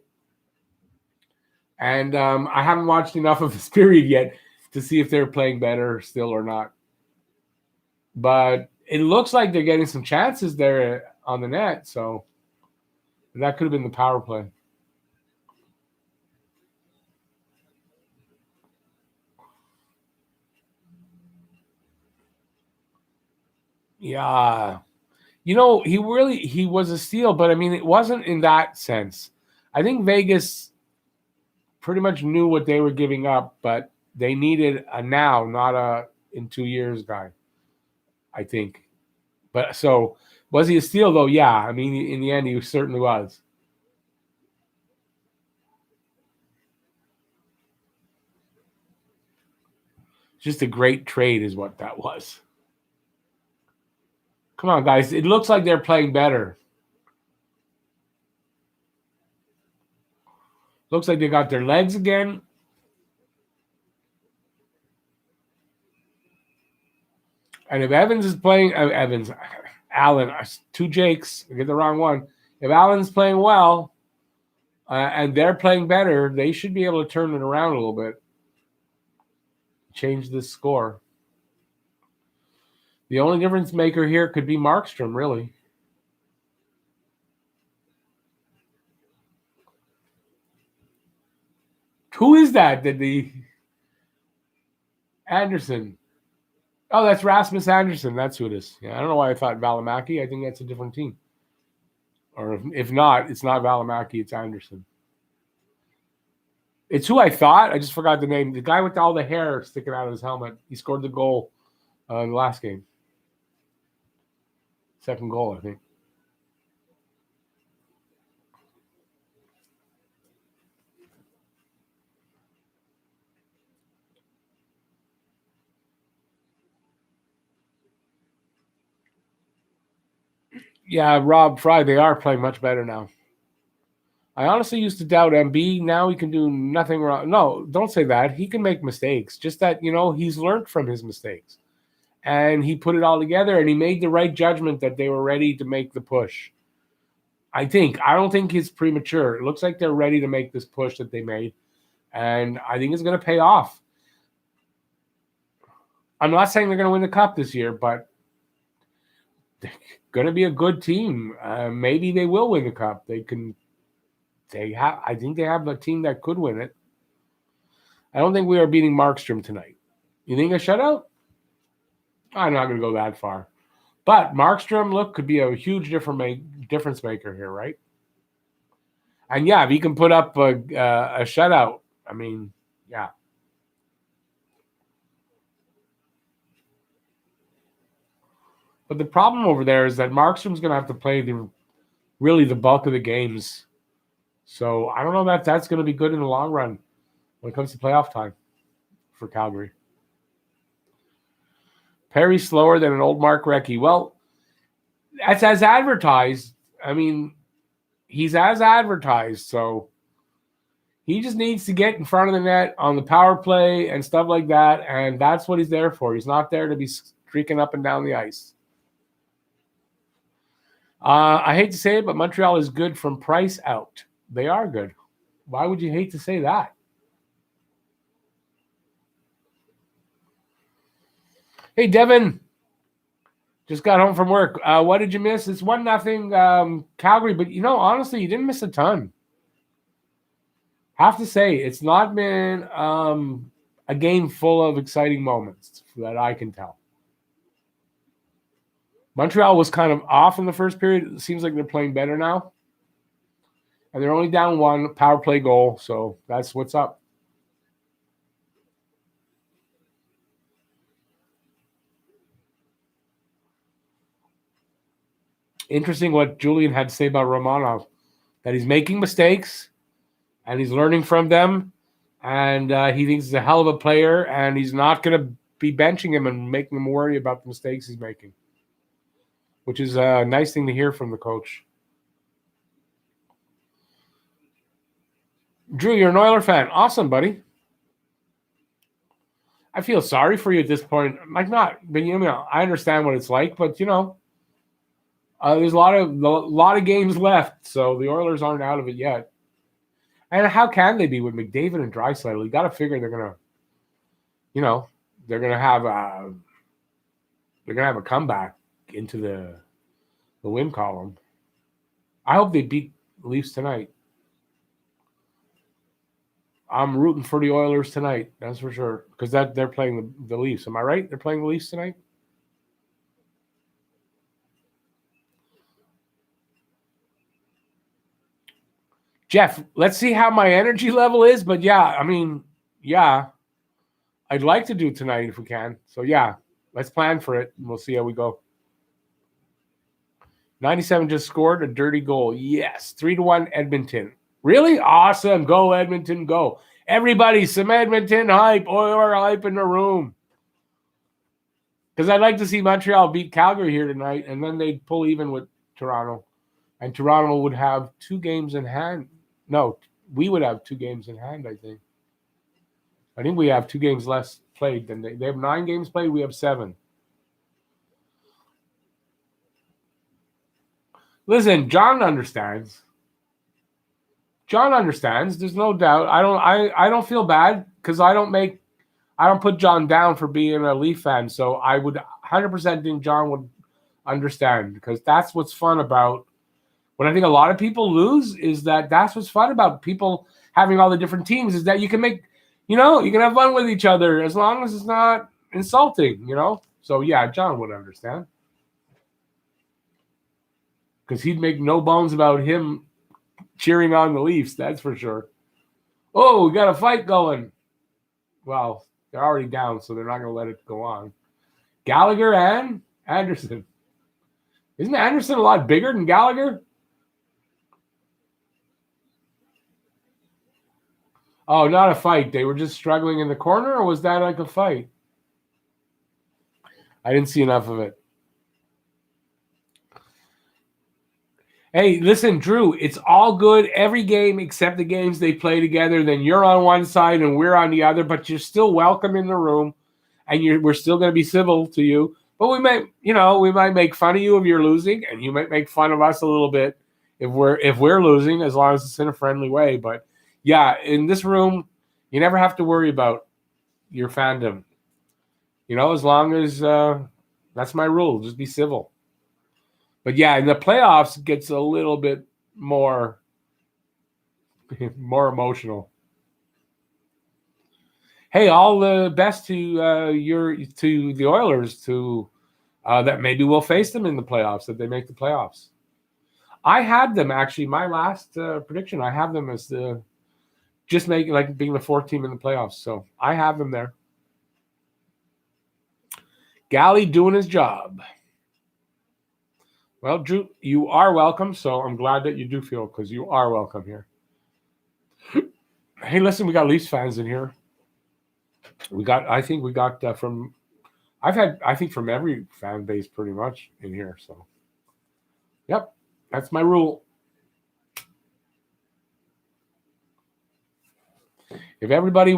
And I haven't watched enough of this period yet to see if they're playing better still or not. But it looks like they're getting some chances there on the net, so that could have been the power play. Yeah. You know, he was a steal, but I mean, it wasn't in that sense. I think Vegas pretty much knew what they were giving up, but they needed a now, not a in 2 years guy, I think. But so, was he a steal, though? Yeah. I mean, in the end, he certainly was. Just a great trade is what that was. Come on, guys. It looks like they're playing better. Looks like they got their legs again. And if Evans is playing, Allen, two Jakes, I get the wrong one. If Allen's playing well and they're playing better, they should be able to turn it around a little bit. Change this score. The only difference maker here could be Markstrom, really. Who is that? Anderson. Oh, that's Rasmus Anderson. That's who it is. Yeah, I don't know why I thought Valimaki. I think that's a different team. Or if not, it's not Valimaki, it's Anderson. It's who I thought. I just forgot the name. The guy with all the hair sticking out of his helmet. He scored the goal in the last game. Second goal, I think. Yeah, Rob Fry, they are playing much better now. I honestly used to doubt MB. Now he can do nothing wrong. No, don't say that. He can make mistakes. Just that, he's learned from his mistakes. And he put it all together, and he made the right judgment that they were ready to make the push. I don't think it's premature. It looks like they're ready to make this push that they made. And I think it's going to pay off. I'm not saying they're going to win the cup this year, but they're going to be a good team. Maybe they will win the cup. I think they have a team that could win it. I don't think we are beating Markstrom tonight. You think a shutout? I'm not going to go that far. But Markstrom, could be a huge difference maker here, right? And yeah, if he can put up a shutout, I mean, yeah. But the problem over there is that Markstrom's going to have to play the bulk of the games. So I don't know that that's going to be good in the long run when it comes to playoff time for Calgary. Perry's slower than an old Mark Recchi. Well, that's as advertised. I mean, he's as advertised, so he just needs to get in front of the net on the power play and stuff like that, and that's what he's there for. He's not there to be streaking up and down the ice. I hate to say it, but Montreal is good from Price out. They are good. Why would you hate to say that? Hey, Devin. Just got home from work. What did you miss? It's 1-0 Calgary, but honestly, you didn't miss a ton. Have to say, it's not been a game full of exciting moments that I can tell. Montreal was kind of off in the first period. It seems like they're playing better now. And they're only down 1 power play goal, so that's what's up. Interesting what Julian had to say about Romanov, that he's making mistakes and he's learning from them, and he thinks he's a hell of a player, and he's not going to be benching him and making him worry about the mistakes he's making, which is a nice thing to hear from the coach. Drew, you're an Oiler fan. Awesome, buddy. I feel sorry for you at this point. Like, not, but I understand what it's like, but there's a lot of games left, so the Oilers aren't out of it yet. And how can they be with McDavid and Draisaitl? You got to figure they're gonna, they're gonna have a comeback into the win column. I hope they beat the Leafs tonight. I'm rooting for the Oilers tonight, that's for sure, because they're playing the Leafs. Am I right? They're playing the Leafs tonight? Jeff, let's see how my energy level is, but I'd like to do tonight if we can. So, let's plan for it, and we'll see how we go. 97 just scored a dirty goal. Yes, 3-1 Edmonton. Really? Awesome. Go, Edmonton, go. Everybody, some Edmonton hype. Oiler hype in the room. Because I'd like to see Montreal beat Calgary here tonight, and then they'd pull even with Toronto. And Toronto would have 2 games in hand. No, we would have 2 games in hand, I think. I think we have 2 games less played than they have 9 games played. We have 7. Listen, John understands. There's no doubt. I don't feel bad because I don't put John down for being a Leaf fan. So I would 100% think John would understand, because that's what's fun about. What I think a lot of people lose is that's what's fun about people having all the different teams, is that you can make, you can have fun with each other as long as it's not insulting, So, John would understand. Because he'd make no bones about him cheering on the Leafs, that's for sure. Oh, we got a fight going. Well, they're already down, so they're not going to let it go on. Gallagher and Anderson. Isn't Anderson a lot bigger than Gallagher? Oh, not a fight. They were just struggling in the corner, or was that like a fight? I didn't see enough of it. Hey, listen, Drew, it's all good. Every game except the games they play together, then you're on one side and we're on the other, but you're still welcome in the room, and we're still going to be civil to you. But we might make fun of you if you're losing, and you might make fun of us a little bit if we're losing, as long as it's in a friendly way. But in this room, you never have to worry about your fandom. As long as that's my rule, just be civil. But in the playoffs, it gets a little bit more emotional. Hey, all the best to the Oilers, that maybe we'll face them in the playoffs, that they make the playoffs. I had them actually. My last prediction, I have them as being the 4th team in the playoffs. So I have them there. Gally doing his job. Well, Drew, you are welcome. So I'm glad that you do feel, because you are welcome here. Hey, listen, we got Leafs fans in here. I think from every fan base pretty much in here. So, yep, that's my rule. If everybody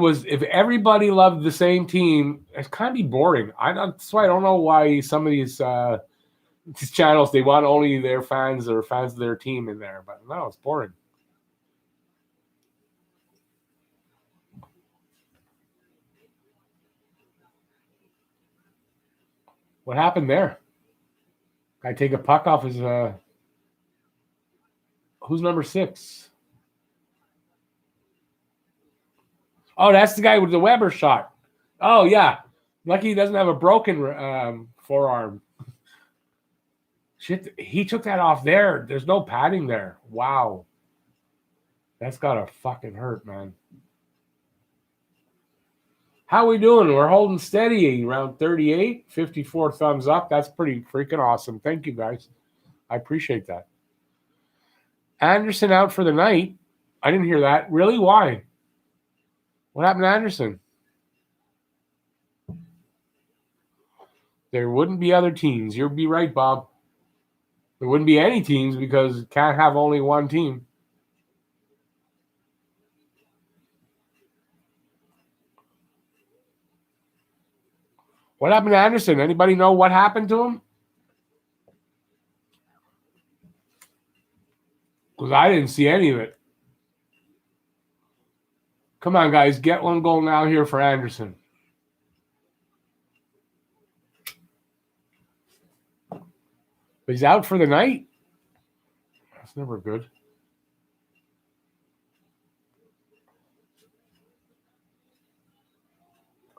loved the same team, it's kind of be boring. That's why I don't know why some of these channels, they want only their fans or fans of their team in there. But no, it's boring. What happened there? Guy take a puck off his who's number 6? Oh, that's the guy with the Weber shot. Oh, yeah. Lucky he doesn't have a broken forearm. Shit, he took that off there. There's no padding there. Wow. That's gotta fucking hurt, man. How we doing? We're holding steady around 38, 54 thumbs up. That's pretty freaking awesome. Thank you, guys. I appreciate that. Anderson out for the night. I didn't hear that. Really? Why? What happened to Anderson? There wouldn't be other teams. You'll be right, Bob. There wouldn't be any teams because you can't have only one team. What happened to Anderson? Anybody know what happened to him? Because I didn't see any of it. Come on, guys. Get one goal now here for Anderson. But he's out for the night? That's never good.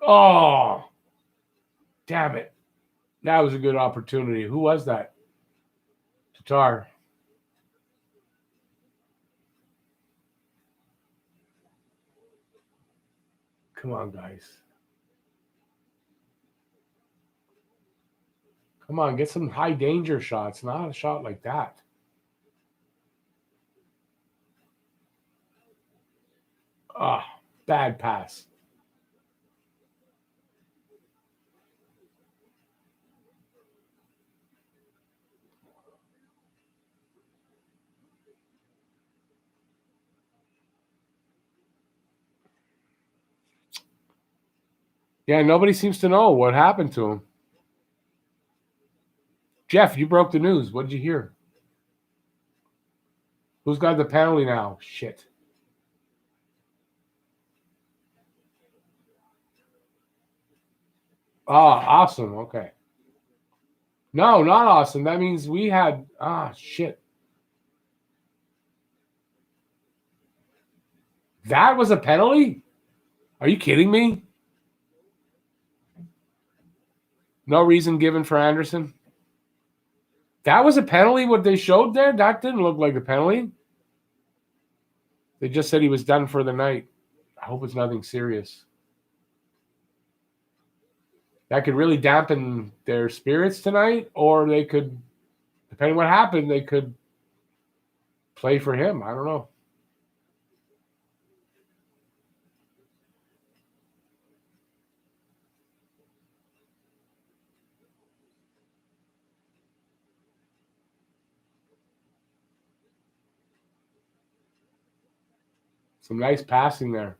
Oh, damn it. That was a good opportunity. Who was that? Tatar. Come on, guys. Come on, get some high danger shots, not a shot like that. Ah, bad pass. Yeah, nobody seems to know what happened to him. Jeff, you broke the news. What did you hear? Who's got the penalty now? Shit. Ah, awesome. Okay. No, not awesome. That means we had shit. That was a penalty? Are you kidding me? No reason given for Anderson? That was a penalty, what they showed there? That didn't look like a penalty. They just said he was done for the night. I hope it's nothing serious. That could really dampen their spirits tonight, or they could, depending on what happened, they could play for him. I don't know. Some nice passing there.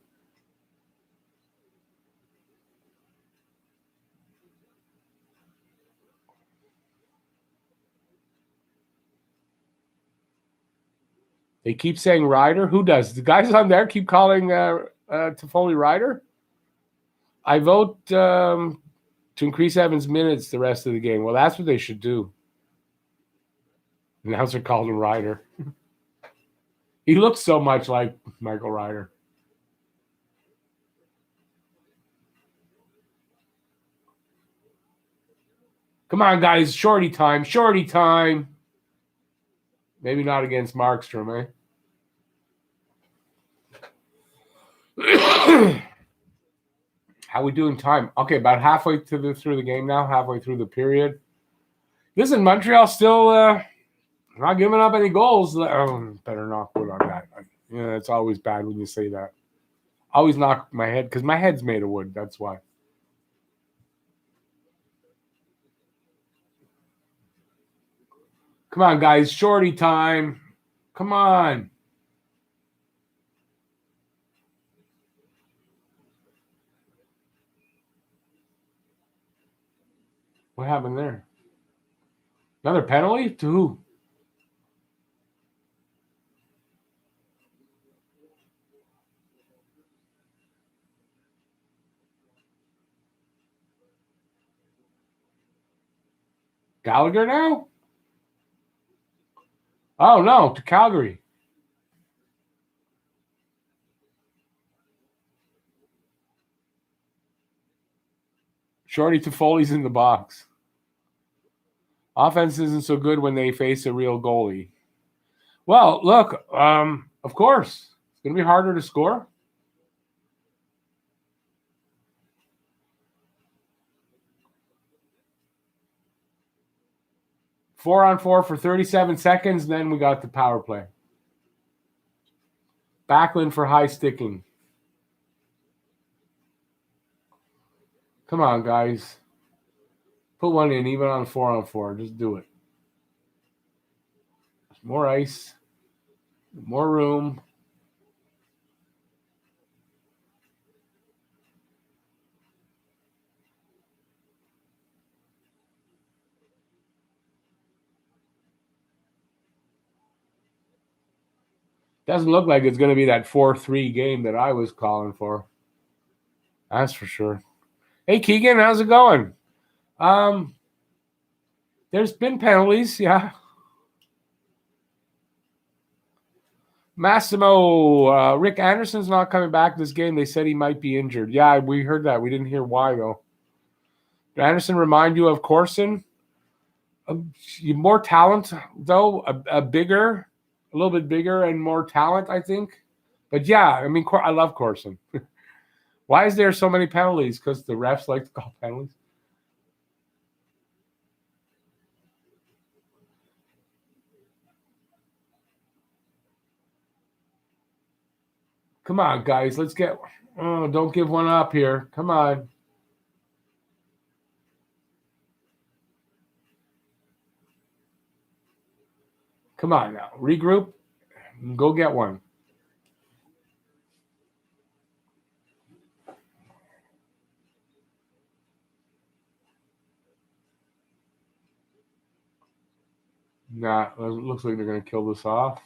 They keep saying Ryder. Who does? The guys on there keep calling Toffoli Ryder? I vote to increase Evans' minutes the rest of the game. Well, that's what they should do. Announcer called him Ryder. He looks so much like Michael Ryder. Come on, guys. Shorty time. Shorty time. Maybe not against Markstrom, eh? How we doing time? Okay, about halfway through the game now, halfway through the period. Listen, Montreal still not giving up any goals. Oh, better not put on that. Yeah, it's always bad when you say that. I always knock my head because my head's made of wood. That's why. Come on, guys. Shorty time. Come on. What happened there? Another penalty? To who? Gallagher now? Oh, no, to Calgary. Shorty Toffoli's in the box. Offense isn't so good when they face a real goalie. Well, look, of course, it's going to be harder to score. Four-on-four for 37 seconds, then we got the power play. Backlund for high sticking. Come on, guys. Put one in, even on 4-on-4. Just do it. More ice. More room. Doesn't look like it's going to be that 4-3 game that I was calling for. That's for sure. Hey, Keegan, how's it going? There's been penalties, yeah. Massimo, Rick Anderson's not coming back this game. They said he might be injured. Yeah, we heard that. We didn't hear why, though. Did Anderson remind you of Corson? More talent, though, a little bit bigger and more talent, I think. But yeah, I mean, I love Corson. Why is there so many penalties? Because the refs like to call penalties? Come on, guys. Let's get... Oh, don't give one up here. Come on. Come on now. Regroup. Go get one. Nah, it looks like they're going to kill this off.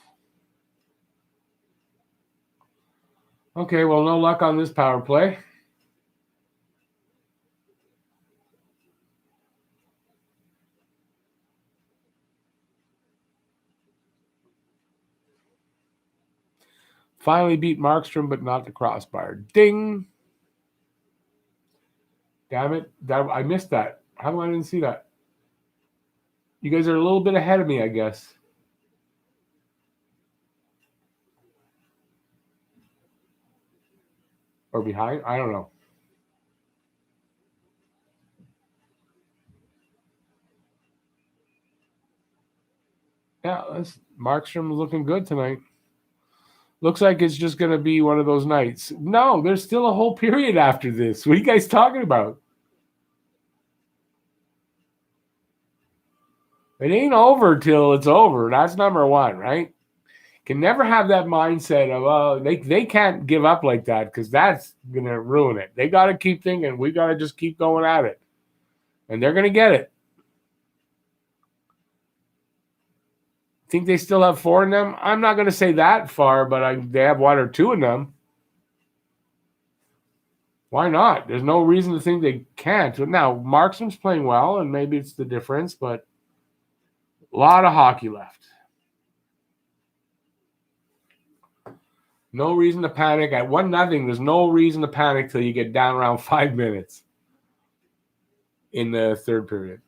Okay, well, no luck on this power play. Finally beat Markstrom, but not the crossbar. Ding! Damn it. I missed that. How come I didn't see that? You guys are a little bit ahead of me, I guess. Or behind? I don't know. Yeah, Markstrom looking good tonight. Looks like it's just going to be one of those nights. No, there's still a whole period after this. What are you guys talking about? It ain't over till it's over. That's number one, right? Can never have that mindset of, oh, they can't give up like that because that's going to ruin it. They got to keep thinking, we got to just keep going at it. And they're going to get it. Think they still have 4 in them? I'm not going to say that far, but they have 1 or 2 in them. Why not? There's no reason to think they can't. Now, Markstrom's playing well, and maybe it's the difference, but a lot of hockey left. No reason to panic. At 1-0, there's no reason to panic till you get down around 5 minutes in the third period.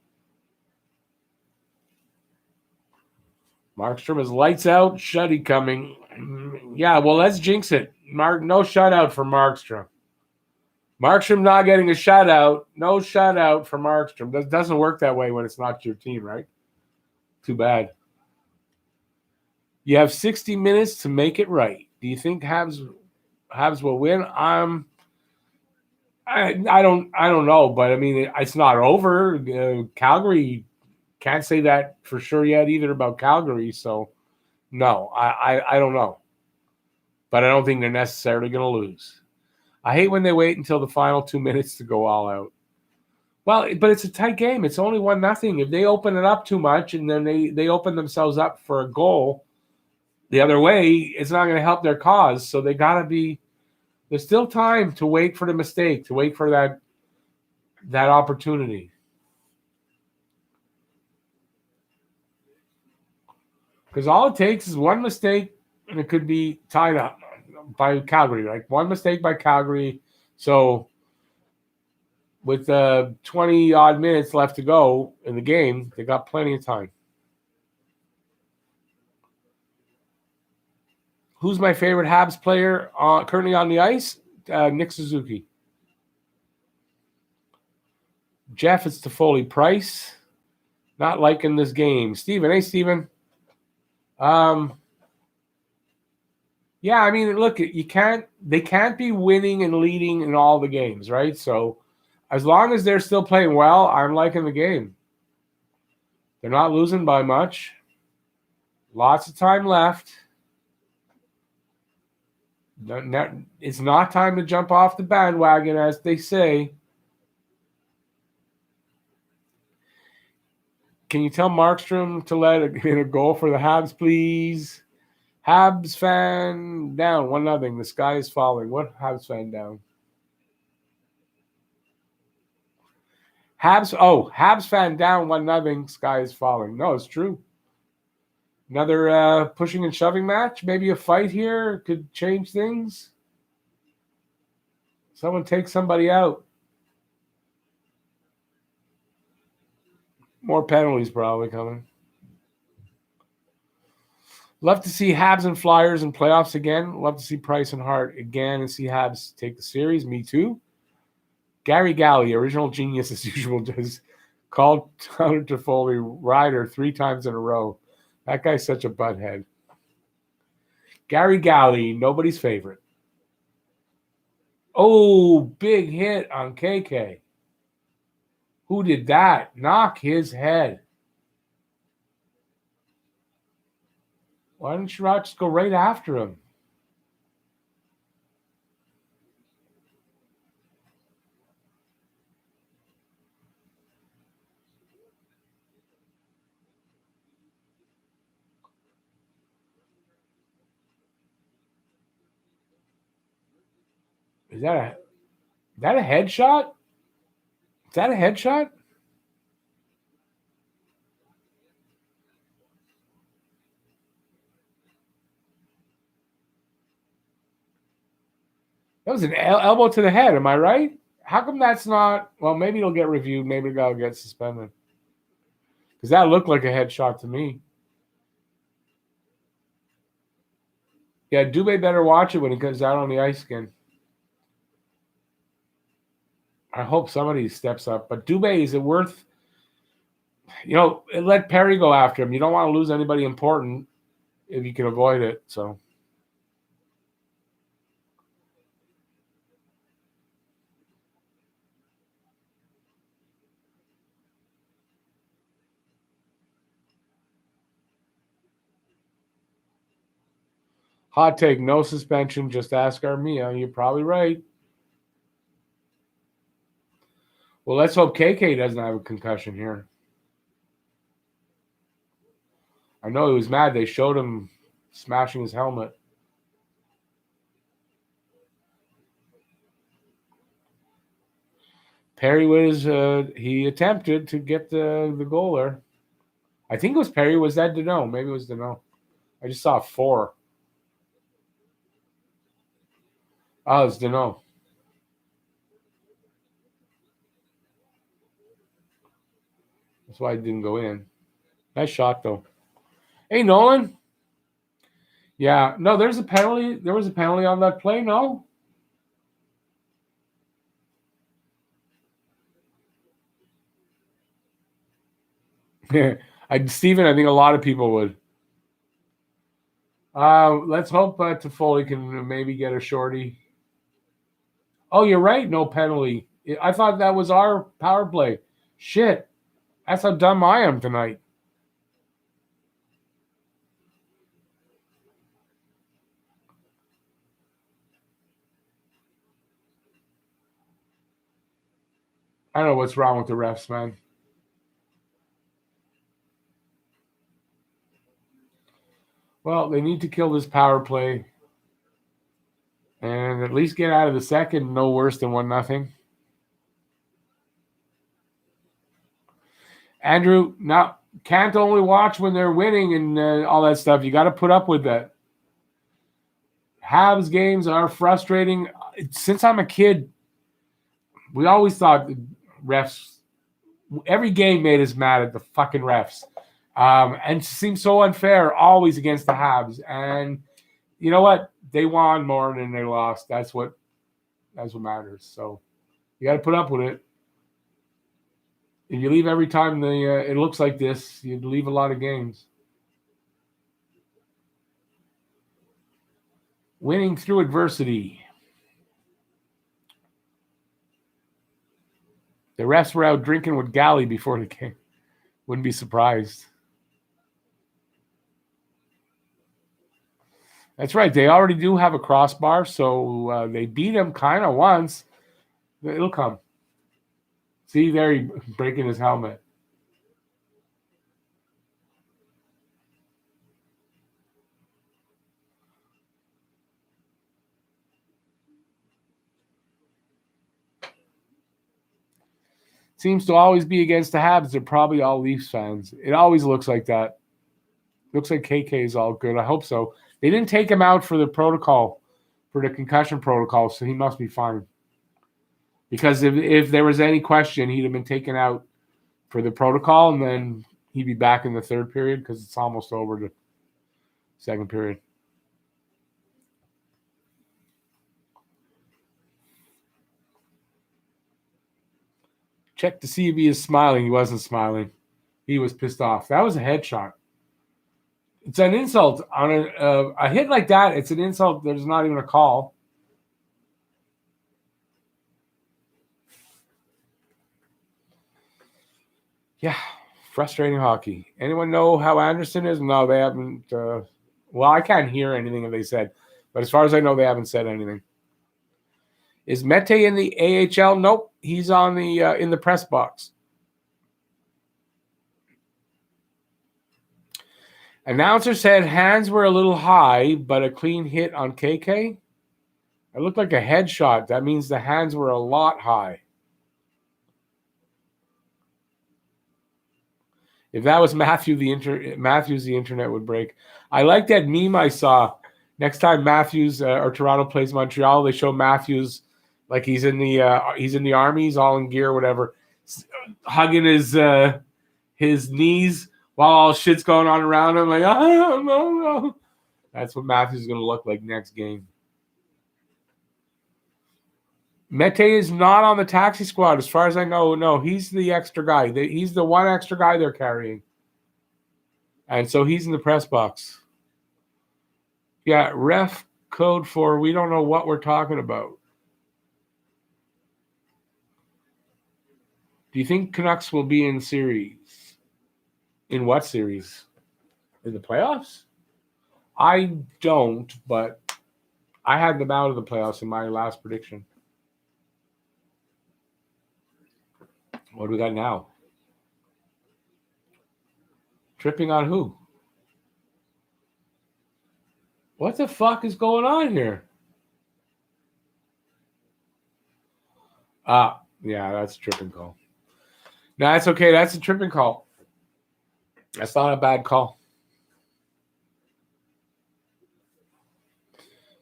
Markstrom is lights out, shutty coming. Yeah, well, let's jinx it. No shutout for Markstrom. Markstrom not getting a shutout. No shutout for Markstrom. That doesn't work that way when it's not your team, right? Too bad. You have 60 minutes to make it right. Do you think Habs will win? I don't know, but I mean it's not over. Calgary can't say that for sure yet either about Calgary. So no, I don't know, but I don't think they're necessarily going to lose. I hate when they wait until the final 2 minutes to go all out. Well, but it's a tight game. It's only 1-0. If they open it up too much and then they open themselves up for a goal the other way, it's not going to help their cause. So they got to be. There's still time to wait for the mistake, to wait for that opportunity. Because all it takes is one mistake, and it could be tied up by Calgary. Like one mistake by Calgary. So with 20-odd minutes left to go in the game, they got plenty of time. Who's my favorite Habs player currently on the ice? Nick Suzuki. Jeff, it's Toffoli. Price, not liking this game. Steven, hey, Steven. Yeah, I mean, look, they can't be winning and leading in all the games, right? So as long as they're still playing well, I'm liking the game. They're not losing by much. Lots of time left. It's not time to jump off the bandwagon, as they say. Can you tell Markstrom to let in a goal for the Habs, please? Habs fan down 1-0. The sky is falling. What Habs fan down? Habs fan down 1-0. Sky is falling. No, it's true. Another pushing and shoving match. Maybe a fight here could change things. Someone take somebody out. More penalties probably coming. Love to see Habs and Flyers in playoffs again. Love to see Price and Hart again and see Habs take the series. Me too. Gary Galley, original genius as usual, just called Tyler Toffoli Ryder 3 times in a row. That guy's such a butthead. Gary Galley, nobody's favorite. Oh, big hit on KK. Who did that? Knock his head. Why didn't you just go right after him? Is that a headshot? Is that a headshot? That was an elbow to the head. Am I right? How come that's not? Well, maybe it'll get reviewed. Maybe the guy will get suspended. Because that looked like a headshot to me. Yeah, Dubé better watch it when he goes out on the ice again. I hope somebody steps up. But Dubé, is it worth? Let Perry go after him. You don't want to lose anybody important if you can avoid it. So. Hot take, no suspension. Just ask Armia. You're probably right. Well, let's hope KK doesn't have a concussion here. I know he was mad. They showed him smashing his helmet. Perry he attempted to get the goal there. I think it was Perry. Was that Deneau? Maybe it was Deneau. I just saw 4. Oh, it's Deneau. That's why it didn't go in. Nice shot, though. Hey, Nolan. Yeah, no, there's a penalty. There was a penalty on that play, no? Steven, I think a lot of people would. Let's hope Toffoli can maybe get a shorty. Oh, you're right. No penalty. I thought that was our power play. Shit. That's how dumb I am tonight. I don't know what's wrong with the refs, man. Well, they need to kill this power play and at least get out of the second no worse than 1-0. Andrew, now can't only watch when they're winning and all that stuff. You got to put up with that. Habs games are frustrating. Since I'm a kid, we always thought refs, every game made us mad at the fucking refs. And it seems so unfair always against the Habs. And you know what? They won more than they lost. That's what matters. So you got to put up with it. If you leave every time it looks like this, you leave a lot of games. Winning through adversity. The refs were out drinking with Galley before the game. Wouldn't be surprised. That's right. They already do have a crossbar, so they beat him kind of once. It'll come. See, there he breaking his helmet. Seems to always be against the Habs. They're probably all Leafs fans. It always looks like that. Looks like KK is all good. I hope so. They didn't take him out for the protocol, for the concussion protocol, so he must be fine. Because if there was any question, he'd have been taken out for the protocol, and then he'd be back in the third period because it's almost over the second period. Check to see if he is smiling. He wasn't smiling. He was pissed off. That was a headshot. It's an insult. On a hit like that, it's an insult. There's not even a call. Yeah, frustrating hockey. Anyone know how Anderson is? No, they haven't. Well, I can't hear anything that they said. But as far as I know, they haven't said anything. Is Mete in the AHL? Nope. He's on the in the press box. Announcer said hands were a little high, but a clean hit on KK. It looked like a headshot. That means the hands were a lot high. If that was Matthews, the internet would break. I like that meme I saw. Next time Matthews or Toronto plays Montreal, they show Matthews like he's in the army, he's all in gear, whatever, hugging his knees while all shit's going on around him. Like, oh, no. That's what Matthews is going to look like next game. Mete is not on the taxi squad, as far as I know. No, he's the extra guy. He's the one extra guy they're carrying. And so he's in the press box. Yeah, ref code for we don't know what we're talking about. Do you think Canucks will be in series? In what series? In the playoffs? I don't, but I had them out of the playoffs in my last prediction. What do we got now? Tripping on who? What the fuck is going on here? Yeah, that's a tripping call. No, that's okay. That's a tripping call. That's not a bad call.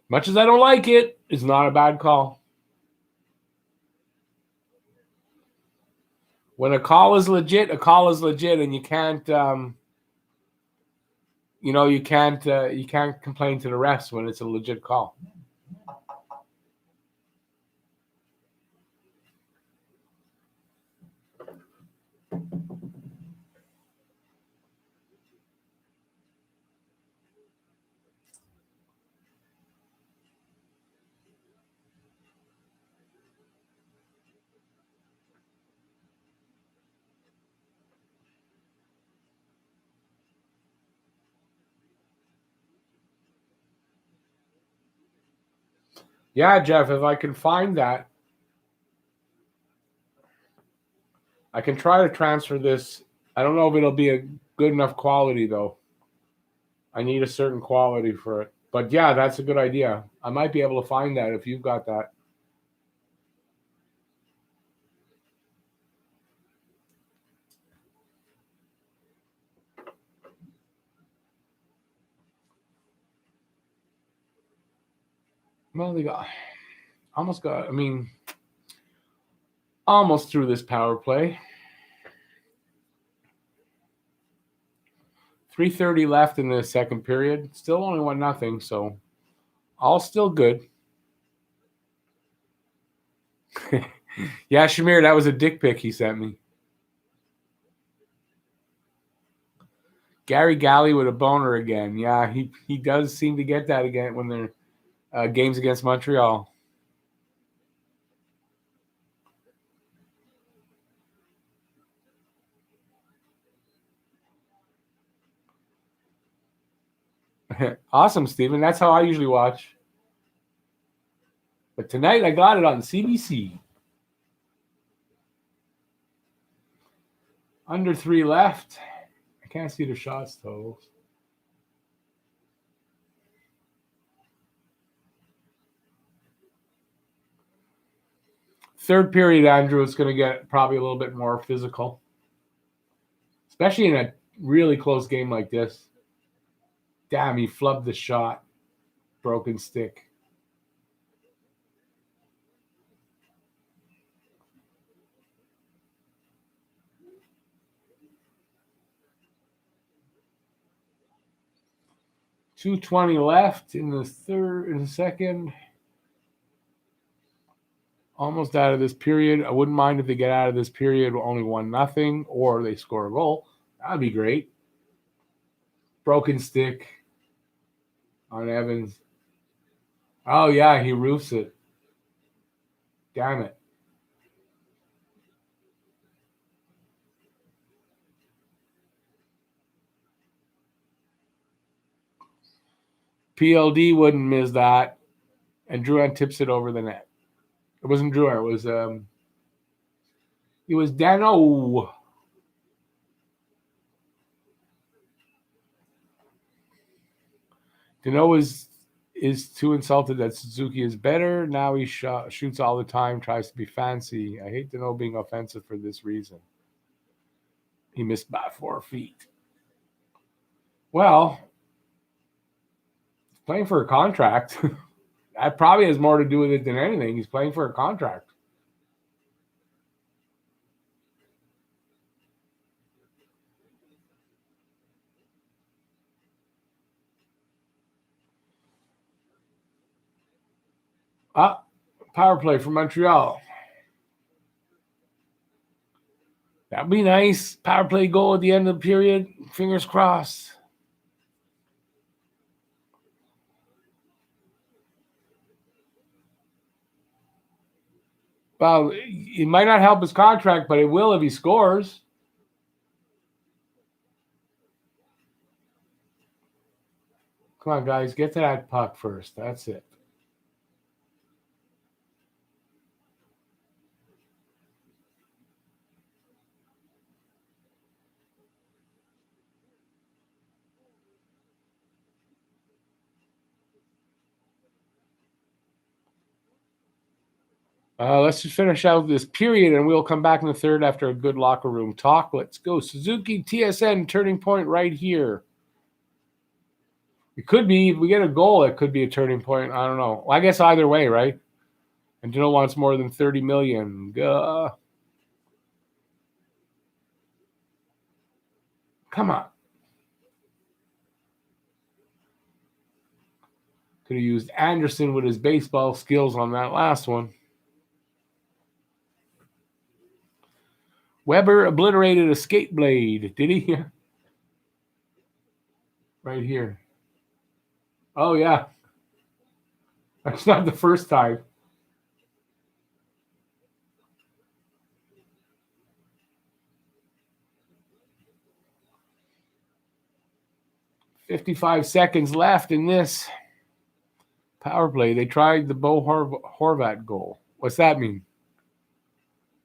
Much as I don't like it, it's not a bad call. When a call is legit, and you can't, you can't complain to the refs when it's a legit call. Yeah, Jeff, if I can find that, I can try to transfer this. I don't know if it'll be a good enough quality, though. I need a certain quality for it. But yeah, that's a good idea. I might be able to find that if you've got that. Well, they almost through this power play. 3:30 left in the second period. Still only 1-0, so all still good. Yeah, Shamir, that was a dick pic he sent me. Gary Galley with a boner again. Yeah, he does seem to get that again when they're games against Montreal. Awesome, Steven. That's how I usually watch. But tonight I got it on CBC. Under 3 left. I can't see the shots totals. Third period, Andrew, is going to get probably a little bit more physical, especially in a really close game like this. Damn, he flubbed the shot. Broken stick. .220 left in the second. Almost out of this period. I wouldn't mind if they get out of this period only 1-0 or they score a goal. That'd be great. Broken stick on Evans. Oh, yeah, he roofs it. Damn it. PLD wouldn't miss that. And Drouin tips it over the net. It wasn't Drouin. It was Dano. Dano is too insulted that Suzuki is better. Now he shoots all the time, tries to be fancy. I hate Dano being offensive for this reason. He missed by 4 feet. Well, he's playing for a contract. That probably has more to do with it than anything. He's playing for a contract. Power play for Montreal. That'd be nice. Power play goal at the end of the period. Fingers crossed. Well, it might not help his contract, but it will if he scores. Come on, guys. Get to that puck first. That's it. Let's just finish out this period, and we'll come back in the third after a good locker room talk. Let's go. Suzuki TSN turning point right here. It could be, if we get a goal, it could be a turning point. I don't know. Well, I guess either way, right? And Dino wants more than $30 million. Come on. Could have used Anderson with his baseball skills on that last one. Weber obliterated a skate blade. Did he? Right here. Oh, yeah. That's not the first time. .55 seconds left in this power play. They tried the Bo Horvat goal. What's that mean?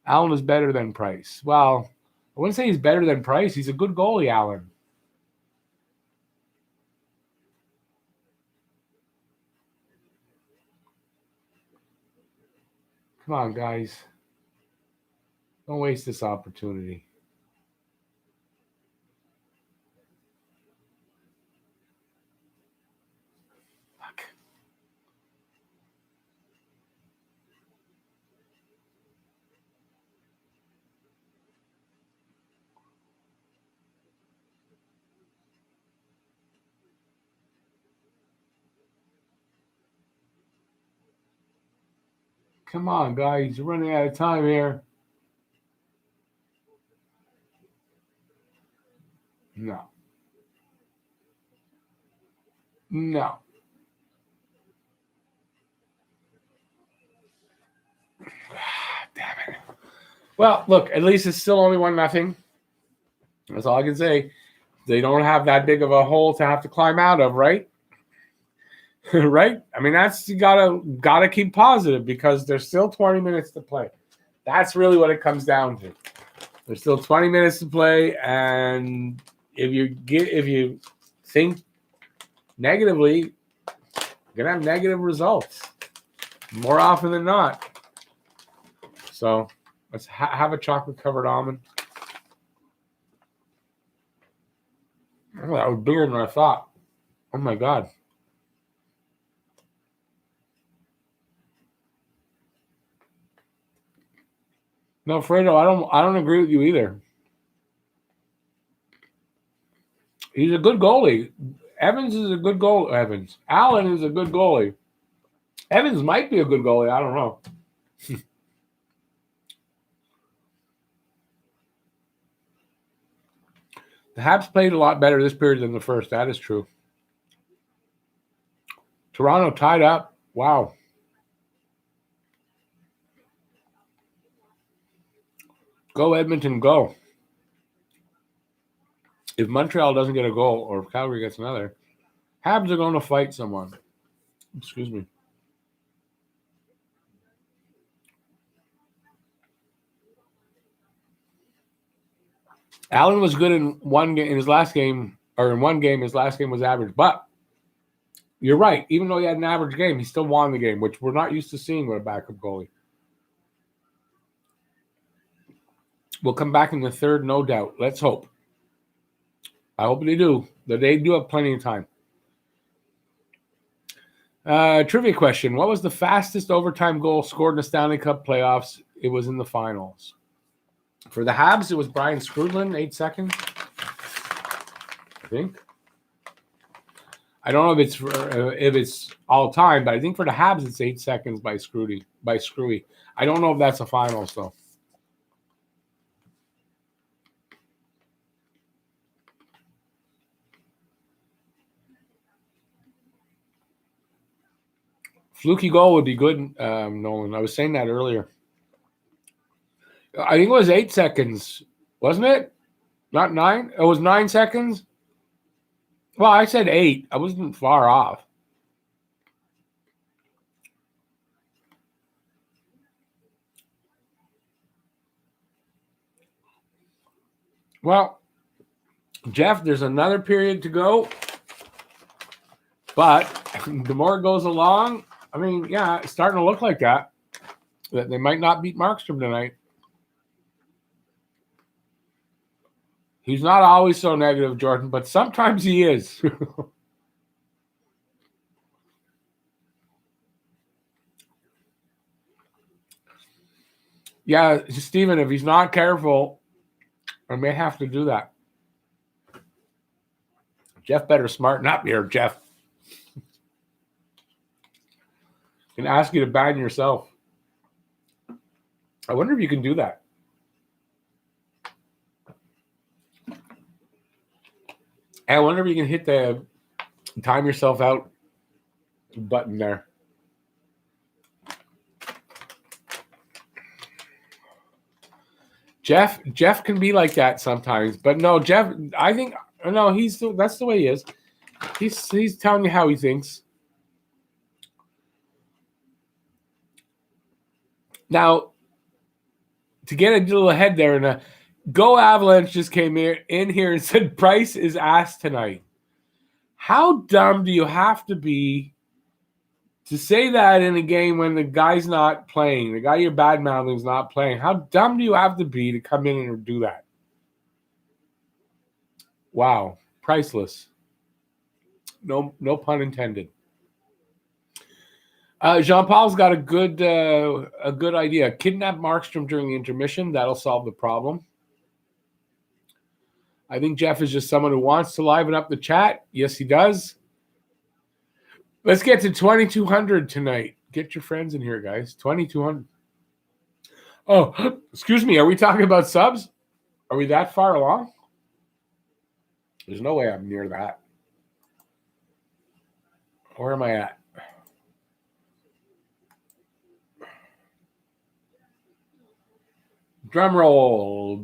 Allen is better than Price. Well, I wouldn't say he's better than Price. He's a good goalie, Allen. Come on, guys. Don't waste this opportunity. Fuck. Come on, guys. You're running out of time here. No. No. Damn it. Well, look, at least it's still only 1-0. That's all I can say. They don't have that big of a hole to have to climb out of, right? Right? I mean, that's you gotta keep positive because there's still 20 minutes to play. That's really what it comes down to. There's still 20 minutes to play, and if you think negatively, you're gonna have negative results more often than not. So let's have a chocolate-covered almond. Oh, that was bigger than I thought. Oh my God. No, Fredo, I don't agree with you either. He's a good goalie. Evans is a good goalie. Allen is a good goalie. Evans might be a good goalie. I don't know. The Habs played a lot better this period than the first. That is true. Toronto tied up. Wow. Go Edmonton, go. If Montreal doesn't get a goal or if Calgary gets another, Habs are going to fight someone. Excuse me. Allen was good in one game. In his last game, or in one game, his last game was average. But you're right. Even though he had an average game, he still won the game, which we're not used to seeing with a backup goalie. We'll come back in the third, no doubt. Let's hope. I hope they do. That they do have plenty of time. Trivia question. What was the fastest overtime goal scored in the Stanley Cup playoffs? It was in the finals. For the Habs, it was Brian Skrudlin, 8 seconds. I think. I don't know if it's all time, but I think for the Habs, it's 8 seconds by Screwy. I don't know if that's a finals, though. Fluky goal would be good, Nolan. I was saying that earlier. I think it was 8 seconds, wasn't it? Not 9? It was 9 seconds? Well, I said 8. I wasn't far off. Well, Jeff, there's another period to go. But the more it goes along, I mean, yeah, it's starting to look like that they might not beat Markstrom tonight. He's not always so negative, Jordan, but sometimes he is. Yeah, Steven, if he's not careful, I may have to do that. Jeff better smarten up here, Jeff. Can ask you to ban yourself. I wonder if you can do that. I wonder if you can hit the time yourself out button there. Jeff can be like that sometimes, but no, Jeff. I think no, that's the way he is. He's telling you how he thinks. Now, to get a little ahead there, and Go Avalanche just came in here and said Price is ass tonight. How dumb do you have to be to say that in a game when the guy's not playing? The guy you're bad-mouthing is not playing. How dumb do you have to be to come in and do that? Wow. Priceless. No pun intended. Jean-Paul's got a good idea. Kidnap Markstrom during the intermission. That'll solve the problem. I think Jeff is just someone who wants to liven up the chat. Yes, he does. Let's get to 2,200 tonight. Get your friends in here, guys. 2,200. Oh, excuse me. Are we talking about subs? Are we that far along? There's no way I'm near that. Where am I at? Drum roll.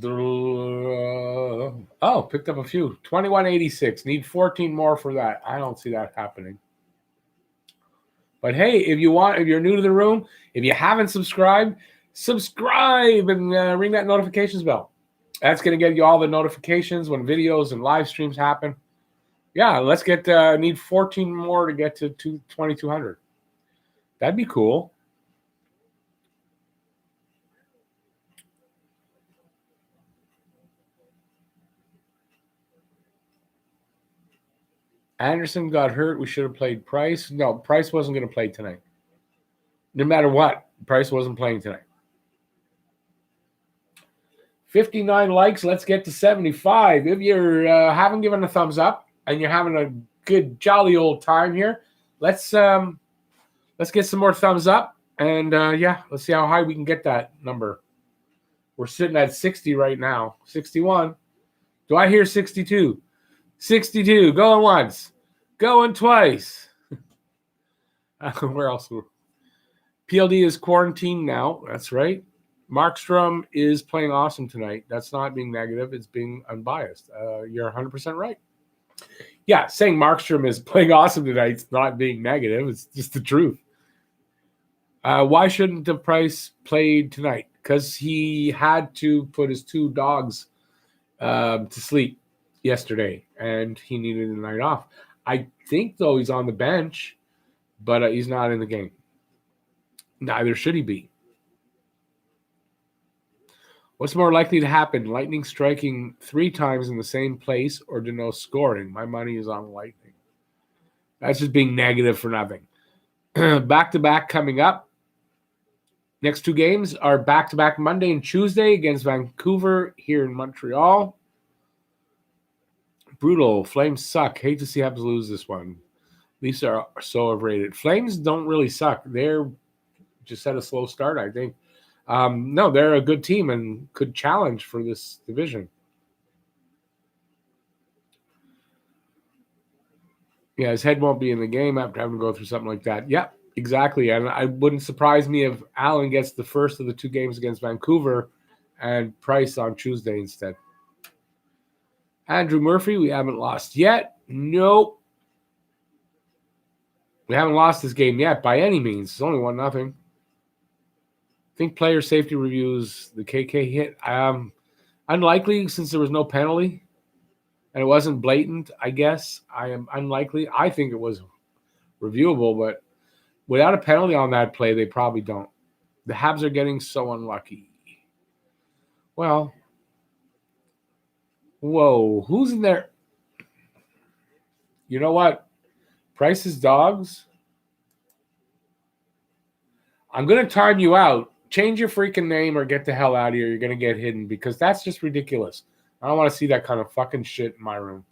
Oh, picked up a few. 2186. Need 14 more for that. I don't see that happening. But hey, if you're new to the room, if you haven't subscribed, subscribe and ring that notifications bell. That's going to get you all the notifications when videos and live streams happen. Yeah, let's get need 14 more to get to 2,200. That'd be cool. Anderson got hurt. We should have played Price. No, Price wasn't going to play tonight. No matter what, Price wasn't playing tonight. 59 likes. Let's get to 75. If you haven't given a thumbs up and you're having a good, jolly old time here, let's get some more thumbs up. And, let's see how high we can get that number. We're sitting at 60 right now. 61. Do I hear 62? 62. Going once. Going twice. Where else? PLD is quarantined now. That's right. Markstrom is playing awesome tonight. That's not being negative. It's being unbiased. You're 100% right. Yeah, saying Markstrom is playing awesome tonight is not being negative. It's just the truth. Why shouldn't the Price played tonight? Because he had to put his two dogs to sleep yesterday, and he needed a night off. I think, though, he's on the bench, but he's not in the game. Neither should he be. What's more likely to happen? Lightning striking 3 times in the same place or Dano scoring? My money is on Lightning. That's just being negative for nothing. Back-to-back coming up. Next 2 games are back-to-back Monday and Tuesday against Vancouver here in Montreal. Brutal. Flames suck. Hate to see Habs lose this one. Leafs are so overrated. Flames don't really suck. They're just had a slow start, I think. No, they're a good team and could challenge for this division. Yeah, his head won't be in the game after having to go through something like that. Yep, exactly. And it wouldn't surprise me if Allen gets the first of the 2 games against Vancouver and Price on Tuesday instead. Andrew Murphy, we haven't lost yet. Nope. We haven't lost this game yet by any means. It's only 1-0. Think player safety reviews, the KK hit. Unlikely since there was no penalty and it wasn't blatant, I guess. I am unlikely. I think it was reviewable, but without a penalty on that play, they probably don't. The Habs are getting so unlucky. Well, whoa, who's in there? You know what? Price's dogs. I'm going to time you out. Change your freaking name or get the hell out of here. You're going to get hidden because that's just ridiculous. I don't want to see that kind of fucking shit in my room.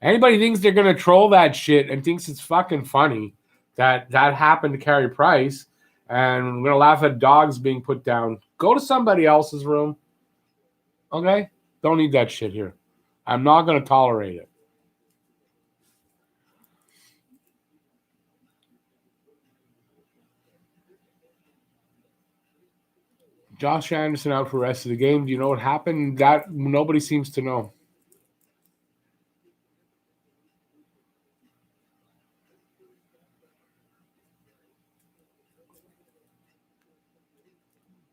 Anybody thinks they're going to troll that shit and thinks it's fucking funny that happened to Carey Price and we're going to laugh at dogs being put down. Go to somebody else's room. Okay? Don't need that shit here. I'm not going to tolerate it. Josh Anderson out for the rest of the game. Do you know what happened? That nobody seems to know.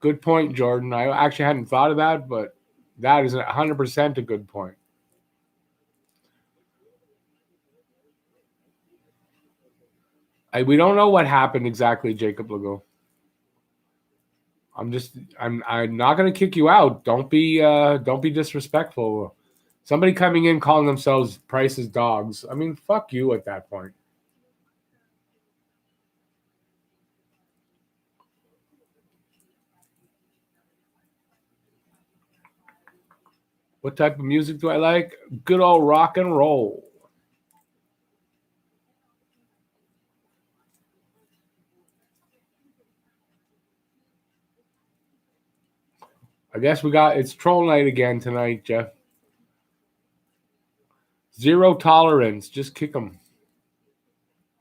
Good point, Jordan. I actually hadn't thought of that, but that is 100% a good point. We don't know what happened exactly, Jacob Legault. I'm not going to kick you out. Don't be disrespectful. Somebody coming in calling themselves Price's dogs. I mean, fuck you at that point. What type of music do I like? Good old rock and roll. I guess it's troll night again tonight, Jeff. Zero tolerance. Just kick them.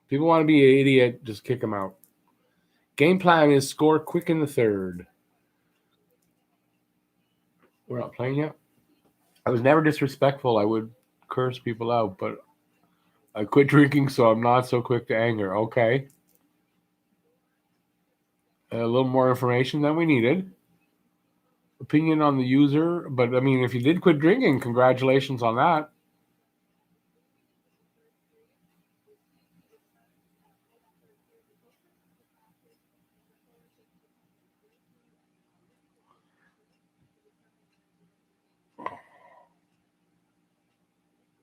People want to be an idiot. Just kick them out. Game plan is score quick in the third. We're not playing yet. I was never disrespectful. I would curse people out, but I quit drinking, so I'm not so quick to anger. Okay. A little more information than we needed. Opinion on the user, but I mean, if you did quit drinking, congratulations on that.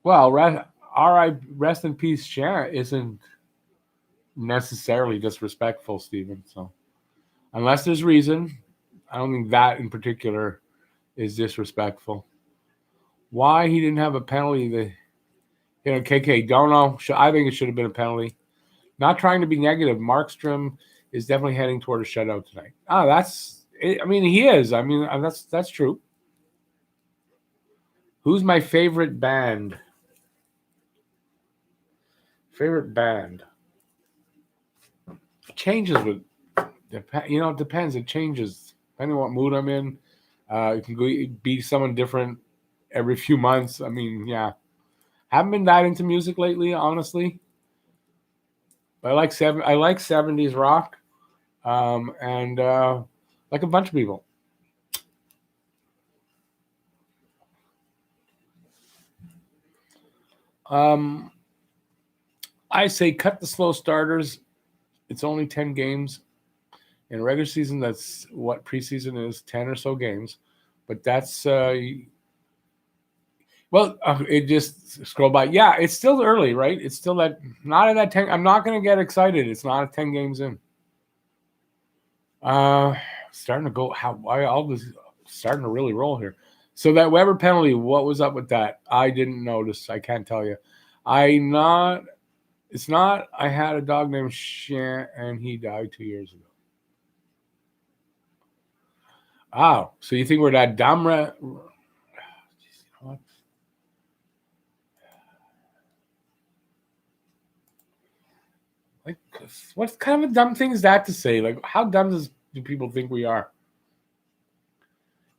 Well, rest in peace, Sharon isn't necessarily disrespectful, Stephen. So, unless there's reason, I don't think that in particular is disrespectful. Why he didn't have a penalty? KK, don't know. I think it should have been a penalty. Not trying to be negative. Markstrom is definitely heading toward a shutout tonight. He is. I mean, that's true. Who's my favorite band? Favorite band? It changes with, it depends. It changes depending on what mood I'm in. You can be someone different every few months. I mean, yeah. Haven't been that into music lately, honestly. But I like 70s rock, and like a bunch of people. I say cut the slow starters. It's only 10 games. In regular season, that's what preseason is, 10 or so games. But that's, it just scroll by. Yeah, it's still early, right? It's still not in that 10. I'm not going to get excited. It's not 10 games in. Starting to go, starting to really roll here. So that Weber penalty, what was up with that? I didn't notice. I can't tell you. It's not, I had a dog named Shan, and he died 2 years ago. Oh, so you think we're that dumb? Like, what kind of a dumb thing is that to say? Like, how dumb do people think we are?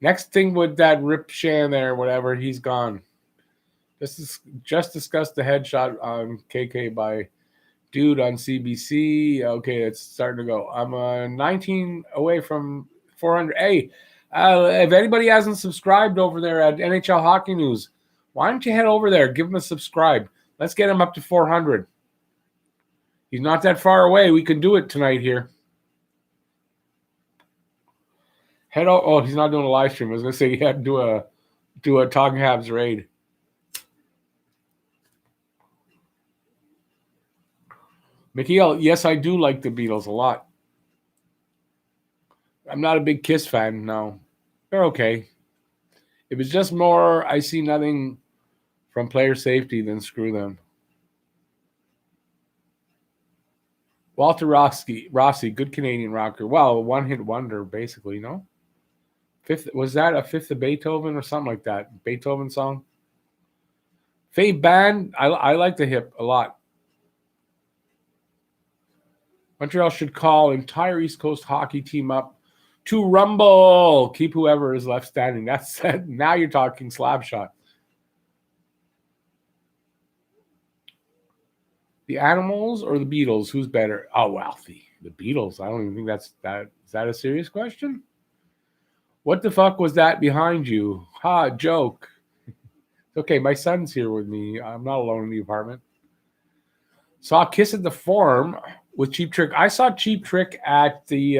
Next thing with that Rip Shan there, whatever, he's gone. Just discussed the headshot on KK by dude on CBC. Okay, it's starting to go. I'm 19 away from 400. Hey, if anybody hasn't subscribed over there at NHL Hockey News, why don't you head over there? Give him a subscribe. Let's get him up to 400. He's not that far away. We can do it tonight here. He's not doing a live stream. I was going to say he had to do a Talking Habs raid. Mikhail, yes, I do like the Beatles a lot. I'm not a big Kiss fan, no. They're okay. It was just more, I see nothing from player safety, then screw them. Walter Rossi, good Canadian rocker. Well, one-hit wonder, basically, no? Was that a Fifth of Beethoven or something like that? Beethoven song? Fave band, I like the hip a lot. Montreal should call entire East Coast hockey team up to rumble. Keep whoever is left standing. That's now you're talking slap shot. The Animals or the Beatles? Who's better? Oh, well, the Beatles. I don't even think that's that. Is that a serious question? What the fuck was that behind you? Ha, joke. Okay, my son's here with me. I'm not alone in the apartment. Saw Kiss at the Forum with Cheap Trick. I saw Cheap Trick at the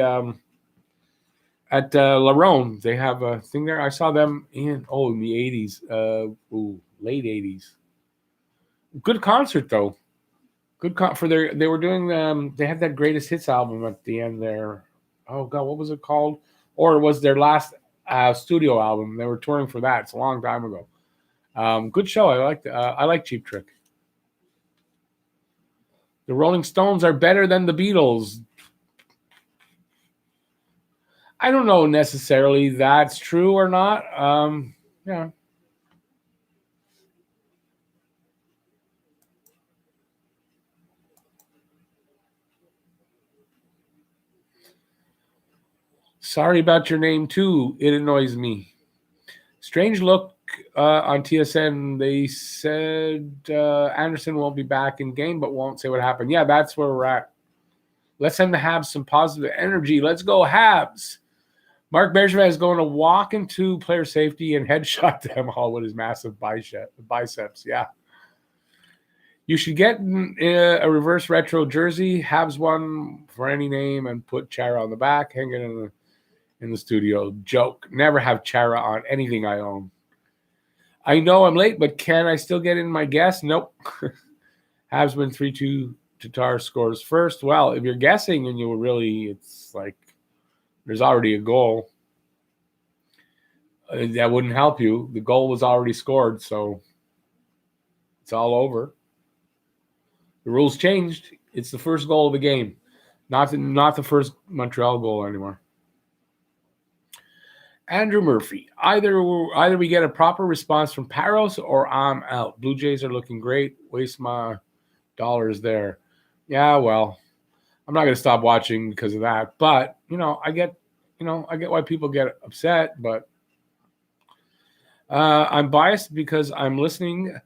Larone. They have a thing there. I saw them in the 80s. Late 80s. Good concert though. They were doing they had that greatest hits album at the end there. Oh god, what was it called? Or it was their last studio album. They were touring for that. It's a long time ago. Good show. I like Cheap Trick. The Rolling Stones are better than the Beatles. I don't know necessarily that's true or not. Yeah. Sorry about your name too. It annoys me. Strange look on TSN. They said Anderson won't be back in game, but won't say what happened. Yeah, that's where we're at. Let's send the Habs some positive energy. Let's go Habs. Mark Bergevin is going to walk into player safety and headshot them all with his massive biceps. Yeah. You should get a reverse retro jersey, Habs one for any name, and put Chara on the back. Hang it in the studio. Joke. Never have Chara on anything I own. I know I'm late, but can I still get in my guess? Nope. Habs win 3-2. Tatar scores first. Well, if you're guessing and it's like there's already a goal. That wouldn't help you. The goal was already scored, so it's all over. The rules changed. It's the first goal of the game, not the first Montreal goal anymore. Andrew Murphy. Either we get a proper response from Paros or I'm out. Blue Jays are looking great. Waste my dollars there. Yeah, well, I'm not going to stop watching because of that. But, I get why people get upset. But I'm biased because I'm listening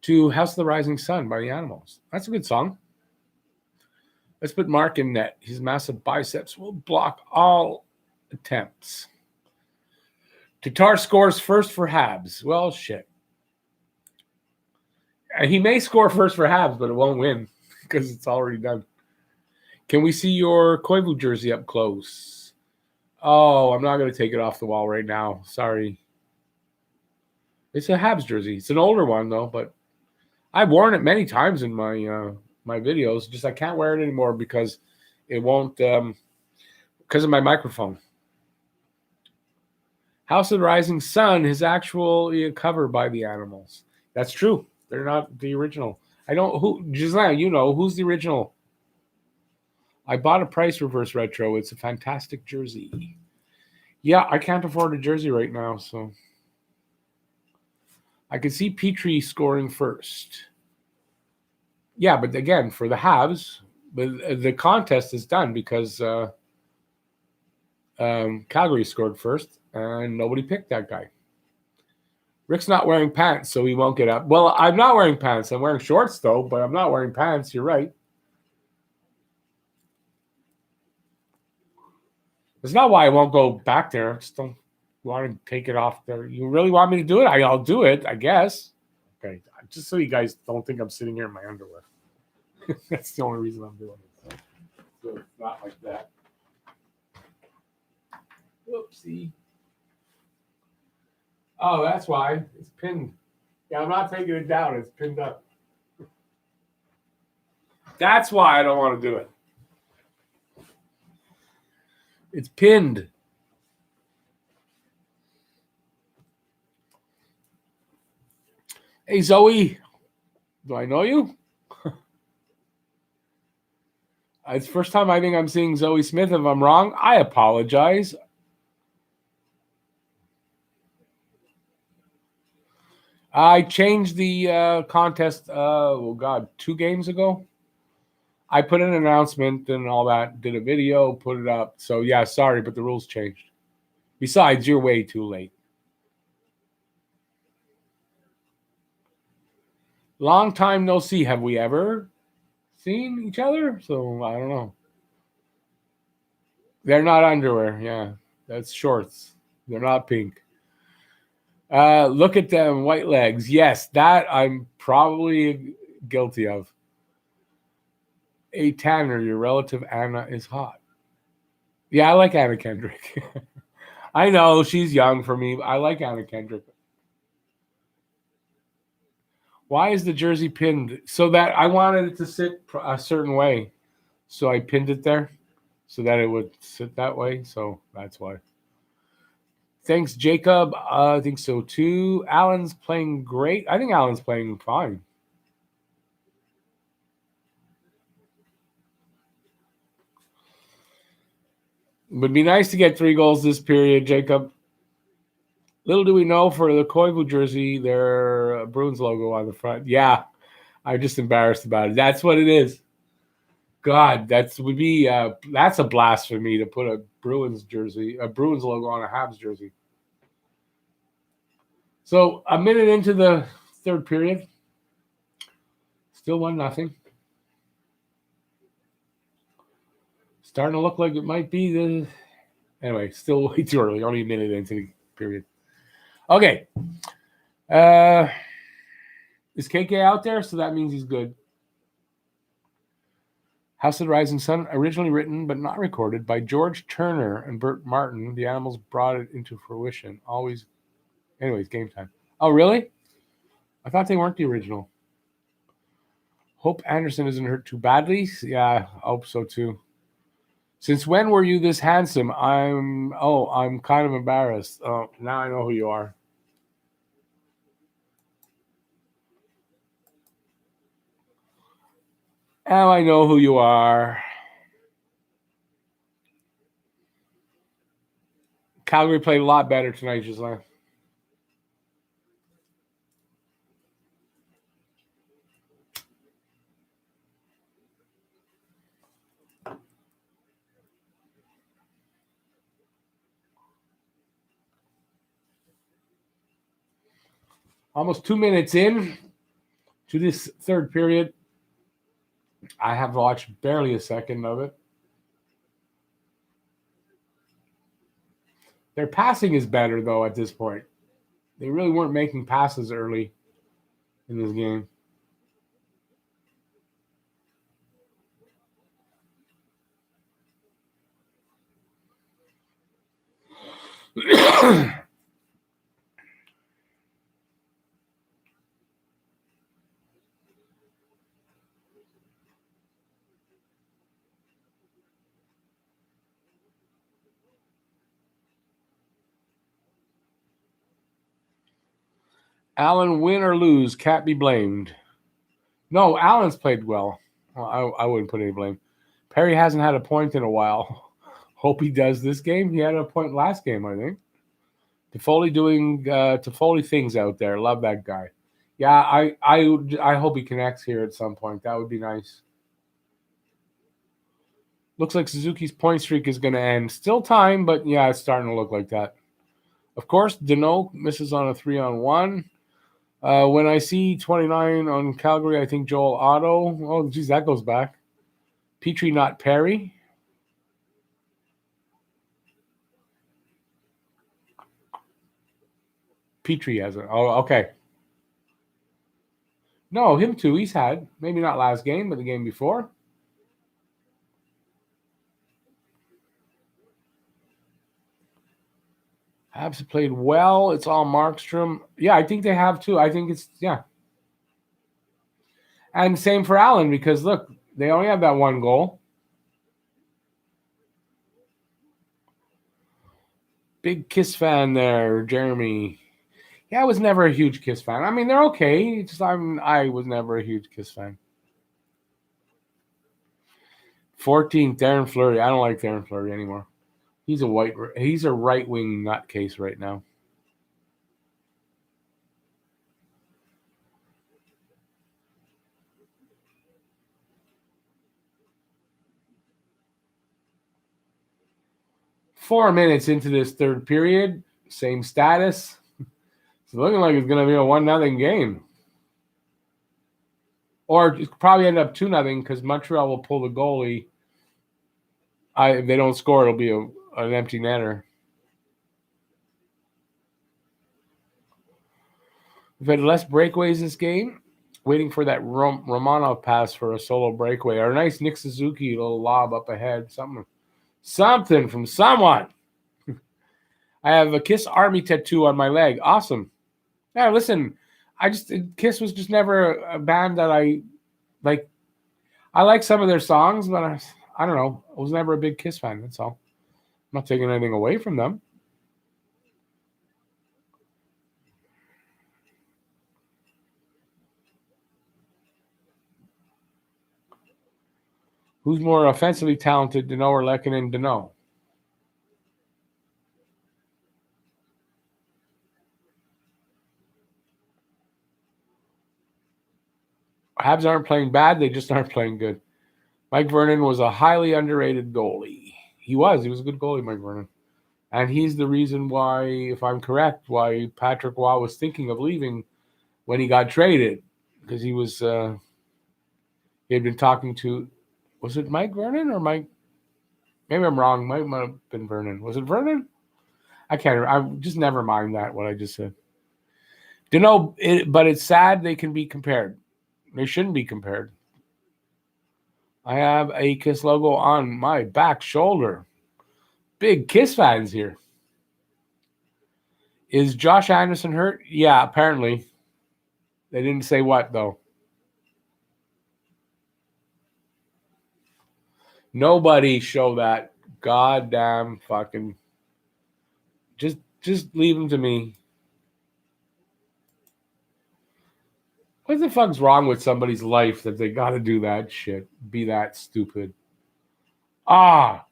to House of the Rising Sun by the Animals. That's a good song. Let's put Mark in net. His massive biceps will block all attempts. Tatar scores first for Habs. Well, shit. He may score first for Habs, but it won't win because it's already done. Can we see your Koivu jersey up close? Oh, I'm not going to take it off the wall right now. Sorry. It's a Habs jersey. It's an older one, though, but I've worn it many times in my my videos. Just I can't wear it anymore because it won't because of my microphone. House of the Rising Sun is actually a cover by the Animals. That's true. They're not the original. I don't Giselle, who's the original? I bought a price reverse retro. It's a fantastic jersey. Yeah, I can't afford a jersey right now, so I could see Petrie scoring first. Yeah, but again, for the Habs, the contest is done because Calgary scored first, and nobody picked that guy. Rick's not wearing pants, so he won't get up. Well, I'm not wearing pants. I'm wearing shorts, though, but I'm not wearing pants. You're right. That's not why I won't go back there. I just don't want to take it off there. You really want me to do it? I'll do it, I guess. Okay, just so you guys don't think I'm sitting here in my underwear. That's the only reason I'm doing it. So it's not like that. Whoopsie. Oh, that's why. It's pinned. Yeah, I'm not taking it down. It's pinned up. That's why I don't want to do it. It's pinned. Hey, Zoe. Do I know you? It's the first time I think I'm seeing Zoe Smith. If I'm wrong, I apologize. I changed the contest, 2 games ago. I put an announcement and all that, did a video, put it up. So, yeah, sorry, but the rules changed. Besides, you're way too late. Long time no see. Have we ever seen each other? So, I don't know. They're not underwear. Yeah, that's shorts. They're not pink. Look at them, white legs. Yes, that I'm probably guilty of. Hey, Tanner, your relative Anna is hot. Yeah, I like Anna Kendrick. I know she's young for me. I like Anna Kendrick. Why is the jersey pinned? So that I wanted it to sit a certain way. So I pinned it there so that it would sit that way. So that's why. Thanks, Jacob. I think so too. Alan's playing great. I think Alan's playing fine. Would be nice to get 3 goals this period, Jacob. Little do we know, for the Koivu jersey, their Bruins logo on the front. Yeah, I'm just embarrassed about it. That's what it is. God, that's a blasphemy to put a Bruins jersey, a Bruins logo on a Habs jersey. So a minute into the third period, still 1-0. Starting to look like it might be the. Anyway, still way too early. Only a minute into the period. Okay. Is KK out there? So that means he's good. House of the Rising Sun, originally written but not recorded by George Turner and Burt Martin. The Animals brought it into fruition. Anyways, game time. Oh, really? I thought they weren't the original. Hope Anderson isn't hurt too badly. Yeah, I hope so too. Since when were you this handsome? I'm kind of embarrassed. Oh, now I know who you are. Now I know who you are. Calgary played a lot better tonight, Giselle. Almost 2 minutes in to this third period. I have watched barely a second of it. Their passing is better, though, at this point. They really weren't making passes early in this game. Allen, win or lose, can't be blamed. No, Allen's played well. I wouldn't put any blame. Perry hasn't had a point in a while. Hope he does this game. He had a point last game, I think. Toffoli doing Toffoli things out there. Love that guy. Yeah, I hope he connects here at some point. That would be nice. Looks like Suzuki's point streak is going to end. Still time, but yeah, it's starting to look like that. Of course, Deneau misses on a 3-on-1. When I see 29 on Calgary, I think Joel Otto. Oh, geez, that goes back. Petrie, not Perry. Petrie has it. Oh, okay. No, him too. He's had. Maybe not last game, but the game before. Habs have played well. It's all Markstrom. Yeah, I think they have too. I think it's, yeah. And same for Allen, because look, they only have that one goal. Big Kiss fan there, Jeremy. Yeah, I was never a huge Kiss fan. I mean, they're okay. Just I was never a huge Kiss fan. 14th, Darren Fleury. I don't like Darren Fleury anymore. He's a right-wing nutcase right now. Four minutes into this third period, same status. It's looking like it's going to be a 1-0 game. Or it could probably end up 2-0 because Montreal will pull the goalie. If they don't score, it'll be an empty netter. We've had less breakaways this game. Waiting for that Romanov pass for a solo breakaway. Or a nice Nick Suzuki little lob up ahead. Something from someone. I have a Kiss Army tattoo on my leg. Awesome. Yeah, listen, Kiss was just never a band that I like. I like some of their songs, but I don't know. I was never a big Kiss fan. That's all. I'm not taking anything away from them. Who's more offensively talented, Danault or Lehkonen? Danault. Habs aren't playing bad. They just aren't playing good. Mike Vernon was a highly underrated goalie. He was. He was a good goalie, Mike Vernon. And he's the reason why, if I'm correct, why Patrick Waugh was thinking of leaving when he got traded. Because he was, he had been talking to, was it Mike Vernon or Mike? Maybe I'm wrong. Might have been Vernon. Was it Vernon? I can't remember. I just never mind that, what I just said. But it's sad they can be compared. They shouldn't be compared. I have a Kiss logo on my back shoulder. Big Kiss fans here. Is Josh Anderson hurt? Yeah, apparently. They didn't say what, though. Nobody show that goddamn fucking. Just leave him to me. What the fuck's wrong with somebody's life that they got to do that shit? Be that stupid. Ah,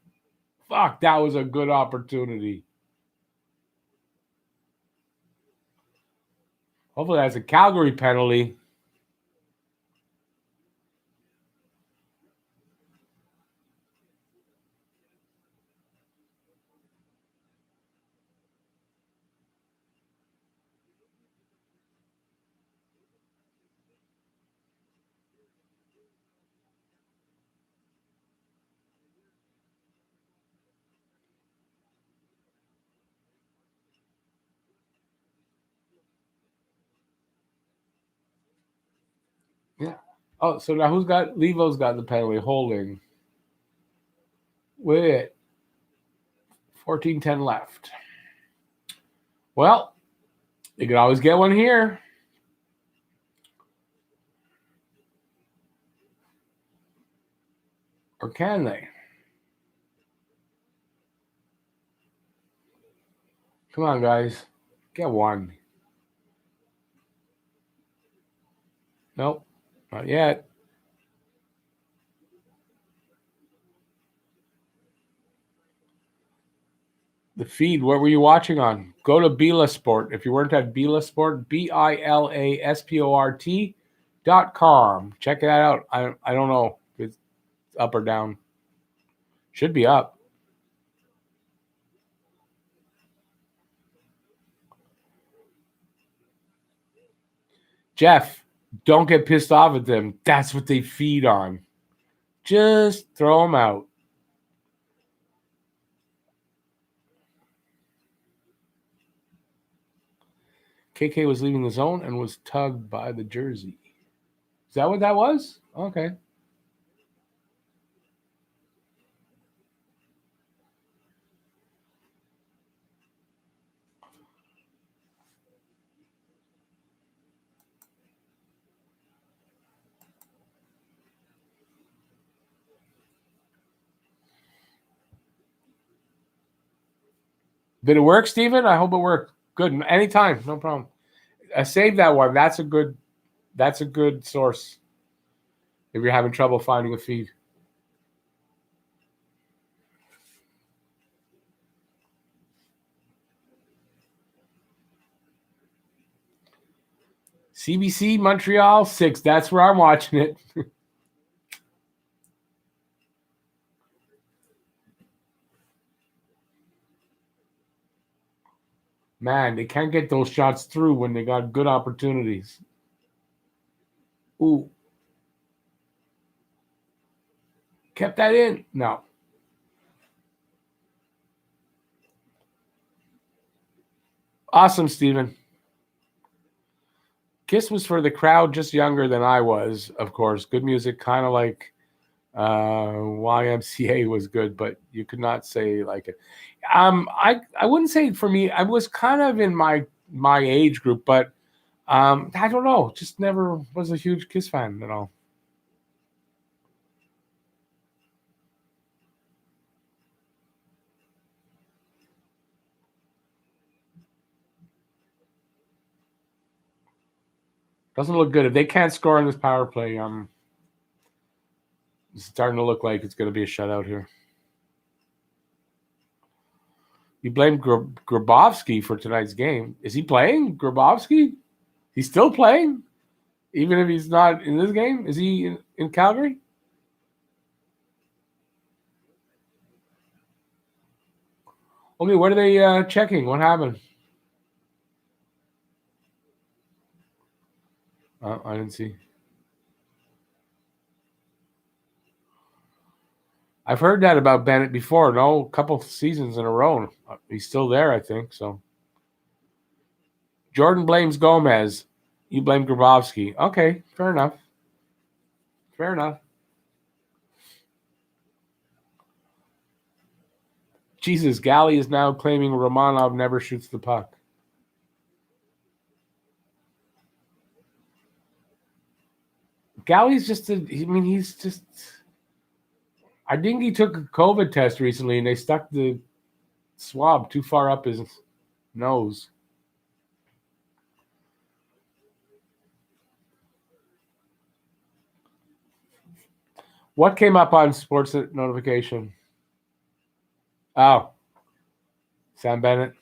fuck, that was a good opportunity. Hopefully that's a Calgary penalty. Yeah. Oh, so now who's got Levo's got the penalty holding with 14:10 left. Well, you could always get one here. Or can they? Come on, guys. Get one. Nope. Not yet. The feed, what were you watching on? Go to Bila Sport. If you weren't at Bila Sport, BILASPORT.com. Check that out. I don't know if it's up or down. Should be up. Jeff, don't get pissed off at them. That's what they feed on. Just throw them out. KK was leaving the zone and was tugged by the jersey. Is that what that was? Okay. Did it work, Steven? I hope it worked. Good. Anytime. No problem. Save that one. That's a good source if you're having trouble finding a feed. CBC Montreal 6. That's where I'm watching it. Man, they can't get those shots through when they got good opportunities. Ooh. Kept that in? No. Awesome, Steven. Kiss was for the crowd just younger than I was, of course. Good music, kind of like YMCA was good, but you could not say like it. I wouldn't say for me. I was kind of in my age group, but I don't know. Just never was a huge Kiss fan at all. Doesn't look good. If they can't score on this power play, It's starting to look like it's going to be a shutout here. You blame Grabowski for tonight's game. Is he playing, Grabowski? He's still playing? Even if he's not in this game? Is he in Calgary? Okay, what are they checking? What happened? I didn't see. I've heard that about Bennett before. No, a couple seasons in a row. He's still there, I think. So Jordan blames Gomez. You blame Grabowski. Okay, fair enough. Fair enough. Jesus, Galley is now claiming Romanov never shoots the puck. Galley's just he's just. I think he took a COVID test recently and they stuck the swab too far up his nose. What came up on sports notification? Oh, Sam Bennett.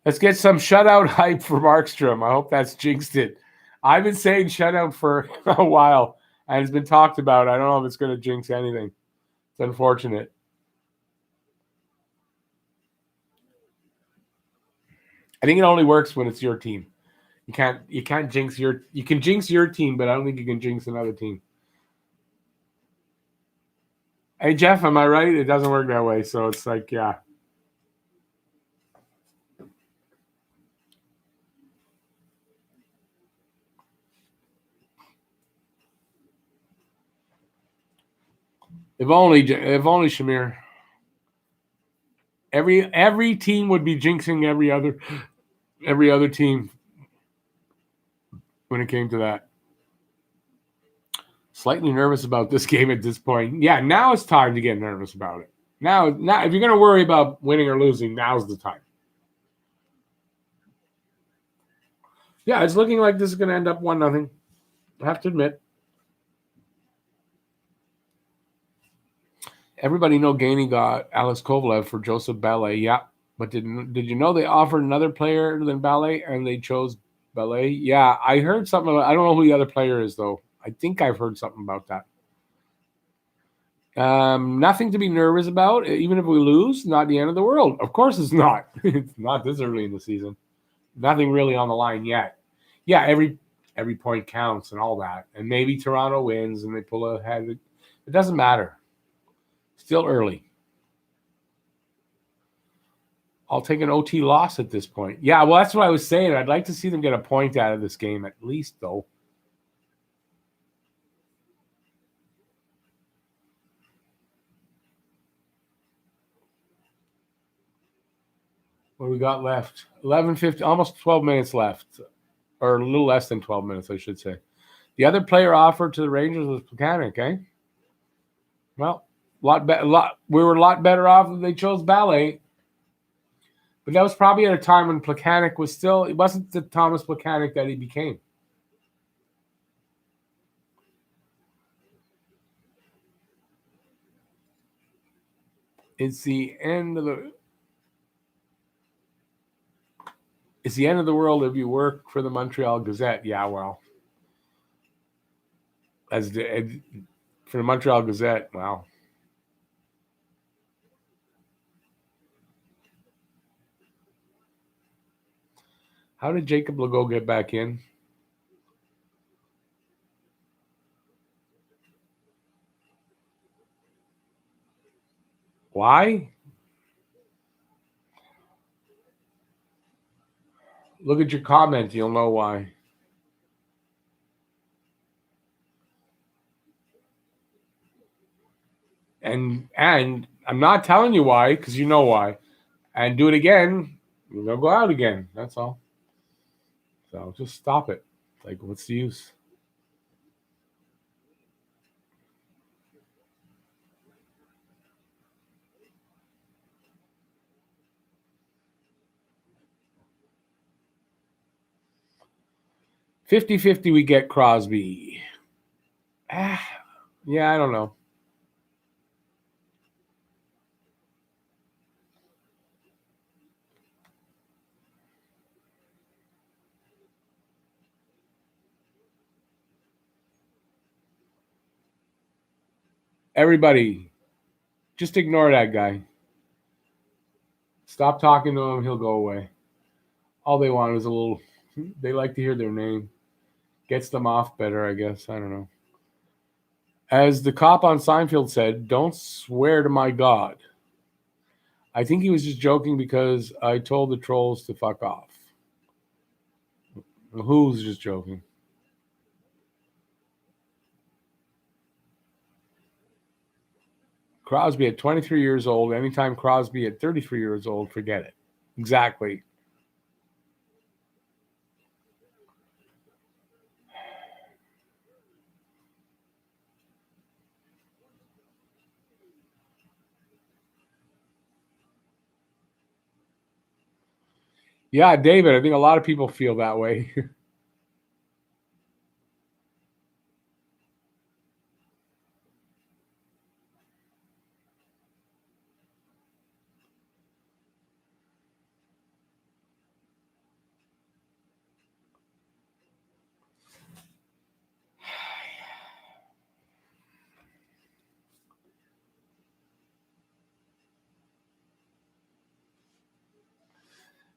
Let's get some shutout hype for Markstrom. I hope that's jinxed it. I've been saying shutout for a while, and it's been talked about. I don't know if it's going to jinx anything. It's unfortunate. I think it only works when it's your team. You can't jinx you can jinx your team, but I don't think you can jinx another team. Hey Jeff, am I right? It doesn't work that way. So it's like, yeah. If only Shamir. Every team would be jinxing every other team when it came to that. Slightly nervous about this game at this point. Yeah, now it's time to get nervous about it. Now if you're going to worry about winning or losing, now's the time. Yeah, it's looking like this is going to end up 1-0. I have to admit. Everybody know Gainey got Alex Kovalev for Joseph Ballet. Yeah, but did you know they offered another player than Ballet and they chose Ballet? Yeah, I heard something. I don't know who the other player is, though. I think I've heard something about that. Nothing to be nervous about. Even if we lose, not the end of the world. Of course it's not. It's not this early in the season. Nothing really on the line yet. Yeah, every point counts and all that. And maybe Toronto wins and they pull ahead. It doesn't matter. Still early. I'll take an OT loss at this point. Yeah, well, that's what I was saying. I'd like to see them get a point out of this game at least, though. What do we got left? 11:50, almost 12 minutes left. Or a little less than 12 minutes, I should say. The other player offered to the Rangers was Plekanec, eh? Well, we were a lot better off if they chose Ballet. But that was probably at a time when Plekanec was still, it wasn't the Thomas Plekanec that he became. It's the end of the world if you work for the Montreal Gazette. Yeah, well, for the Montreal Gazette, wow. How did Jacob Legault get back in? Why? Look at your comment. You'll know why. And I'm not telling you why because you know why. And do it again, you're going to go out again. That's all. So just stop it. Like, what's the use? $50-50 we get Crosby. Yeah, I don't know. Everybody, just ignore that guy. Stop talking to him. He'll go away. All they want is a little. They like to hear their name. Gets them off better, I guess. I don't know. As the cop on Seinfeld said, don't swear to my God. I think he was just joking because I told the trolls to fuck off. Who's just joking? Crosby at 23 years old. Anytime Crosby at 33 years old, forget it. Exactly. Yeah, David, I think a lot of people feel that way.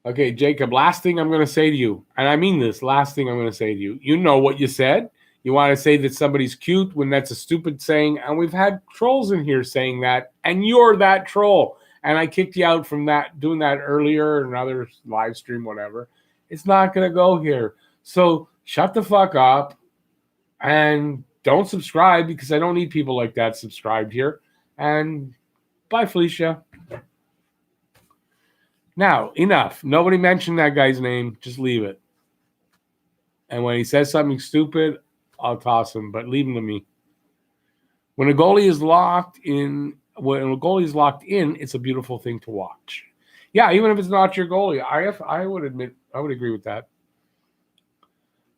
Okay, Jacob, last thing I'm going to say to you, and I mean this, last thing I'm going to say to you. You know what you said. You want to say that somebody's cute when that's a stupid saying, and we've had trolls in here saying that, and you're that troll. And I kicked you out from that, doing that earlier, another live stream, whatever. It's not going to go here. So shut the fuck up and don't subscribe because I don't need people like that subscribed here. And bye, Felicia. Now, enough. Nobody mentioned that guy's name. Just leave it. And when he says something stupid, I'll toss him, but leave him to me. When a goalie is locked in, it's a beautiful thing to watch. Yeah, even if it's not your goalie, I would admit, I would agree with that.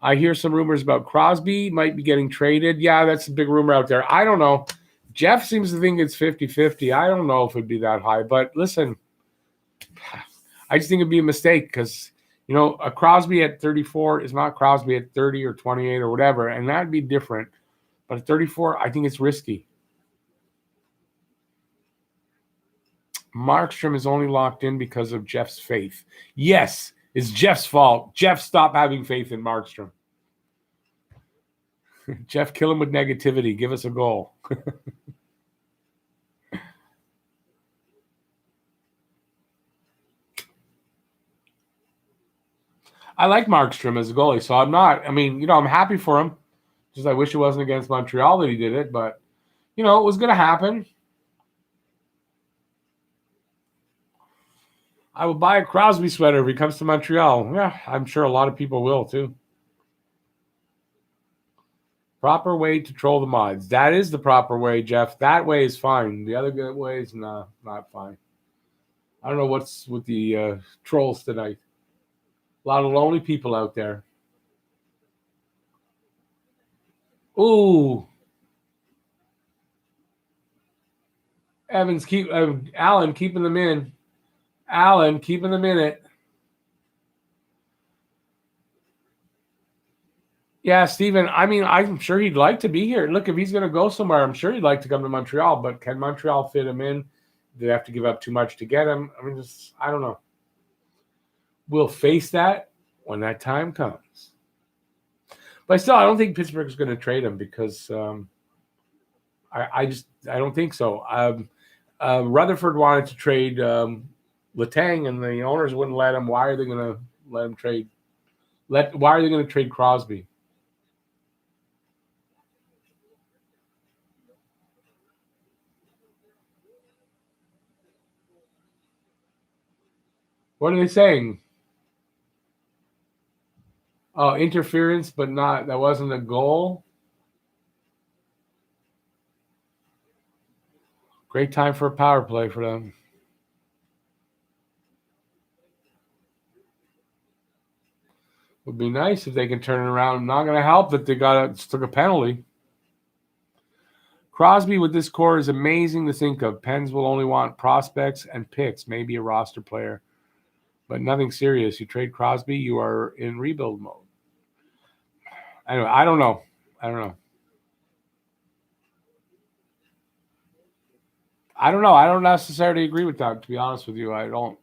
I hear some rumors about Crosby might be getting traded. Yeah, that's a big rumor out there. I don't know. Jeff seems to think it's 50-50. I don't know if it'd be that high, but listen, I just think it'd be a mistake because, you know, a Crosby at 34 is not Crosby at 30 or 28 or whatever, and that'd be different. But at 34, I think it's risky. Markstrom is only locked in because of Jeff's faith. Yes, it's Jeff's fault. Jeff, stop having faith in Markstrom. Jeff, kill him with negativity. Give us a goal. I like Markstrom as a goalie, so I'm happy for him. Just I wish it wasn't against Montreal that he did it, but, it was going to happen. I will buy a Crosby sweater if he comes to Montreal. Yeah, I'm sure a lot of people will too. Proper way to troll the mods. That is the proper way, Jeff. That way is fine. The other good way is not fine. I don't know what's with the trolls tonight. A lot of lonely people out there. Ooh. Evans, Allen keeping them in. Allen keeping them in it. Yeah, Steven, I'm sure he'd like to be here. Look, if he's going to go somewhere, I'm sure he'd like to come to Montreal, but can Montreal fit him in? Do they have to give up too much to get him? I don't know. We'll face that when that time comes. But still, I don't think Pittsburgh's going to trade him because I don't think so. Rutherford wanted to trade Letang, and the owners wouldn't let him. Why are they going to let him trade? Why are they going to trade Crosby? What are they saying? Oh, interference, but that wasn't a goal. Great time for a power play for them. Would be nice if they can turn it around. Not going to help that they took a penalty. Crosby with this core is amazing to think of. Pens will only want prospects and picks, maybe a roster player, but nothing serious. You trade Crosby, you are in rebuild mode. Anyway, I don't know. I don't necessarily agree with that, to be honest with you. I don't.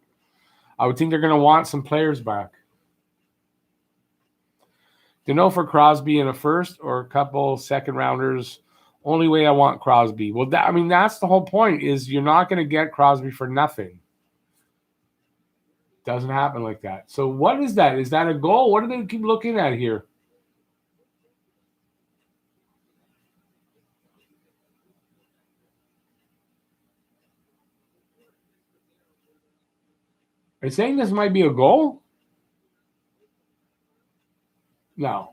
I would think they're going to want some players back. To know for Crosby in a first or a couple second rounders, only way I want Crosby. Well, that's the whole point, is you're not going to get Crosby for nothing. Doesn't happen like that. So what is that? Is that a goal? What do they keep looking at here? Are you saying this might be a goal? No.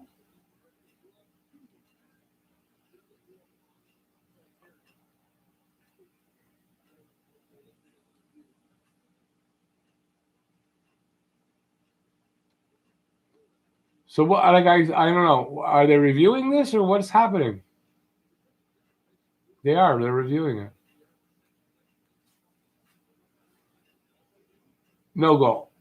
So what? Like I don't know. Are they reviewing this or what's happening? They are. They're reviewing it. No goal.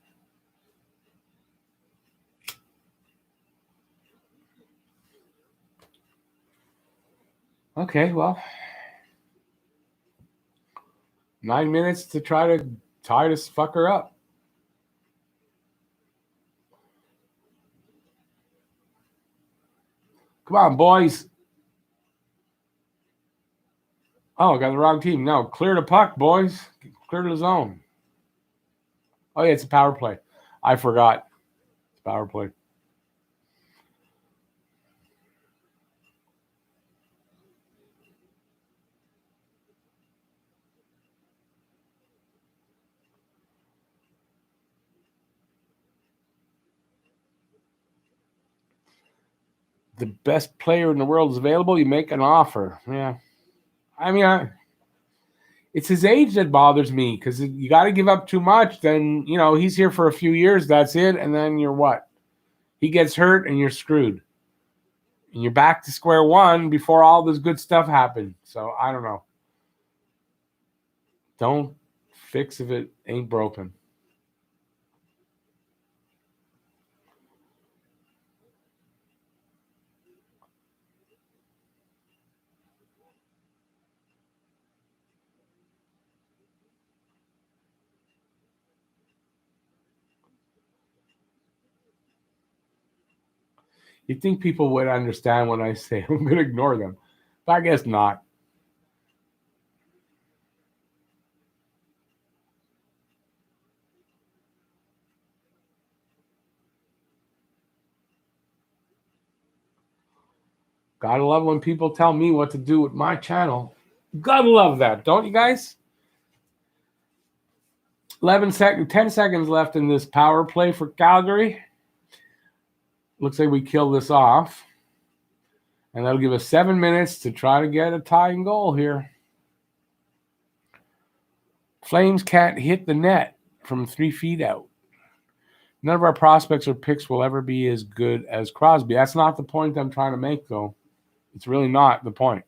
Okay, well, 9 minutes to try to tie this fucker up. Come on, boys. Oh, I got the wrong team. No, clear the puck, boys. Clear the zone. Oh, yeah, it's a power play. I forgot. It's power play. The best player in the world is available. You make an offer. Yeah. It's his age that bothers me, because you got to give up too much. Then, he's here for a few years. That's it. And then you're what? He gets hurt and you're screwed. And you're back to square one before all this good stuff happened. So I don't know. Don't fix if it ain't broken. You'd think people would understand when I say I'm going to ignore them, but I guess not. Gotta love when people tell me what to do with my channel. Gotta love that, don't you guys? 10 seconds left in this power play for Calgary. Looks like we kill this off. And that'll give us 7 minutes to try to get a tying goal here. Flames can't hit the net from 3 feet out. None of our prospects or picks will ever be as good as Crosby. That's not the point I'm trying to make, though. It's really not the point.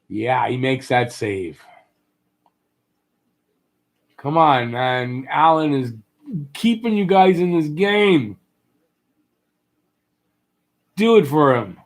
Yeah, he makes that save. Come on, man. Allen is keeping you guys in this game. Do it for him.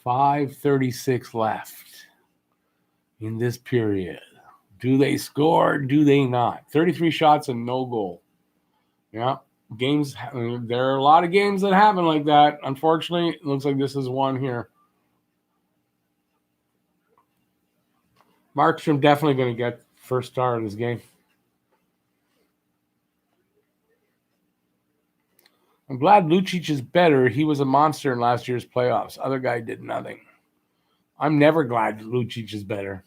.536 left. in this period. Do they score? Do they not? 33 shots and no goal. Yeah, games. There are a lot of games that happen like that. Unfortunately, it looks like this is one here. Markstrom definitely going to get first star in this game. I'm glad Lucic is better. He was a monster in last year's playoffs. Other guy did nothing. I'm never glad Lucic is better.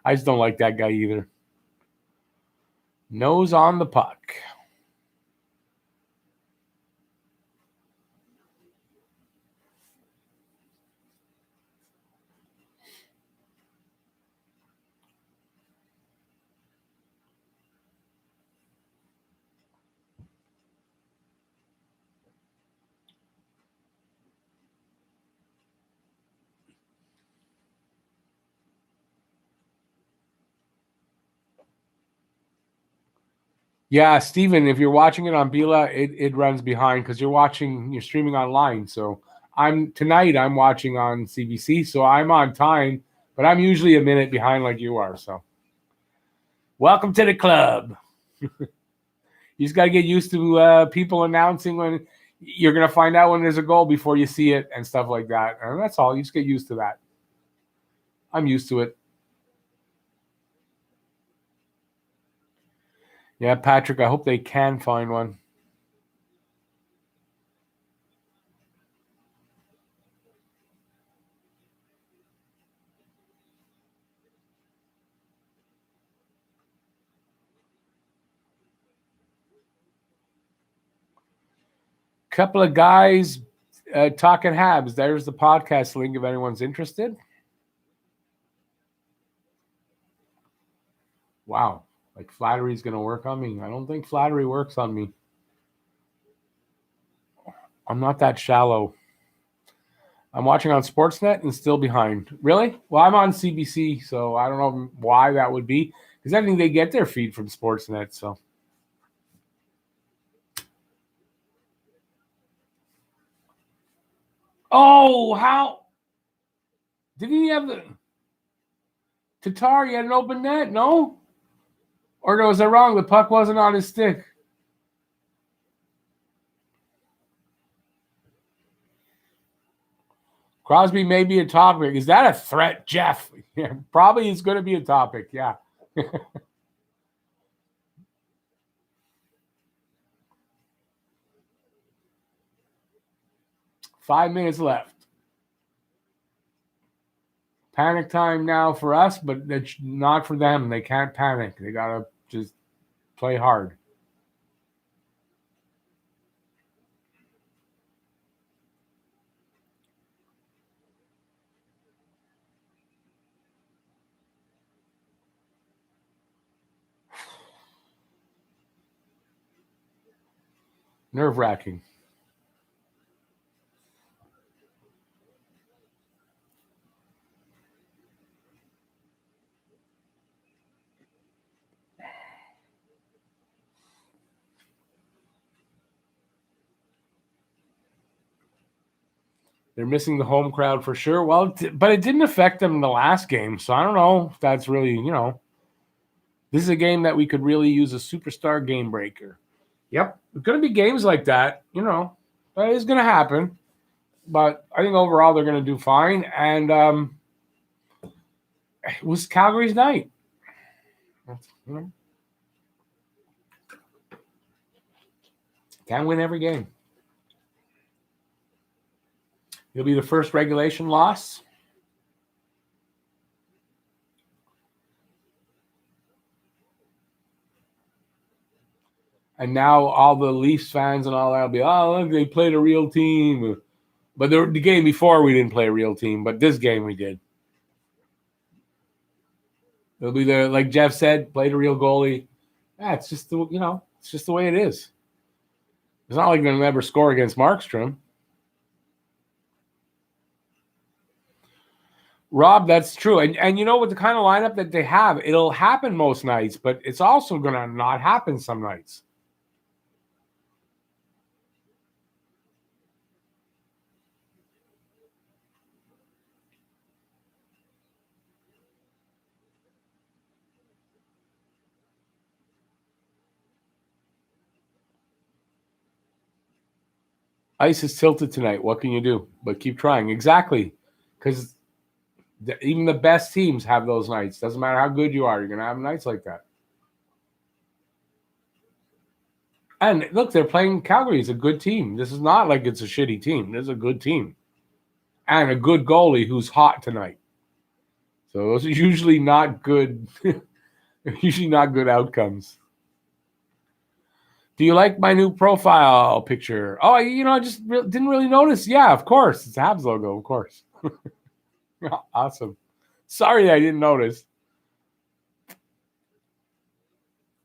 I just don't like that guy either. Nose on the puck. Yeah, Steven, if you're watching it on Bila, it runs behind because you're streaming online. So I'm watching on CBC, so I'm on time, but I'm usually a minute behind like you are. So welcome to the club. You just got to get used to people announcing when you're going to find out when there's a goal before you see it and stuff like that. And that's all. You just get used to that. I'm used to it. Yeah, Patrick, I hope they can find one. Couple of guys talking Habs. There's the podcast link if anyone's interested. Wow. Like flattery is going to work on me. I don't think flattery works on me. I'm not that shallow. I'm watching on Sportsnet and still behind. Really? Well, I'm on CBC, so I don't know why that would be. Because I think they get their feed from Sportsnet, so. Oh, how? Did he have the Tatar? He had an open net? No? Or was I wrong? The puck wasn't on his stick. Crosby may be a topic. Is that a threat, Jeff? Yeah, probably is going to be a topic, yeah. 5 minutes left. Panic time now for us, but it's not for them. They can't panic. They got to just play hard. Nerve-wracking. They're missing the home crowd for sure. Well, but it didn't affect them in the last game, so I don't know if that's really, this is a game that we could really use a superstar game breaker. Yep, it's going to be games like that, that is going to happen. But I think overall they're going to do fine. And it was Calgary's night. Can't win every game. It'll be the first regulation loss. And now all the Leafs fans and all that will be, oh, look, they played a real team. But the game before we didn't play a real team, but this game we did. It'll be there, like Jeff said, played a real goalie. Yeah, it's just it's just the way it is. It's not like they're gonna never score against Markstrom. Rob, that's true. And you know what, the kind of lineup that they have, it'll happen most nights, but it's also gonna not happen some nights. Ice is tilted tonight. What can you do? But keep trying. Exactly. Because even the best teams have those nights. Doesn't matter how good you are. You're going to have nights like that. And look, they're playing Calgary. It's a good team. This is not like it's a shitty team. This is a good team. And a good goalie who's hot tonight. So those are usually not good. Usually not good outcomes. Do you like my new profile picture? Oh, I just didn't really notice. Yeah, of course. It's a Habs logo, of course. Awesome. Sorry I didn't notice.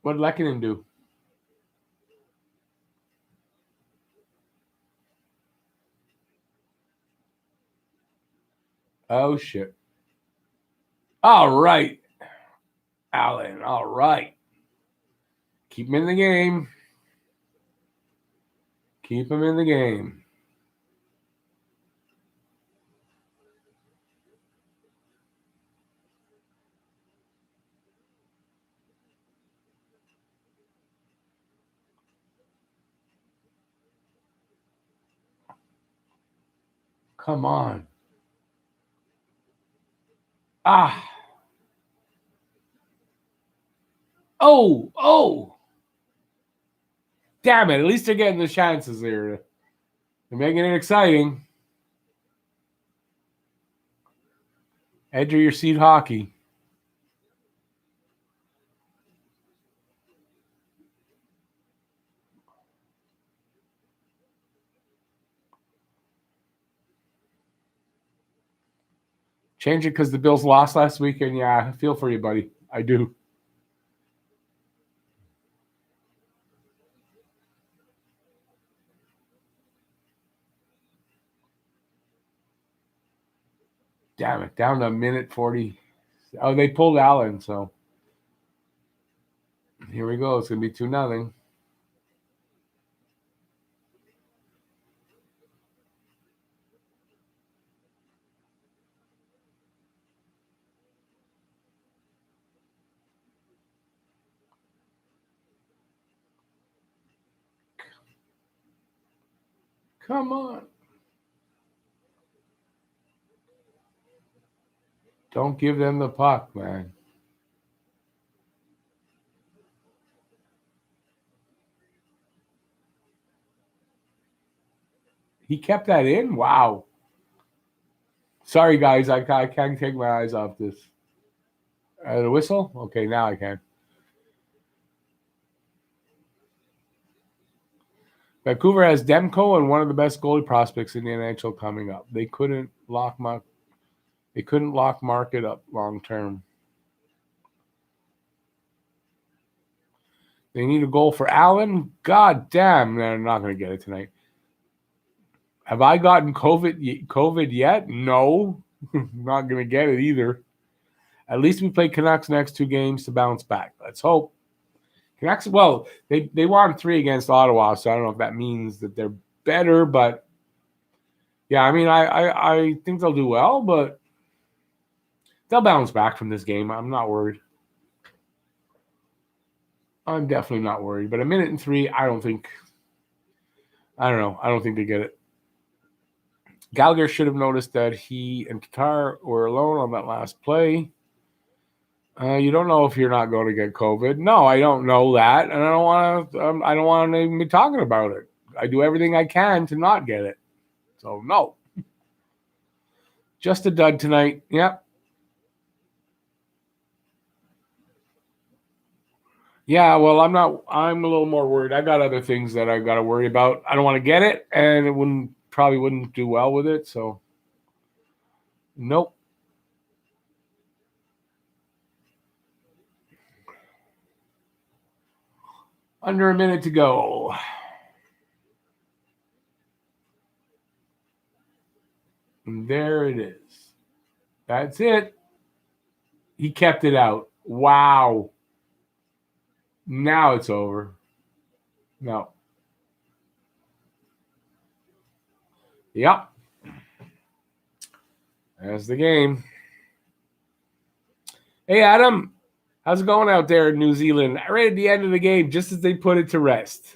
What did Lehkonen do? Oh, shit. All right. Allen, all right. Keep him in the game. Keep him in the game. Come on. Ah. Oh. Damn it. At least they're getting the chances there. They're making it exciting. Edge of your seat hockey. Change it because the Bills lost last weekend. Yeah, I feel for you, buddy. I do. Damn it. Down to a minute 40. Oh, they pulled Allen, so here we go. It's going to be 2-0. Come on. Don't give them the puck, man. He kept that in? Wow. Sorry, guys. I can't take my eyes off this. The whistle? Okay, now I can. Vancouver has Demko and one of the best goalie prospects in the NHL coming up. They couldn't lock Market up long term. They need a goal for Allen. God damn, they're not going to get it tonight. Have I gotten COVID yet? No. Not going to get it either. At least we play Canucks next 2 games to bounce back. Let's hope. Canucks, well, they won 3 against Ottawa, so I don't know if that means that they're better, but yeah, I mean, I think they'll do well, but they'll bounce back from this game. I'm not worried. I'm definitely not worried. But a minute and 3, I don't think they get it. Gallagher should have noticed that he and Tatar were alone on that last play. You don't know if you're not going to get COVID. No, I don't know that, and I don't want to even be talking about it. I do everything I can to not get it. So no, just a dud tonight. Yep. Yeah, well, I'm a little more worried. I got other things that I got to worry about. I don't want to get it, and it probably wouldn't do well with it. So, nope. Under a minute to go. And there it is. That's it. He kept it out. Wow. Now it's over. No. Yep. That's the game. Hey, Adam. How's it going out there in New Zealand? Right at the end of the game, just as they put it to rest.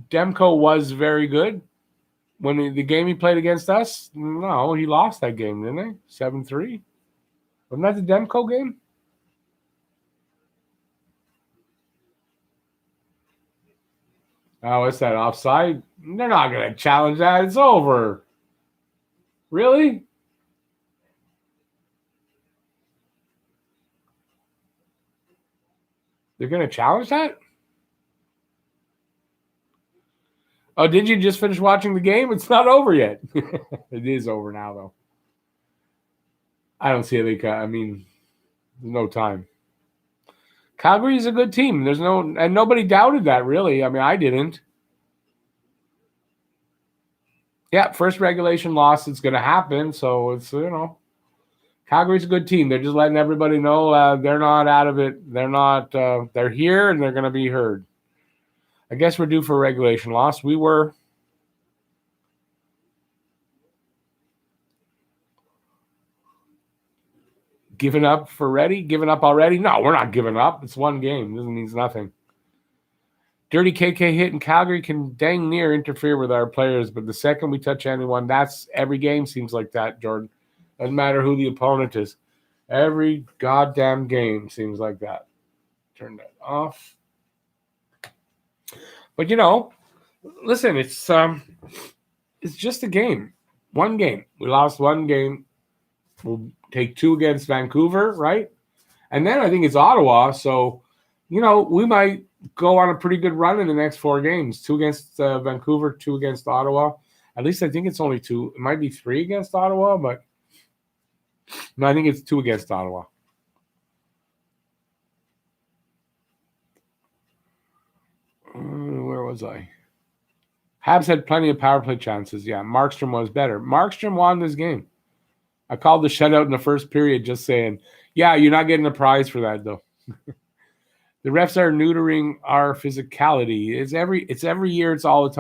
Demko was very good. When the game he played against us, no, he lost that game, didn't he? 7-3. Wasn't that the Demko game? Oh, what's that, offside? They're not going to challenge that. It's over. Really? They're going to challenge that? Oh, did you just finish watching the game? It's not over yet. It is over now, though. I don't see it. I mean, there's no time. Calgary is a good team. And nobody doubted that, really. I mean, I didn't. Yeah, first regulation loss, it's going to happen. So it's, Calgary's a good team. They're just letting everybody know they're not out of it. They're not, they're here and they're going to be heard. I guess we're due for a regulation loss. We were. Giving up already? No, we're not giving up. It's one game. This means nothing. Dirty KK hit in Calgary can dang near interfere with our players, but the second we touch anyone, that's every game seems like that, Jordan. Doesn't matter who the opponent is. Every goddamn game seems like that. Turn that off. But listen, it's just a game. One game. We lost one game. We'll take 2 against Vancouver, right? And then I think it's Ottawa. So, we might go on a pretty good run in the next 4 games. 2 against Vancouver, 2 against Ottawa. At least I think it's only 2. It might be 3 against Ottawa, but no, I think it's 2 against Ottawa. Where was I? Habs had plenty of power play chances. Yeah, Markstrom was better. Markstrom won this game. I called the shutout in the first period just saying, yeah, you're not getting a prize for that, though. The refs are neutering our physicality. It's every year. It's all the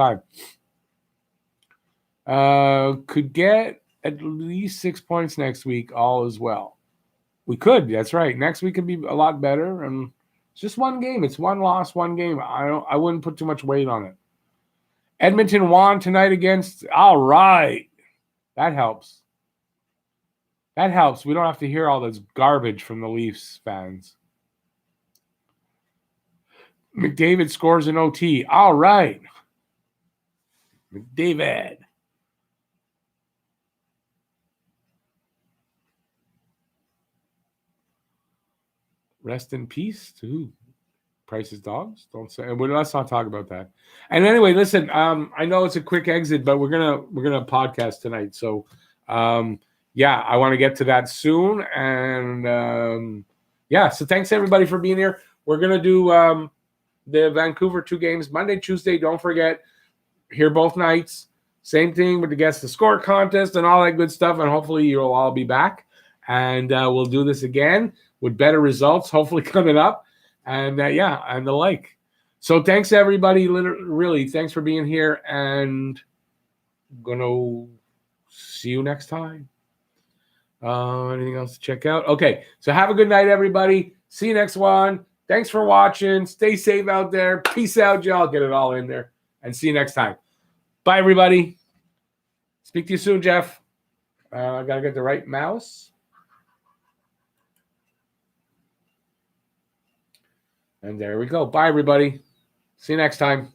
time. Could get at least 6 points next week. All is well. We could. That's right. Next week could be a lot better. And it's just one game. It's one loss, one game. I wouldn't put too much weight on it. Edmonton won tonight against. All right, that helps. That helps. We don't have to hear all this garbage from the Leafs fans. McDavid scores an OT. All right. McDavid. Rest in peace to who? Price's dogs? Don't say. Let's not talk about that. And anyway, listen. I know it's a quick exit, but we're gonna podcast tonight. So, yeah, I want to get to that soon. And yeah, so thanks everybody for being here. We're gonna do the Vancouver 2 games Monday, Tuesday. Don't forget, here both nights. Same thing with the Guess the Score contest and all that good stuff. And hopefully you'll all be back. And we'll do this again with better results, hopefully coming up. And yeah, and the like. So thanks everybody. Really, thanks for being here. And I'm gonna see you next time. Anything else to check out? Okay, so have a good night, everybody. See you next one. Thanks for watching. Stay safe out there. Peace out, y'all. Get it all in there. And see you next time. Bye, everybody. Speak to you soon, Jeff. I got to get the right mouse. And there we go. Bye, everybody. See you next time.